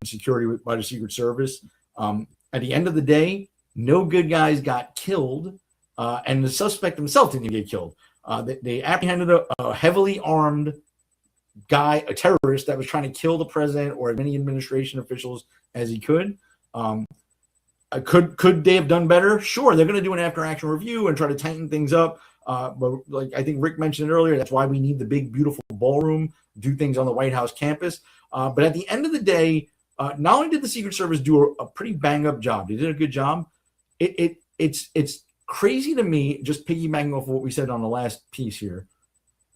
security by the Secret Service. At the end of the day, no good guys got killed, and the suspect himself didn't get killed. They apprehended a heavily armed guy, a terrorist that was trying to kill the president or as many administration officials as he could. Could they have done better? Sure, they're going to do an after-action review and try to tighten things up. But like I think Rick mentioned earlier, that's why we need the big, beautiful ballroom, do things on the White House campus. But at the end of the day, not only did the Secret Service do a pretty bang-up job, they did a good job. It's crazy to me, just piggybacking off of what we said on the last piece here.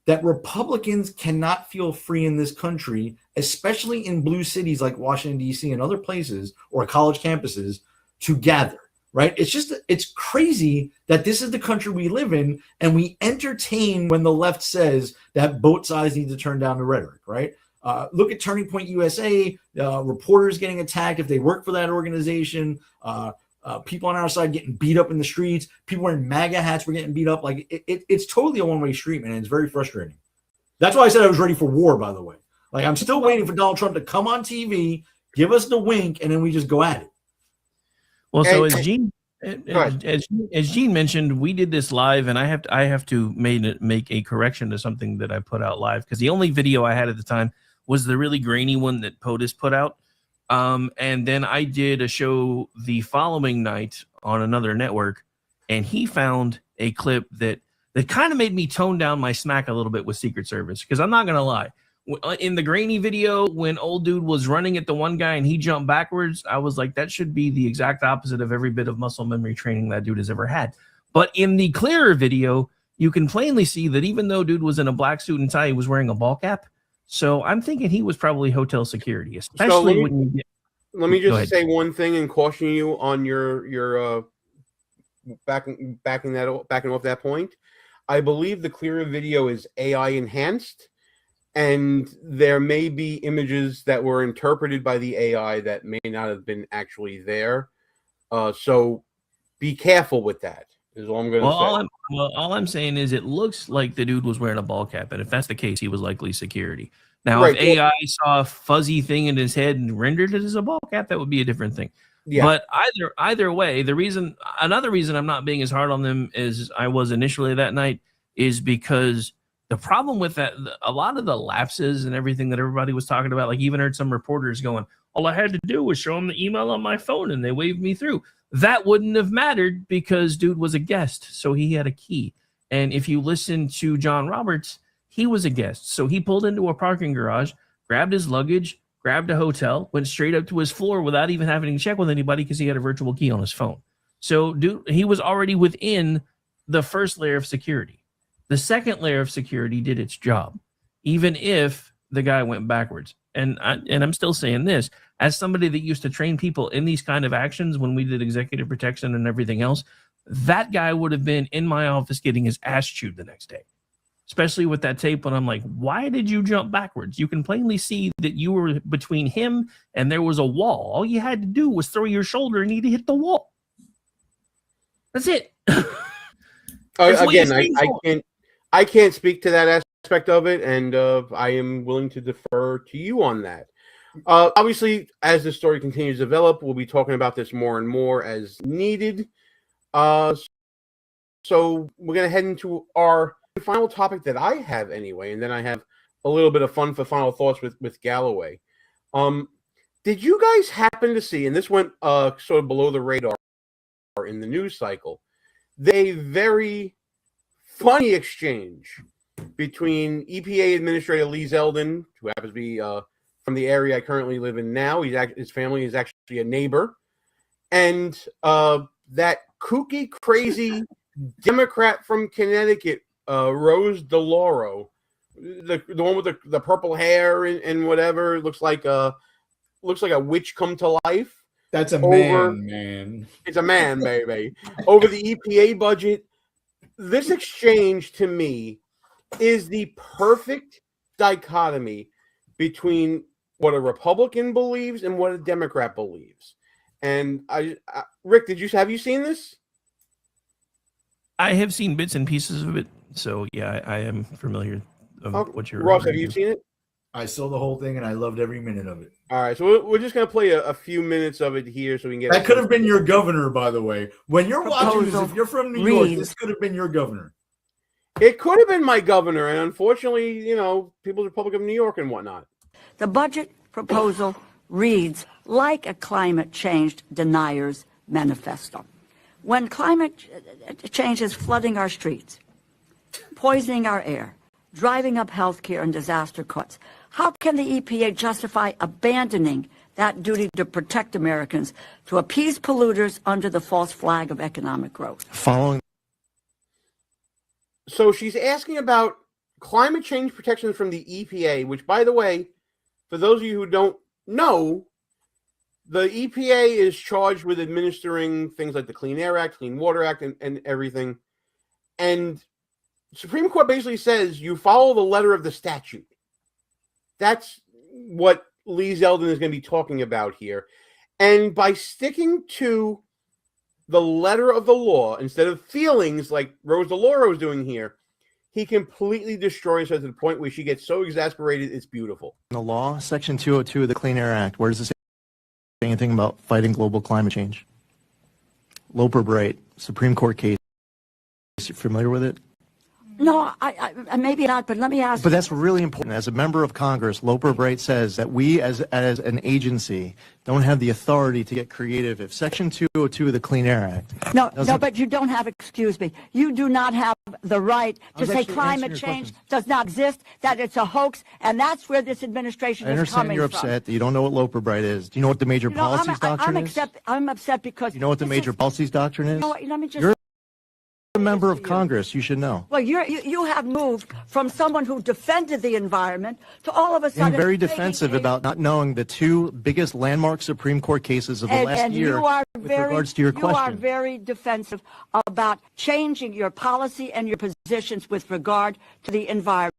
that Republicans cannot feel free in this country, especially in blue cities like Washington, D.C. and other places, or college campuses, to gather, right? It's crazy that this is the country we live in, and we entertain when the left says that both sides need to turn down the rhetoric, right? Look at Turning Point USA, reporters getting attacked if they work for that organization, people on our side getting beat up in the streets, people wearing MAGA hats were getting beat up. Like it's totally a one-way street, man. And it's very frustrating. That's why I said I was ready for war, by the way. Like I'm still waiting for Donald Trump to come on TV, give us the wink, and then we just go at it. Well, so as Gene mentioned, we did this live, and I have to make a correction to something that I put out live, because the only video I had at the time was the really grainy one that POTUS put out. And then I did a show the following night on another network, and he found a clip that kind of made me tone down my smack a little bit with Secret Service. Because I'm not going to lie, in the grainy video, when old dude was running at the one guy and he jumped backwards, I was like, that should be the exact opposite of every bit of muscle memory training that dude has ever had. But in the clearer video, you can plainly see that even though dude was in a black suit and tie, he was wearing a ball cap. So I'm thinking he was probably hotel security, especially when you get. Let me just say one thing and caution you on your backing off that point. I believe the clearer video is AI enhanced, and there may be images that were interpreted by the AI that may not have been actually there. So be careful with that. Is all I'm going to say. All I'm saying is it looks like the dude was wearing a ball cap, and if that's the case, he was likely security. Now, if AI saw a fuzzy thing in his head and rendered it as a ball cap, that would be a different thing. Yeah. But either way, another reason I'm not being as hard on them as I was initially that night is because the problem with that, a lot of the lapses and everything that everybody was talking about, like even heard some reporters going, all I had to do was show them the email on my phone and they waved me through. That wouldn't have mattered because dude was a guest, so he had a key. And if you listen to John Roberts, he was a guest. So he pulled into a parking garage, grabbed his luggage, grabbed a hotel, went straight up to his floor without even having to check with anybody because he had a virtual key on his phone. So dude, he was already within the first layer of security. The second layer of security did its job, even if the guy went backwards. And I'm still saying this, as somebody that used to train people in these kind of actions when we did executive protection and everything else, that guy would have been in my office getting his ass chewed the next day. Especially with that tape when I'm like, why did you jump backwards? You can plainly see that you were between him and there was a wall. All you had to do was throw your shoulder and he'd hit the wall. That's it. Again, I can't speak to that aspect of it, and I am willing to defer to you on that. Obviously, as the story continues to develop, we'll be talking about this more and more as needed. So we're going to head into our final topic that I have anyway, and then I have a little bit of fun for final thoughts with Galloway. Did you guys happen to see, and this went sort of below the radar in the news cycle, they very funny exchange between EPA Administrator Lee Zeldin, who happens to be from the area I currently live in now. His family is actually a neighbor, and that kooky, crazy Democrat from Connecticut, Rose DeLauro, the one with the purple hair and whatever, looks like a witch come to life. That's a man. It's a man, baby. Over the EPA budget. This exchange, to me, is the perfect dichotomy between what a Republican believes and what a Democrat believes. And Rick, have you seen this? I have seen bits and pieces of it, so yeah, I am familiar of what you're. Ross, have you seen it? I saw the whole thing and I loved every minute of it. All right, so we're just gonna play a few minutes of it here, so we can get. That could have been your governor, by the way. When you're watching this, if you're from New York, this could have been your governor. It could have been my governor, and unfortunately, People's Republic of New York and whatnot. The budget proposal reads like a climate change denier's manifesto. When climate change is flooding our streets, poisoning our air, driving up healthcare and disaster costs, how can the EPA justify abandoning that duty to protect Americans to appease polluters under the false flag of economic growth? So she's asking about climate change protections from the EPA, which, by the way, for those of you who don't know, the EPA is charged with administering things like the Clean Air Act, Clean Water Act, and everything. And Supreme Court basically says you follow the letter of the statute. That's what Lee Zeldin is going to be talking about here. And by sticking to the letter of the law instead of feelings like Rose DeLauro is doing here, he completely destroys her to the point where she gets so exasperated it's beautiful. The law, Section 202 of the Clean Air Act, where does it say anything about fighting global climate change? Loper Bright, Supreme Court case. You familiar with it? No, I maybe not, but let me ask. But that's really important. As a member of Congress, Loper Bright says that we as an agency don't have the authority to get creative. If Section 202 of the Clean Air Act... No, but you don't have, excuse me, you do not have the right to say climate change does not exist, that it's a hoax, and that's where this administration is coming from. I understand you're upset that you don't know what Loper Bright is. Do you know what the major policies doctrine is? I'm upset because... You know what the major policies doctrine is? No, let me just... You're a member of Congress. You should know. Well, you have moved from someone who defended the environment to all of a sudden... I'm very defensive about not knowing the two biggest landmark Supreme Court cases of the last year with regards to your question. You are very defensive about changing your policy and your positions with regard to the environment.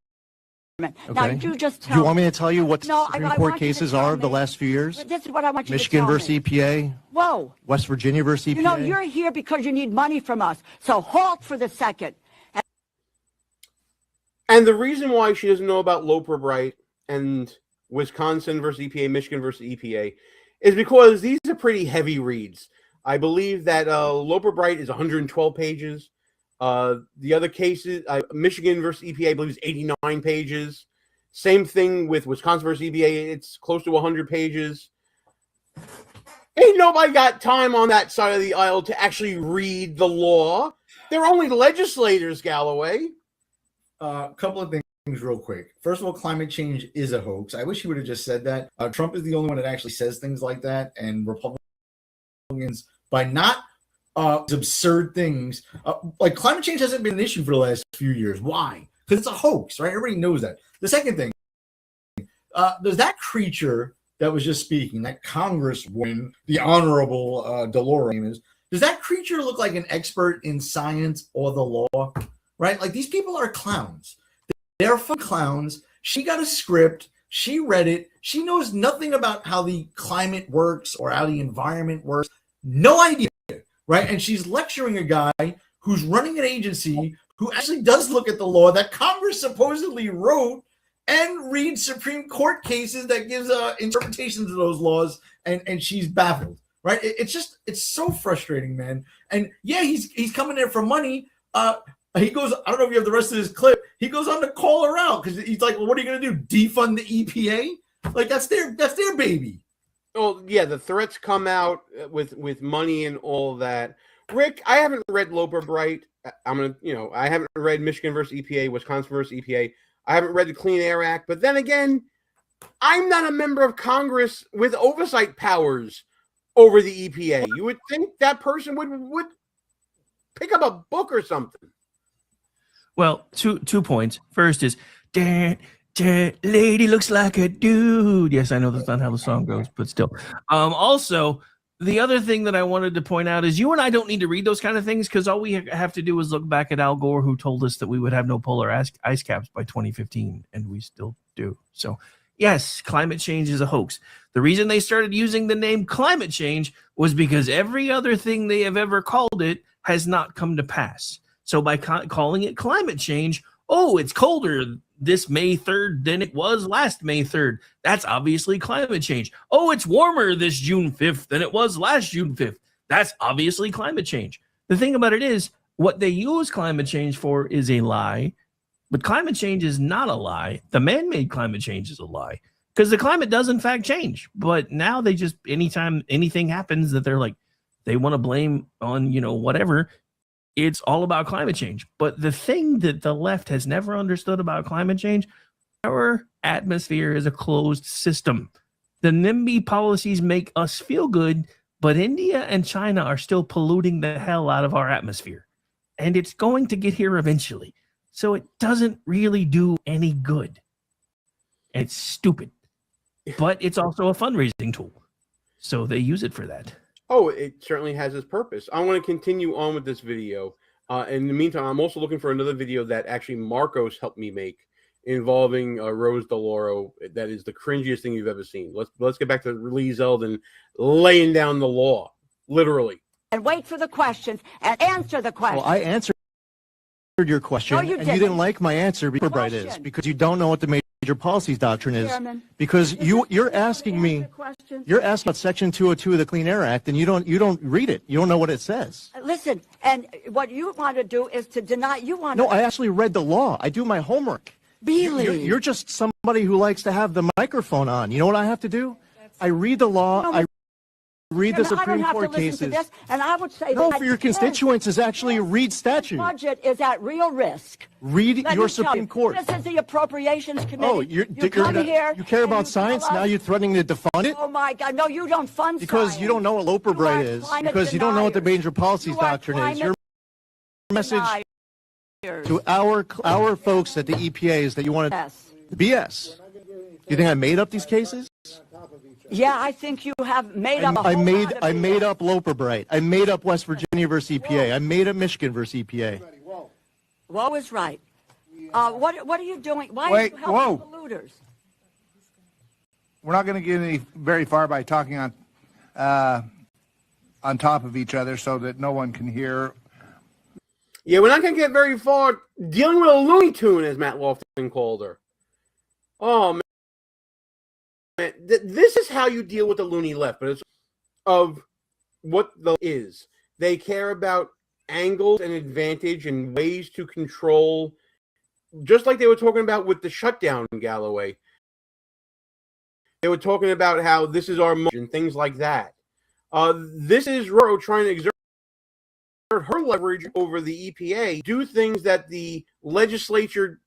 Okay. Now, you just tell Do you want me to tell you what Supreme Court want cases are of the last few years? This is what I want you Michigan to tell versus me. EPA. Whoa. West Virginia versus EPA. You know, you're here because you need money from us. So halt for the second. And the reason why she doesn't know about Loper Bright and Wisconsin versus EPA, Michigan versus EPA, is because these are pretty heavy reads. I believe that Loper Bright is 112 pages. The other cases, Michigan versus EPA, I believe, is 89 pages. Same thing with Wisconsin versus EPA. It's close to 100 pages. Ain't nobody got time on that side of the aisle to actually read the law. They're only legislators, Galloway. A couple of things real quick. First of all, climate change is a hoax. I wish he would have just said that. Trump is the only one that actually says things like that. And Republicans, by not absurd things, like climate change hasn't been an issue for the last few years. Why? Because it's a hoax, right? Everybody knows that. The second thing, there's that creature that was just speaking, that Congresswoman, the Honorable DeLauro, does that creature look like an expert in science or the law? Right? Like, these people are clowns. They're fun clowns. She got a script. She read it. She knows nothing about how the climate works or how the environment works. No idea. Right? And she's lecturing a guy who's running an agency who actually does look at the law that Congress supposedly wrote and reads Supreme Court cases that gives interpretations of those laws, and she's baffled. Right? It's so frustrating, man. And yeah, he's coming there for money. He goes, I don't know if you have the rest of this clip. He goes on to call her out because he's like, well, what are you going to do? Defund the EPA? Like, that's their baby. Oh, yeah, the threats come out with money and all that. Rick, I haven't read Loper Bright. I haven't read Michigan versus EPA, Wisconsin versus EPA. I haven't read the Clean Air Act. But then again, I'm not a member of Congress with oversight powers over the EPA. You would think that person would pick up a book or something. Well, two points. First is, lady looks like a dude. Yes, I know that's not how the song goes, but still. Also, the other thing that I wanted to point out is you and I don't need to read those kind of things because all we have to do is look back at Al Gore, who told us that we would have no polar ice caps by 2015, and we still do. So, yes, climate change is a hoax. The reason they started using the name climate change was because every other thing they have ever called it has not come to pass. So by calling it climate change, oh, it's colder this May 3rd than it was last May 3rd. That's obviously climate change. Oh, it's warmer this June 5th than it was last June 5th. That's obviously climate change. The thing about it is, what they use climate change for is a lie, but climate change is not a lie. The man-made climate change is a lie because the climate does in fact change. But now they just, anytime anything happens that they're like, they want to blame on, whatever, it's all about climate change. But the thing that the left has never understood about climate change, our atmosphere is a closed system. The NIMBY policies make us feel good, but India and China are still polluting the hell out of our atmosphere. And it's going to get here eventually. So it doesn't really do any good. And it's stupid. But it's also a fundraising tool. So they use it for that. Oh, it certainly has its purpose. I want to continue on with this video. In the meantime, I'm also looking for another video that actually Marcos helped me make involving Rose DeLauro. That is the cringiest thing you've ever seen. Let's get back to Lee Zeldin laying down the law, literally. And wait for the questions and answer the questions. Well, I answered your question, you and you didn't like my answer. Because bright is because you don't know what the major policies doctrine is. Chairman, because you're asking me, you're asking about Section 202 of the Clean Air Act, and you don't read it. You don't know what it says. Listen, and what you want to do is to deny. You want. No, I actually read the law. I do my homework. Really? You're just somebody who likes to have the microphone on. You know what I have to do? I read the law. I read the Supreme Court cases. This, and I would say no, that for your constituents is actually read statute. Budget is at real risk. Read your Supreme Court. This is the Appropriations Committee. Oh, you care about science? Now you're threatening to defund it? Oh my God! No, you don't fund because science. You don't know what Loper Bright is. Because you don't know what the major policies doctrine is. Your message to our folks at the EPA is that you want to BS. You think I made up these cases? Yeah, I think you have made up. I made up Loper Bright. I made up West Virginia versus EPA. I made up Michigan versus EPA. Woe is right. What are you doing? Why are you helping polluters? We're not going to get any very far by talking on top of each other so that no one can hear. Yeah, we're not going to get very far dealing with a Looney Tune, as Matt Lofton called her. Oh, man. This is how you deal with the loony left, but it's of what the is. They care about angles and advantage and ways to control, just like they were talking about with the shutdown in Galloway. They were talking about how this is our motion, things like that. This is Roro trying to exert her leverage over the EPA, do things that the legislature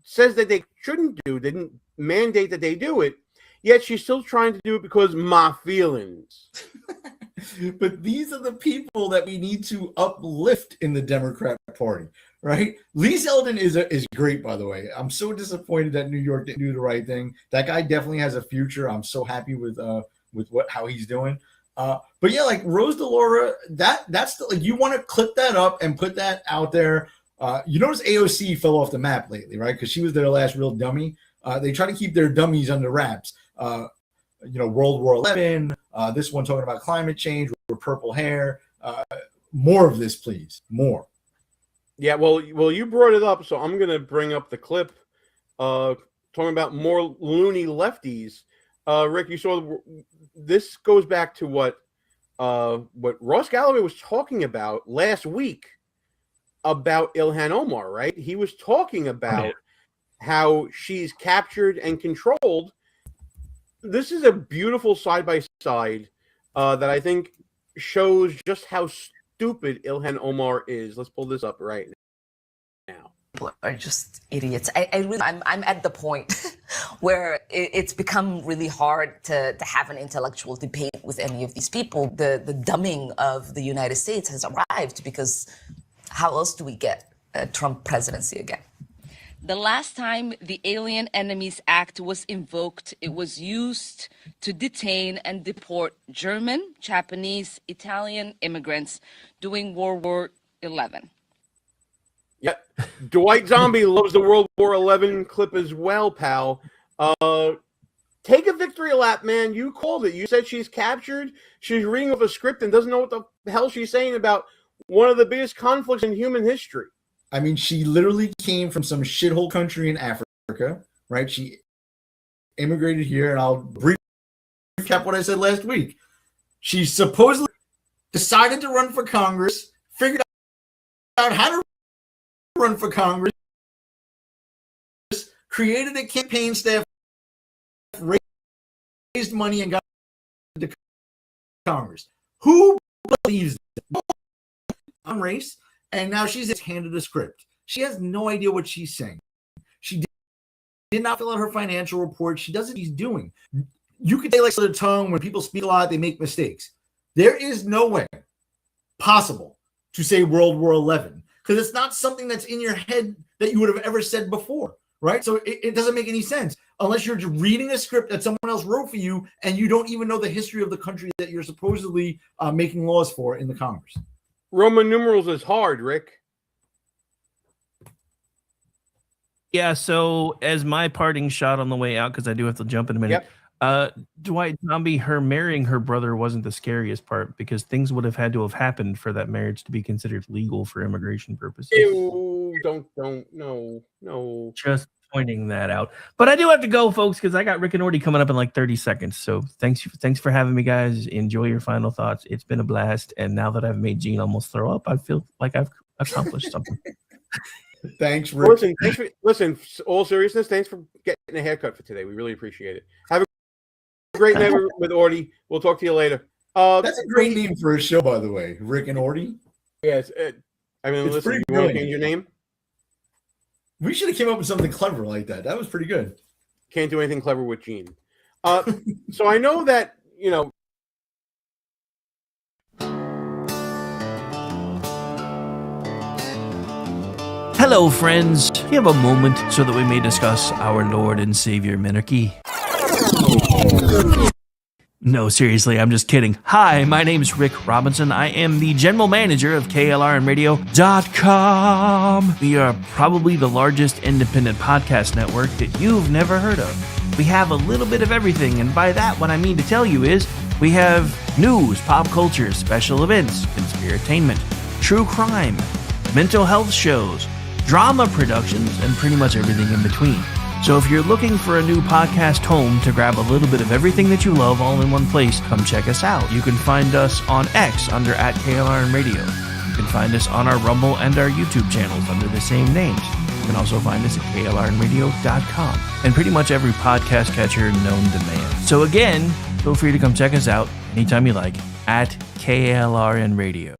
says that they shouldn't do, didn't mandate that they do it. Yet she's still trying to do it because my feelings. But these are the people that we need to uplift in the Democrat Party, right? Lee Zeldin is great, by the way. I'm so disappointed that New York didn't do the right thing. That guy definitely has a future. I'm so happy with how he's doing. But yeah, like Rose DeLauro, that's like you want to clip that up and put that out there. You notice AOC fell off the map lately, right? Because she was their last real dummy. They try to keep their dummies under wraps. World War XI, this one talking about climate change with purple hair. More of this, please. More. Yeah, well, you brought it up, so I'm going to bring up the clip talking about more loony lefties. Rick, you saw this goes back to what Ross Galloway was talking about last week about Ilhan Omar, right? He was talking about how she's captured and controlled. This is a beautiful side-by-side that I think shows just how stupid Ilhan Omar is. Let's pull this up right now. People are just idiots. I'm at the point where it's become really hard to have an intellectual debate with any of these people. The dumbing of the United States has arrived because how else do we get a Trump presidency again? The last time the Alien Enemies Act was invoked, it was used to detain and deport German, Japanese, Italian immigrants during World War XI. Yeah, Dwight Zombie loves the World War XI clip as well, pal. Take a victory lap, man. You called it. You said she's captured. She's reading off a script and doesn't know what the hell she's saying about one of the biggest conflicts in human history. I mean, she literally came from some shithole country in Africa, right? She immigrated here, and I'll recap what I said last week. She supposedly decided to run for Congress, figured out how to run for Congress, created a campaign staff, raised money, and got to Congress. Who believes that? On race? And now she's just handed a script. She has no idea what she's saying. She did not fill out her financial report. She doesn't know what she's doing. You could say like the tongue when people speak a lot, they make mistakes. There is no way possible to say World War XI because it's not something that's in your head that you would have ever said before, right? So it doesn't make any sense unless you're just reading a script that someone else wrote for you and you don't even know the history of the country that you're supposedly making laws for in the Congress. Roman numerals is hard, Rick. Yeah, so as my parting shot on the way out, because I do have to jump in a minute, Dwight Zombie, her marrying her brother wasn't the scariest part because things would have had to have happened for that marriage to be considered legal for immigration purposes. Ew, no. Just pointing that out. But I do have to go, folks, because I got Rick and Morty coming up in like 30 seconds. So thanks for having me, guys. Enjoy your final thoughts. It's been a blast. And now that I've made Gene almost throw up, I feel like I've accomplished something. Thanks, Rick. Listen, all seriousness, thanks for getting a haircut for today. We really appreciate it. Have a great night with Orty. We'll talk to you later. That's a great name for a show, by the way. Rick and Orty. Yes. Listen, you want to change your name? We should have came up with something clever like that. That was pretty good. Can't do anything clever with Gene. So I know that, Hello, friends. Do you have a moment so that we may discuss our Lord and Savior Minarchy? No, seriously, I'm just kidding. Hi, my name's Rick Robinson. I am the general manager of KLRNRadio.com. We are probably the largest independent podcast network that you've never heard of. We have a little bit of everything, and by that, what I mean to tell you is we have news, pop culture, special events, conspiratainment, true crime, mental health shows, drama productions, and pretty much everything in between. So if you're looking for a new podcast home to grab a little bit of everything that you love all in one place, come check us out. You can find us on X under @KLRNRadio. You can find us on our Rumble and our YouTube channels under the same names. You can also find us at KLRNRadio.com and pretty much every podcast catcher known to man. So again, feel free to come check us out anytime you like at KLRNRadio.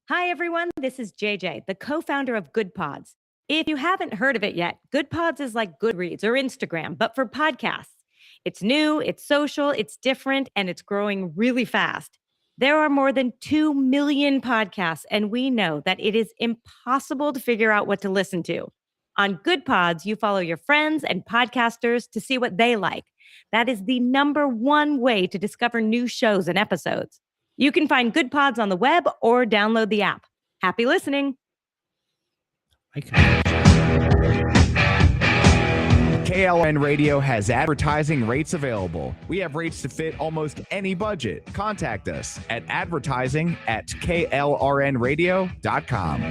Hi, everyone. This is JJ, the co-founder of Good Pods. If you haven't heard of it yet, Good Pods is like Goodreads or Instagram, but for podcasts. It's new, it's social, it's different, and it's growing really fast. There are more than 2 million podcasts, and we know that it is impossible to figure out what to listen to. On Good Pods, you follow your friends and podcasters to see what they like. That is the #1 way to discover new shows and episodes. You can find Good Pods on the web or download the app. Happy listening. KLN Radio has advertising rates available. We have rates to fit almost any budget. Contact us at advertising@klrnradio.com.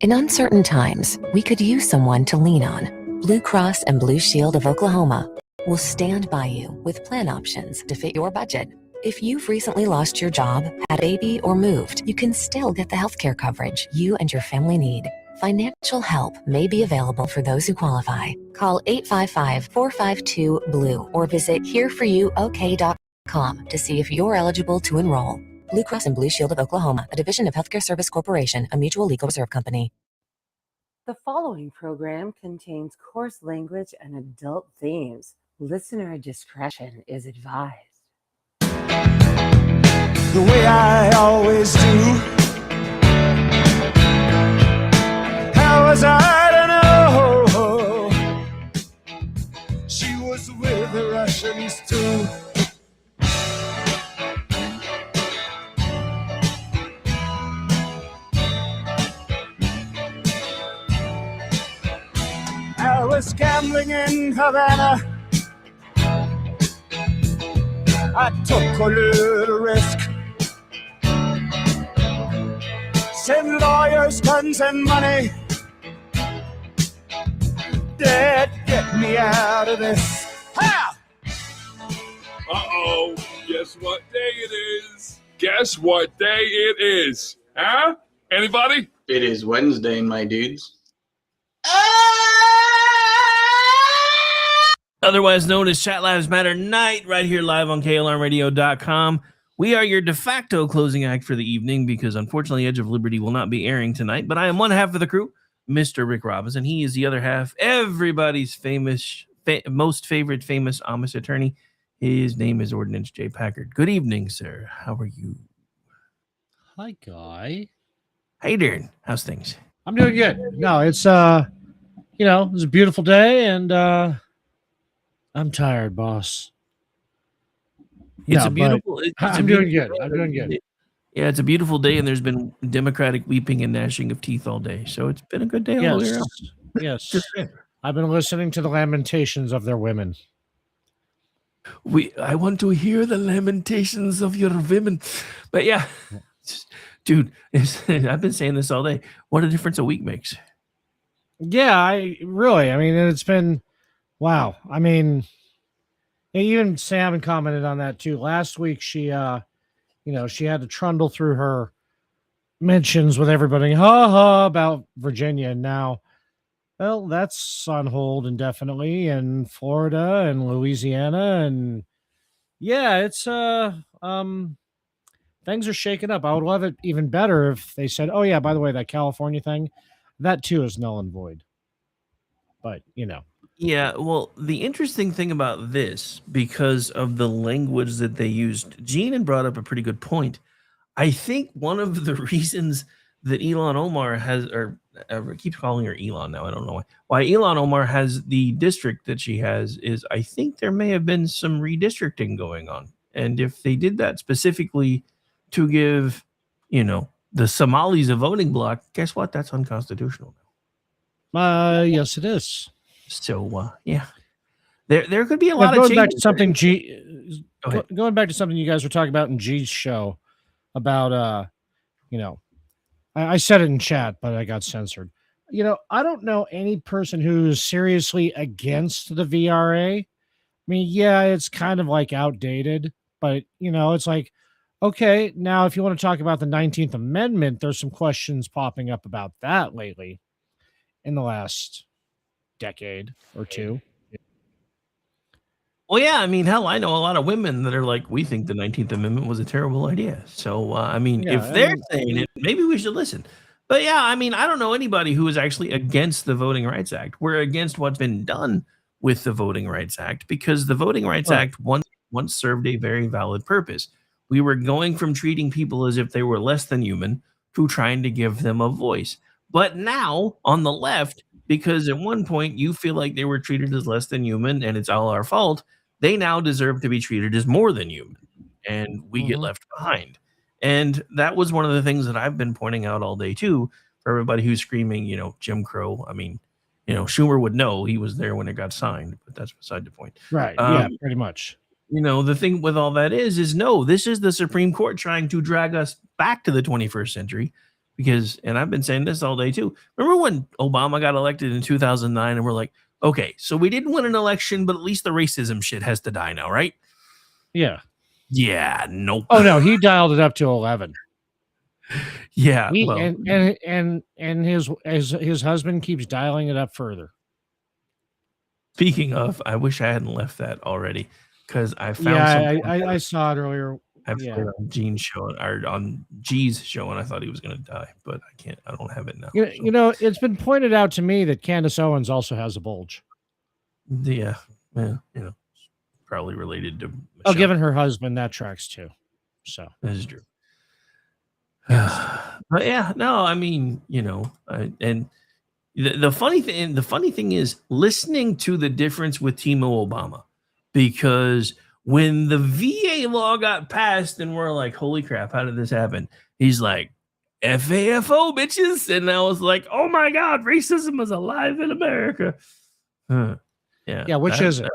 In uncertain times, we could use someone to lean on. Blue Cross and Blue Shield of Oklahoma will stand by you with plan options to fit your budget. If you've recently lost your job, had a baby, or moved, you can still get the healthcare coverage you and your family need. Financial help may be available for those who qualify. Call 855-452-BLUE or visit hereforyouok.com to see if you're eligible to enroll. Blue Cross and Blue Shield of Oklahoma, a division of Healthcare Service Corporation, a mutual legal reserve company. The following program contains coarse language and adult themes. Listener discretion is advised. The way I always do. How was I to know she was with the Russians too? I was gambling in Havana. I took a little risk. Send lawyers, guns, and money. Dad, get me out of this. Ha! Uh-oh. Guess what day it is? Guess what day it is? Huh? Anybody? It is Wednesday, my dudes. Otherwise known as ChatLivesMatterNight, right here live on KLRNRadio.com. We are your de facto closing act for the evening because unfortunately Edge of Liberty will not be airing tonight, but I am one half of the crew, Mr. Rick Robinson. He is the other half, everybody's famous most favorite famous Amish attorney. His name is Ordnance J. Packard. Good evening, sir. How are you? Hi, Guy. Hey, Darren. How's things? I'm doing good. No, it's it was a beautiful day, and I'm tired, boss. It's a beautiful. I'm doing good. I'm doing good. Yeah, it's a beautiful day, and there's been Democratic weeping and gnashing of teeth all day. So it's been a good day all the way around. Yes. I've been listening to the lamentations of their women. I want to hear the lamentations of your women. But yeah, dude, I've been saying this all day. What a difference a week makes. Yeah, I mean, it's been, wow. I mean, even Sam commented on that too. Last week, she had to trundle through her mentions with everybody, about Virginia. And now, well, that's on hold indefinitely, and Florida and Louisiana, and yeah, it's things are shaking up. I would love it even better if they said, "Oh yeah, by the way, that California thing, that too is null and void." But Yeah, well, the interesting thing about this, because of the language that they used, Gene had brought up a pretty good point. I think one of the reasons that Elon Omar has, or I keep calling her Elon now, I don't know why Elon Omar has the district that she has, is I think there may have been some redistricting going on. And if they did that specifically to give, the Somalis a voting block, guess what? That's unconstitutional. Yes, it is. So, yeah. There could be a lot of going changes. back to something going back to something you guys were talking about in G's show about I said it in chat, but I got censored. I don't know any person who's seriously against the VRA. I mean, yeah, it's kind of like outdated, but it's like, okay, now if you want to talk about the 19th Amendment, there's some questions popping up about that lately in the last decade or two. Well, yeah, I mean, hell, I know a lot of women that are like, we think the 19th Amendment was a terrible idea. So, I mean, if they're saying it, maybe we should listen. But yeah, I mean, I don't know anybody who is actually against the Voting Rights Act. We're against what's been done with the Voting Rights Act, because the Voting Rights Act once served a very valid purpose. We were going from treating people as if they were less than human to trying to give them a voice. But now, on the left, because at one point you feel like they were treated as less than human and it's all our fault, they now deserve to be treated as more than human, and we get left behind. And that was one of the things that I've been pointing out all day too, for everybody who's screaming, Jim Crow. I mean, Schumer would know, he was there when it got signed, but that's beside the point. Right. Yeah, pretty much. The thing with all that is no, this is the Supreme Court trying to drag us back to the 21st century. Because, and I've been saying this all day too. Remember when Obama got elected in 2009 and we're like, okay, so we didn't win an election, but at least the racism shit has to die now, right? Yeah. Yeah, nope. Oh no, he dialed it up to 11. Yeah, and his husband keeps dialing it up further. Speaking of, I wish I hadn't left that already, because I found I saw it earlier. I've put it on Gene's show, or on G's show, and I thought he was going to die, but I can't. I don't have it now. It's been pointed out to me that Candace Owens also has a bulge. Yeah, probably related to. Michelle. Oh, given her husband, that tracks too. So that is true. But yeah, no, I mean, and the funny thing is listening to the difference with Timo Obama, because when the VA law got passed and we're like, holy crap, how did this happen? He's like, FAFO, bitches. And I was like, oh my God, racism is alive in America. Yeah. Yeah, which is it?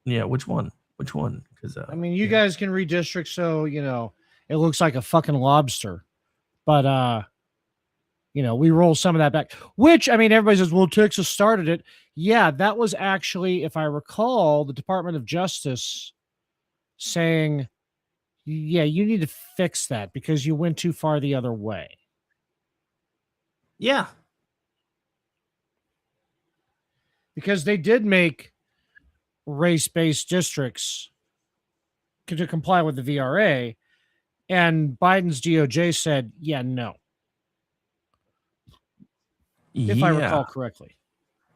Yeah, which one? Which one? Because I mean, you guys can redistrict so, it looks like a fucking lobster. But, we roll some of that back, which, I mean, everybody says, well, Texas started it. Yeah, that was actually, if I recall, the Department of Justice saying, yeah, you need to fix that because you went too far the other way. Yeah. Because they did make race-based districts to comply with the VRA, and Biden's DOJ said, yeah, no. If I recall correctly.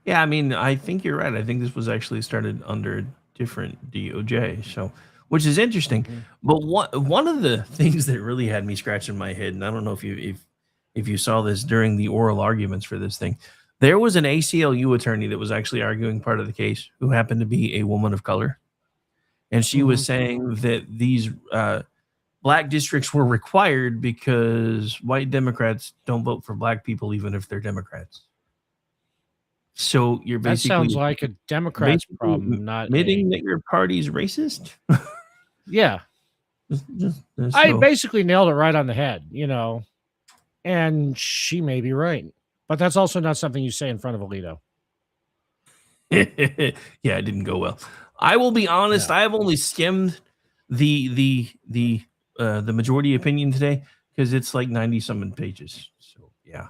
Yeah, I mean, I think you're right. I think this was actually started under a different DOJ, so which is interesting. But one of the things that really had me scratching my head, and I don't know if you saw this during the oral arguments for this thing, there was an ACLU attorney that was actually arguing part of the case who happened to be a woman of color, and she was saying that these black districts were required because white Democrats don't vote for black people even if they're Democrats. So you're That basically sounds like a Democrat's problem, not admitting that your party's racist. Yeah. I basically nailed it right on the head, and she may be right, but that's also not something you say in front of Alito. Yeah, it didn't go well. I will be honest. I have only skimmed the majority opinion today because it's like 90-something pages. So yeah,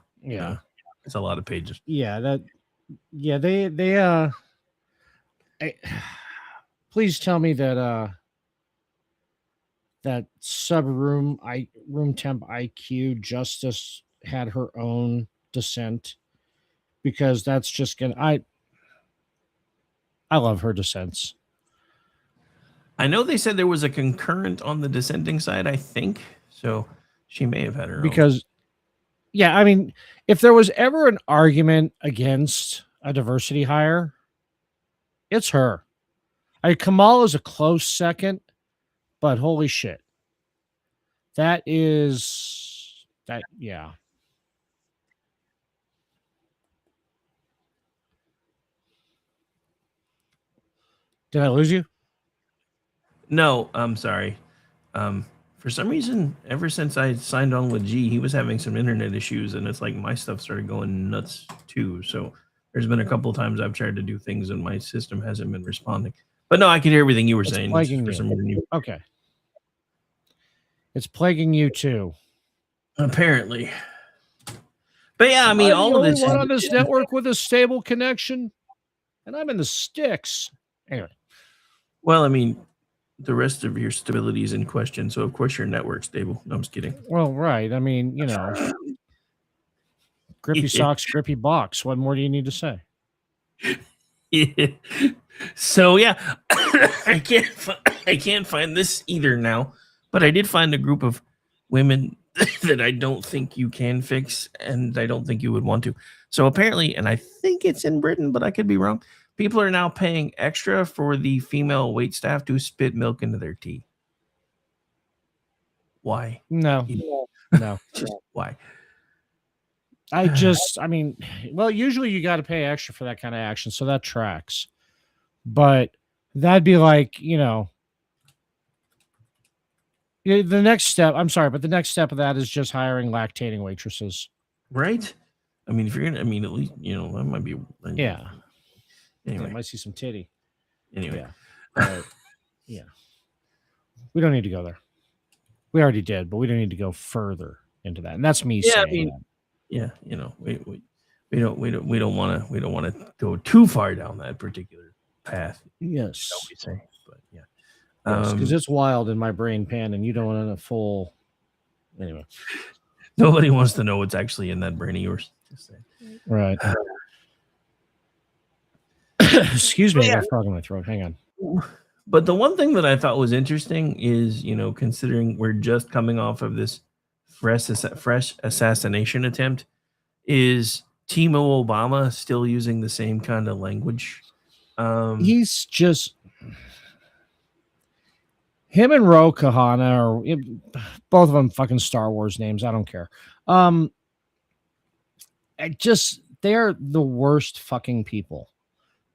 it's a lot of pages. Please tell me that that room temp IQ Justice had her own dissent, because that's just gonna I love her dissents. I know they said there was a concurrent on the dissenting side, I think. So she may have had her own. Yeah, I mean, if there was ever an argument against a diversity hire, it's her. Kamal is a close second, but holy shit. Yeah. Did I lose you? No, I'm sorry. For some reason, ever since I signed on with G, he was having some internet issues, and it's like my stuff started going nuts too. So there's been a couple of times I've tried to do things, and my system hasn't been responding. But no, I can hear everything you were saying. Plaguing you. Okay. It's plaguing you too. Apparently. But yeah, I mean, all of this. One on this network with a stable connection, and I'm in the sticks. Anyway. Well, I mean, the rest of your stability is in question, so of course your network's stable. No, I'm just kidding. Well, right. I mean, grippy socks, grippy box. What more do you need to say? Yeah. So yeah, I can't find this either now, but I did find a group of women that I don't think you can fix, and I don't think you would want to. So apparently, and I think it's in Britain, but I could be wrong, people are now paying extra for the female wait staff to spit milk into their tea. Why? No. Just why? Usually you got to pay extra for that kind of action, so that tracks. But that'd be like, the next step. I'm sorry, but the next step of that is just hiring lactating waitresses. Right? I mean, if you're gonna, at least, that might be. Yeah. Anyway, I might see some titty. Anyway. Yeah. We don't need to go there. We already did, but we don't need to go further into that. And that's me saying that. Yeah, we don't want to go too far down that particular path. Yes. We say, but yeah. Because it's wild in my brain pan, and you don't want a full. Anyway. Nobody wants to know what's actually in that brain of yours. Just say. Right. Excuse me, I got a frog in my throat. Hang on. But the one thing that I thought was interesting is, considering we're just coming off of this fresh assassination attempt, is Timo Obama still using the same kind of language? He's just him and Ro Kahana, or both of them fucking Star Wars names. I don't care. They're the worst fucking people.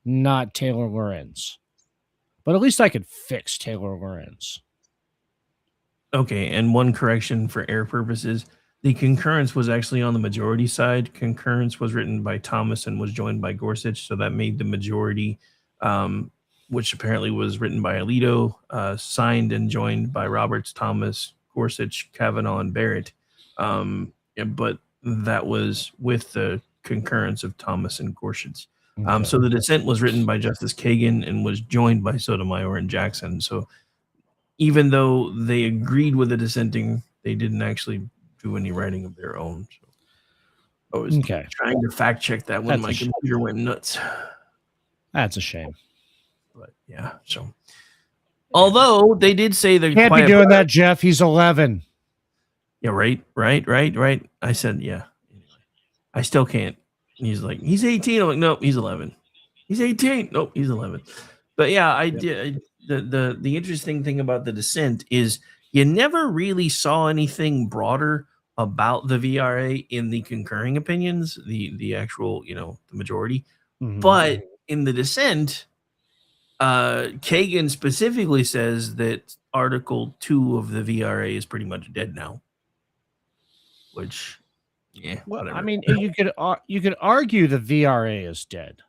Not Taylor Lorenz. But at least I could fix Taylor Lorenz. Okay, and one correction for air purposes. The concurrence was actually on the majority side. Concurrence was written by Thomas and was joined by Gorsuch, so that made the majority, which apparently was written by Alito, signed and joined by Roberts, Thomas, Gorsuch, Kavanaugh, and Barrett. But that was with the concurrence of Thomas and Gorsuch. So the dissent was written by Justice Kagan and was joined by Sotomayor and Jackson. So even though they agreed with the dissenting, they didn't actually do any writing of their own. I was trying to fact check that when my computer went nuts. That's a shame. But yeah, so although they did say the can't be doing that, Jeff. He's 11. Yeah, right. I said yeah. Anyway, I still can't. He's like, he's 18. I'm like, nope, he's 11. He's 18. Nope, he's 11. But yeah, I did. The interesting thing about the dissent is you never really saw anything broader about the VRA in the concurring opinions, the actual, the majority. Mm-hmm. But in the dissent, Kagan specifically says that Article 2 of the VRA is pretty much dead now. Which, yeah, well, whatever. I mean, you could argue the VRA is dead.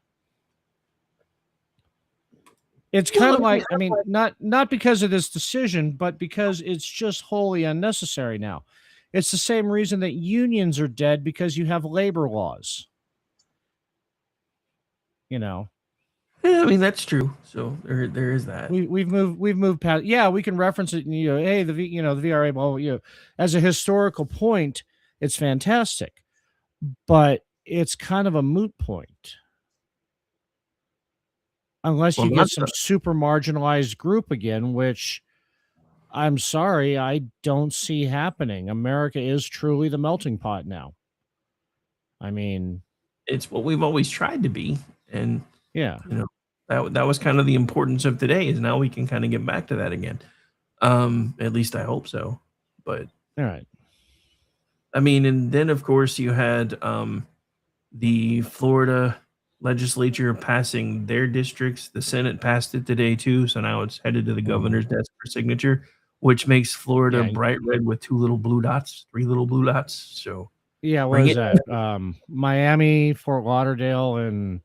It's kind of like, I mean, not because of this decision, but because it's just wholly unnecessary now. It's the same reason that unions are dead, because you have labor laws. Yeah, I mean, that's true. So there is that. We've moved past. Yeah, we can reference it. And, hey, the VRA. Well, as a historical point, it's fantastic, but it's kind of a moot point. Unless you get some super marginalized group again, which I'm sorry, I don't see happening. America is truly the melting pot now. I mean, it's what we've always tried to be. And yeah, that was kind of the importance of today, is now we can kind of get back to that again. At least I hope so. But all right. I mean, and then of course you had the Florida legislature passing their districts. The Senate passed it today too, so now it's headed to the governor's desk for signature, which makes Florida bright red with 3 little blue dots. So yeah, what is that? Miami, Fort Lauderdale, and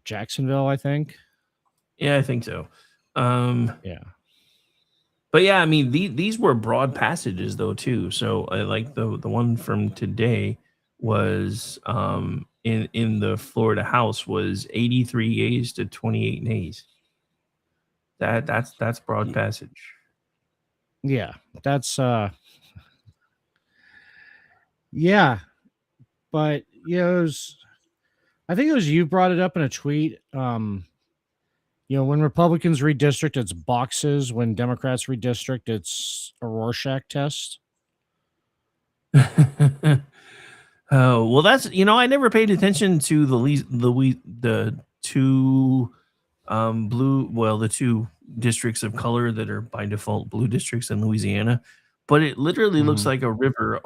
Jacksonville, I think. Yeah, I think so. Yeah. But yeah, I mean, these were broad passages though too. So like the one from today was in the Florida House was 83 yeas to 28 nays. That's broad passage. Yeah, that's yeah, but I think it was you brought it up in a tweet. When Republicans redistrict, it's boxes. When Democrats redistrict, it's a Rorschach test. Oh, well, that's, I never paid attention to the two the two districts of color that are by default blue districts in Louisiana, but it literally looks like a river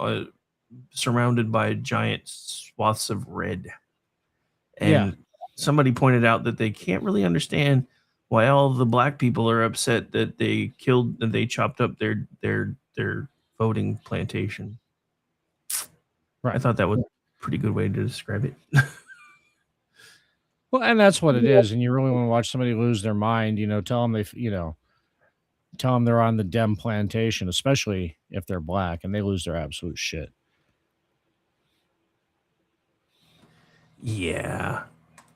surrounded by giant swaths of red. And somebody pointed out that they can't really understand why all the black people are upset that they chopped up their voting plantation. Right. I thought that was a pretty good way to describe it. Well, and that's what it is. And you really want to watch somebody lose their mind, tell them they're on the Dem plantation, especially if they're black, and they lose their absolute shit. Yeah.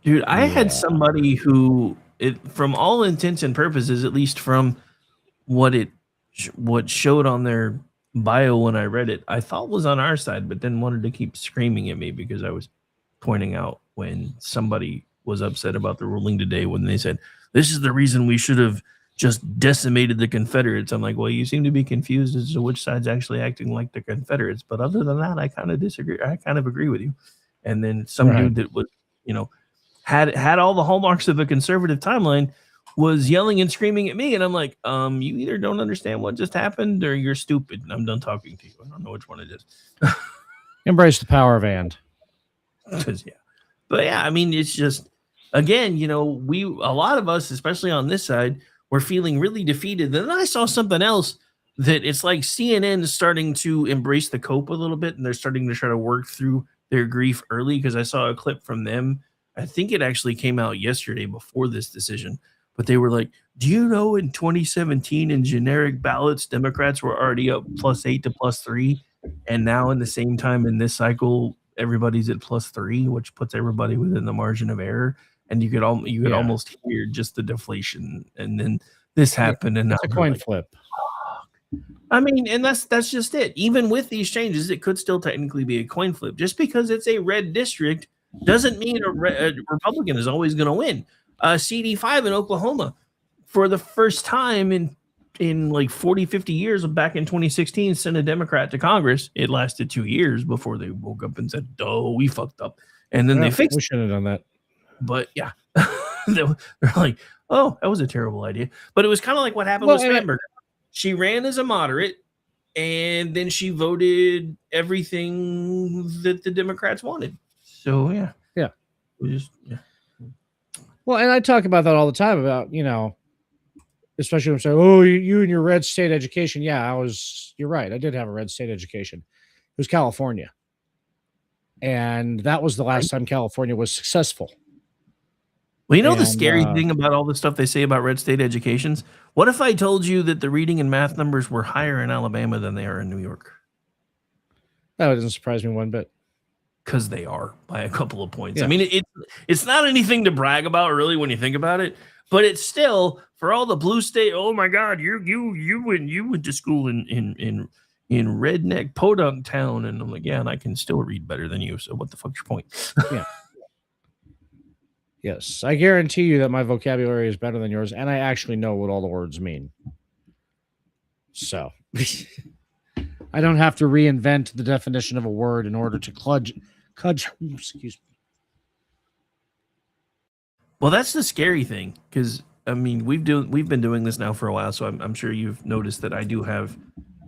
Dude, I had somebody who, from all intents and purposes, at least from what showed on their bio when I read it, I thought was on our side, but then wanted to keep screaming at me because I was pointing out when somebody was upset about the ruling today when they said, this is the reason we should have just decimated the Confederates. I'm like, well, you seem to be confused as to which side's actually acting like the Confederates. But other than that, I kind of disagree. I kind of agree with you. And then some dude that was, had all the hallmarks of a conservative timeline was yelling and screaming at me. And I'm like, you either don't understand what just happened or you're stupid. And I'm done talking to you. I don't know which one it is. Embrace the power of and. But yeah, I mean, it's just, again, a lot of us, especially on this side, were feeling really defeated. Then I saw something else that it's like CNN is starting to embrace the cope a little bit, and they're starting to try to work through their grief early, because I saw a clip from them. I think it actually came out yesterday before this decision, but they were like, do you know in 2017 in generic ballots, Democrats were already up +8 to +3. And now in the same time in this cycle, everybody's at +3, which puts everybody within the margin of error. And you could almost hear just the deflation. And then this happened. And it's a coin flip. I mean, and that's just it. Even with these changes, it could still technically be a coin flip. Just because it's a red district doesn't mean a Republican is always going to win. CD5 in Oklahoma, for the first time in like 40, 50 years, back in 2016, sent a Democrat to Congress. It lasted 2 years before they woke up and said, "Oh, we fucked up," and then they fixed. We should have done that. But yeah, they're like, "Oh, that was a terrible idea." But it was kind of like what happened with Spanberger. She ran as a moderate, and then she voted everything that the Democrats wanted. So yeah, Well, and I talk about that all the time about, especially when I'm saying, "Oh, you and your red state education." Yeah, you're right. I did have a red state education. It was California. And that was the last time California was successful. Well, the scary thing about all the stuff they say about red state educations? What if I told you that the reading and math numbers were higher in Alabama than they are in New York? That doesn't surprise me one bit. Because they are by a couple of points. Yeah. I mean, it's not anything to brag about, really, when you think about it. But it's still, for all the blue state. Oh my God, you went to school in redneck podunk town, and I'm like, yeah, and I can still read better than you. So what the fuck's your point? Yeah. Yes, I guarantee you that my vocabulary is better than yours, and I actually know what all the words mean. So I don't have to reinvent the definition of a word in order to excuse me. Well, that's the scary thing, because I mean, we've been doing this now for a while, so I'm sure you've noticed that I do have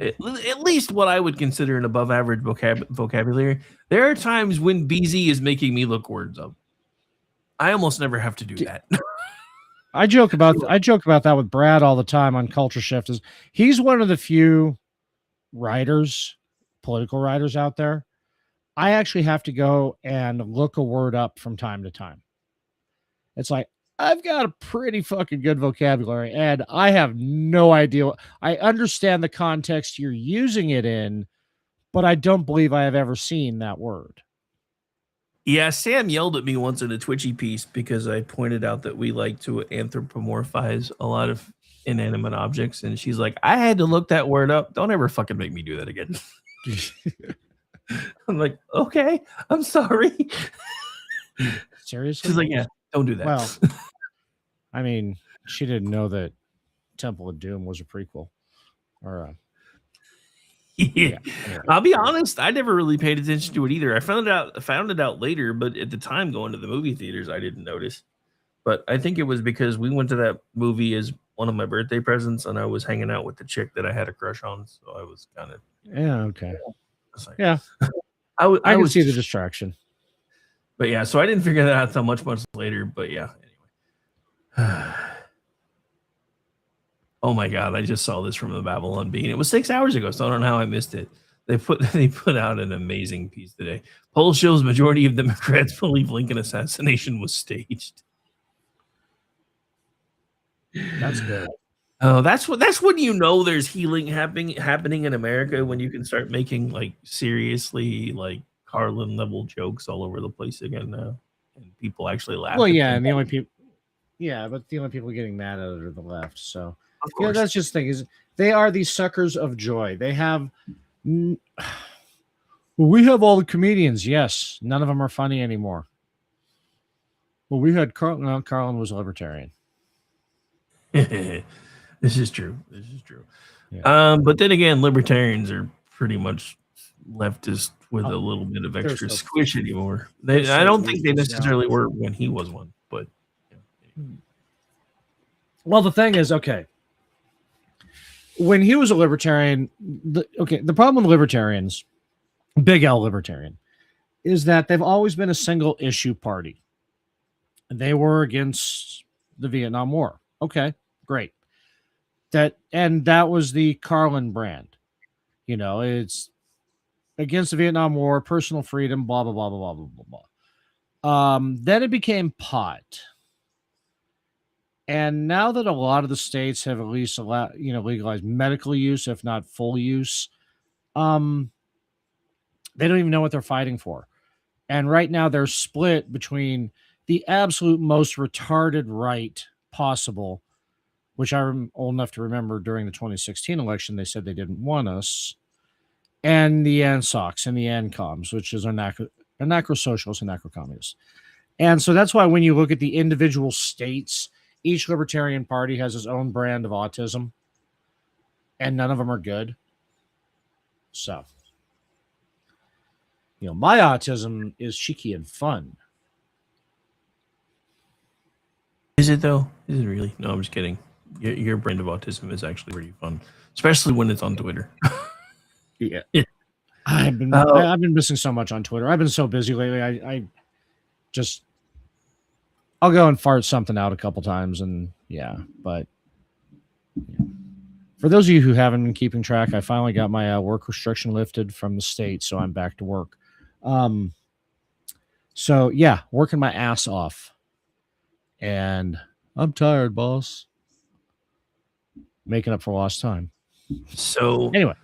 at least what I would consider an above average vocabulary. There are times when BZ is making me look words up. I almost never have to do that. I joke about that with Brad all the time on Culture Shift. Is he's one of the few political writers out there. I actually have to go and look a word up from time to time. It's like, I've got a pretty fucking good vocabulary, and I have no idea. I understand the context you're using it in, but I don't believe I have ever seen that word. Yeah, Sam yelled at me once in a Twitchy piece because I pointed out that we like to anthropomorphize a lot of inanimate objects, and she's like, I had to look that word up. Don't ever fucking make me do that again. I'm like, okay, I'm sorry. Seriously? She's like, yeah, don't do that. Well, I mean, she didn't know that Temple of Doom was a prequel. Or yeah. I'll be honest, I never really paid attention to it either. I found it out later, but at the time going to the movie theaters, I didn't notice. But I think it was because we went to that movie as one of my birthday presents, and I was hanging out with the chick that I had a crush on, so I was kind of okay. Like, yeah. I can see the distraction. But yeah, so I didn't figure that out until much later. But yeah, anyway. Oh my God, I just saw this from the Babylon Bee. It was 6 hours ago, so I don't know how I missed it. They put out an amazing piece today. Poll shows majority of Democrats believe Lincoln assassination was staged. That's good. Oh, that's when you know there's healing happening in America, when you can start making like seriously like Carlin level jokes all over the place again now, and people actually laugh. Well, yeah, and the only people, but the only people getting mad at it are the left. So that's just the thing, is they are these suckers of joy. They have, well, we have all the comedians. Yes, none of them are funny anymore. Well, we had Carlin. No, Carlin was a libertarian. This is true. Yeah. But then again, libertarians are pretty much leftist with a little bit of extra squish anymore. I don't think they necessarily were when he was one, but well, the thing is, okay, when he was a libertarian, the problem with libertarians, big L libertarian, is that they've always been a single issue party. They were against the Vietnam War. Okay, great. That was the Carlin brand. You know, it's against the Vietnam War, personal freedom, blah, blah, blah, blah, blah, blah, blah. Then it became pot. And now that a lot of the states have at least legalized medical use, if not full use, they don't even know what they're fighting for. And right now they're split between the absolute most retarded right possible which I'm old enough to remember during the 2016 election, they said they didn't want us, and the ANSOCs and the ANCOMs, which is anarcho-socialists and anarcho-communists. And so that's why when you look at the individual states, each libertarian party has its own brand of autism, and none of them are good. So, my autism is cheeky and fun. Is it though? Is it really? No, I'm just kidding. Your brand of autism is actually pretty fun, especially when it's on Twitter. Yeah. I've been missing so much on Twitter. I've been so busy lately. I'll go and fart something out a couple times, and but for those of you who haven't been keeping track, I finally got my work restriction lifted from the state, so I'm back to work. So yeah, working my ass off, and I'm tired, boss. Making up for lost time. So anyway,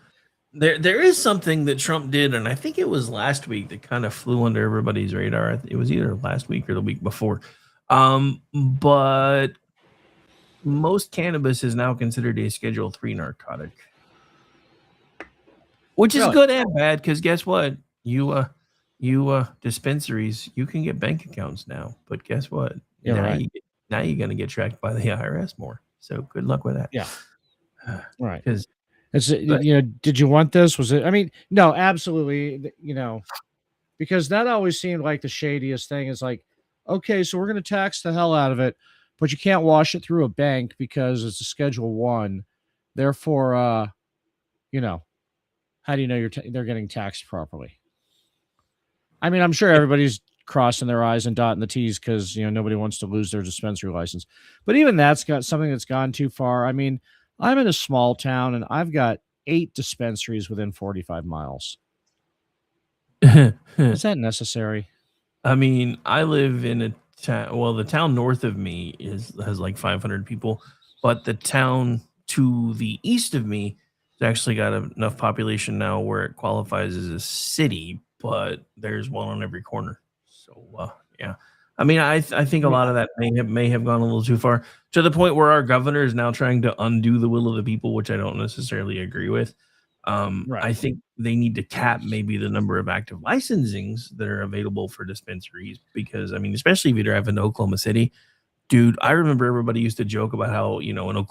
there is something that Trump did, and I think it was last week that kind of flew under everybody's radar. It was either last week or the week before. But most cannabis is now considered a Schedule III narcotic, which is good and bad, because guess what? You dispensaries, you can get bank accounts now, but guess what? Now you're going to get tracked by the IRS more. So good luck with that. Yeah. Right. Because it's did you want this? Was it? I mean, no, absolutely. Because that always seemed like the shadiest thing. Is like, okay, so we're going to tax the hell out of it, but you can't wash it through a bank because it's a Schedule I. Therefore, how do you know they're getting taxed properly? I mean, I'm sure everybody's crossing their I's and dotting the T's because nobody wants to lose their dispensary license. But even that's got something that's gone too far. I mean, I'm in a small town and I've got 8 dispensaries within 45 miles. Is that necessary? I mean, I live in a town. Well, the town north of me has like 500 people, but the town to the east of me has actually got enough population now where it qualifies as a city, but there's one on every corner. So, yeah. I mean, I think a lot of that may have gone a little too far, to the point where our governor is now trying to undo the will of the people, which I don't necessarily agree with. I think they need to cap maybe the number of active licensings that are available for dispensaries, because, I mean, especially if you drive into Oklahoma City, dude, I remember everybody used to joke about how, in Oklahoma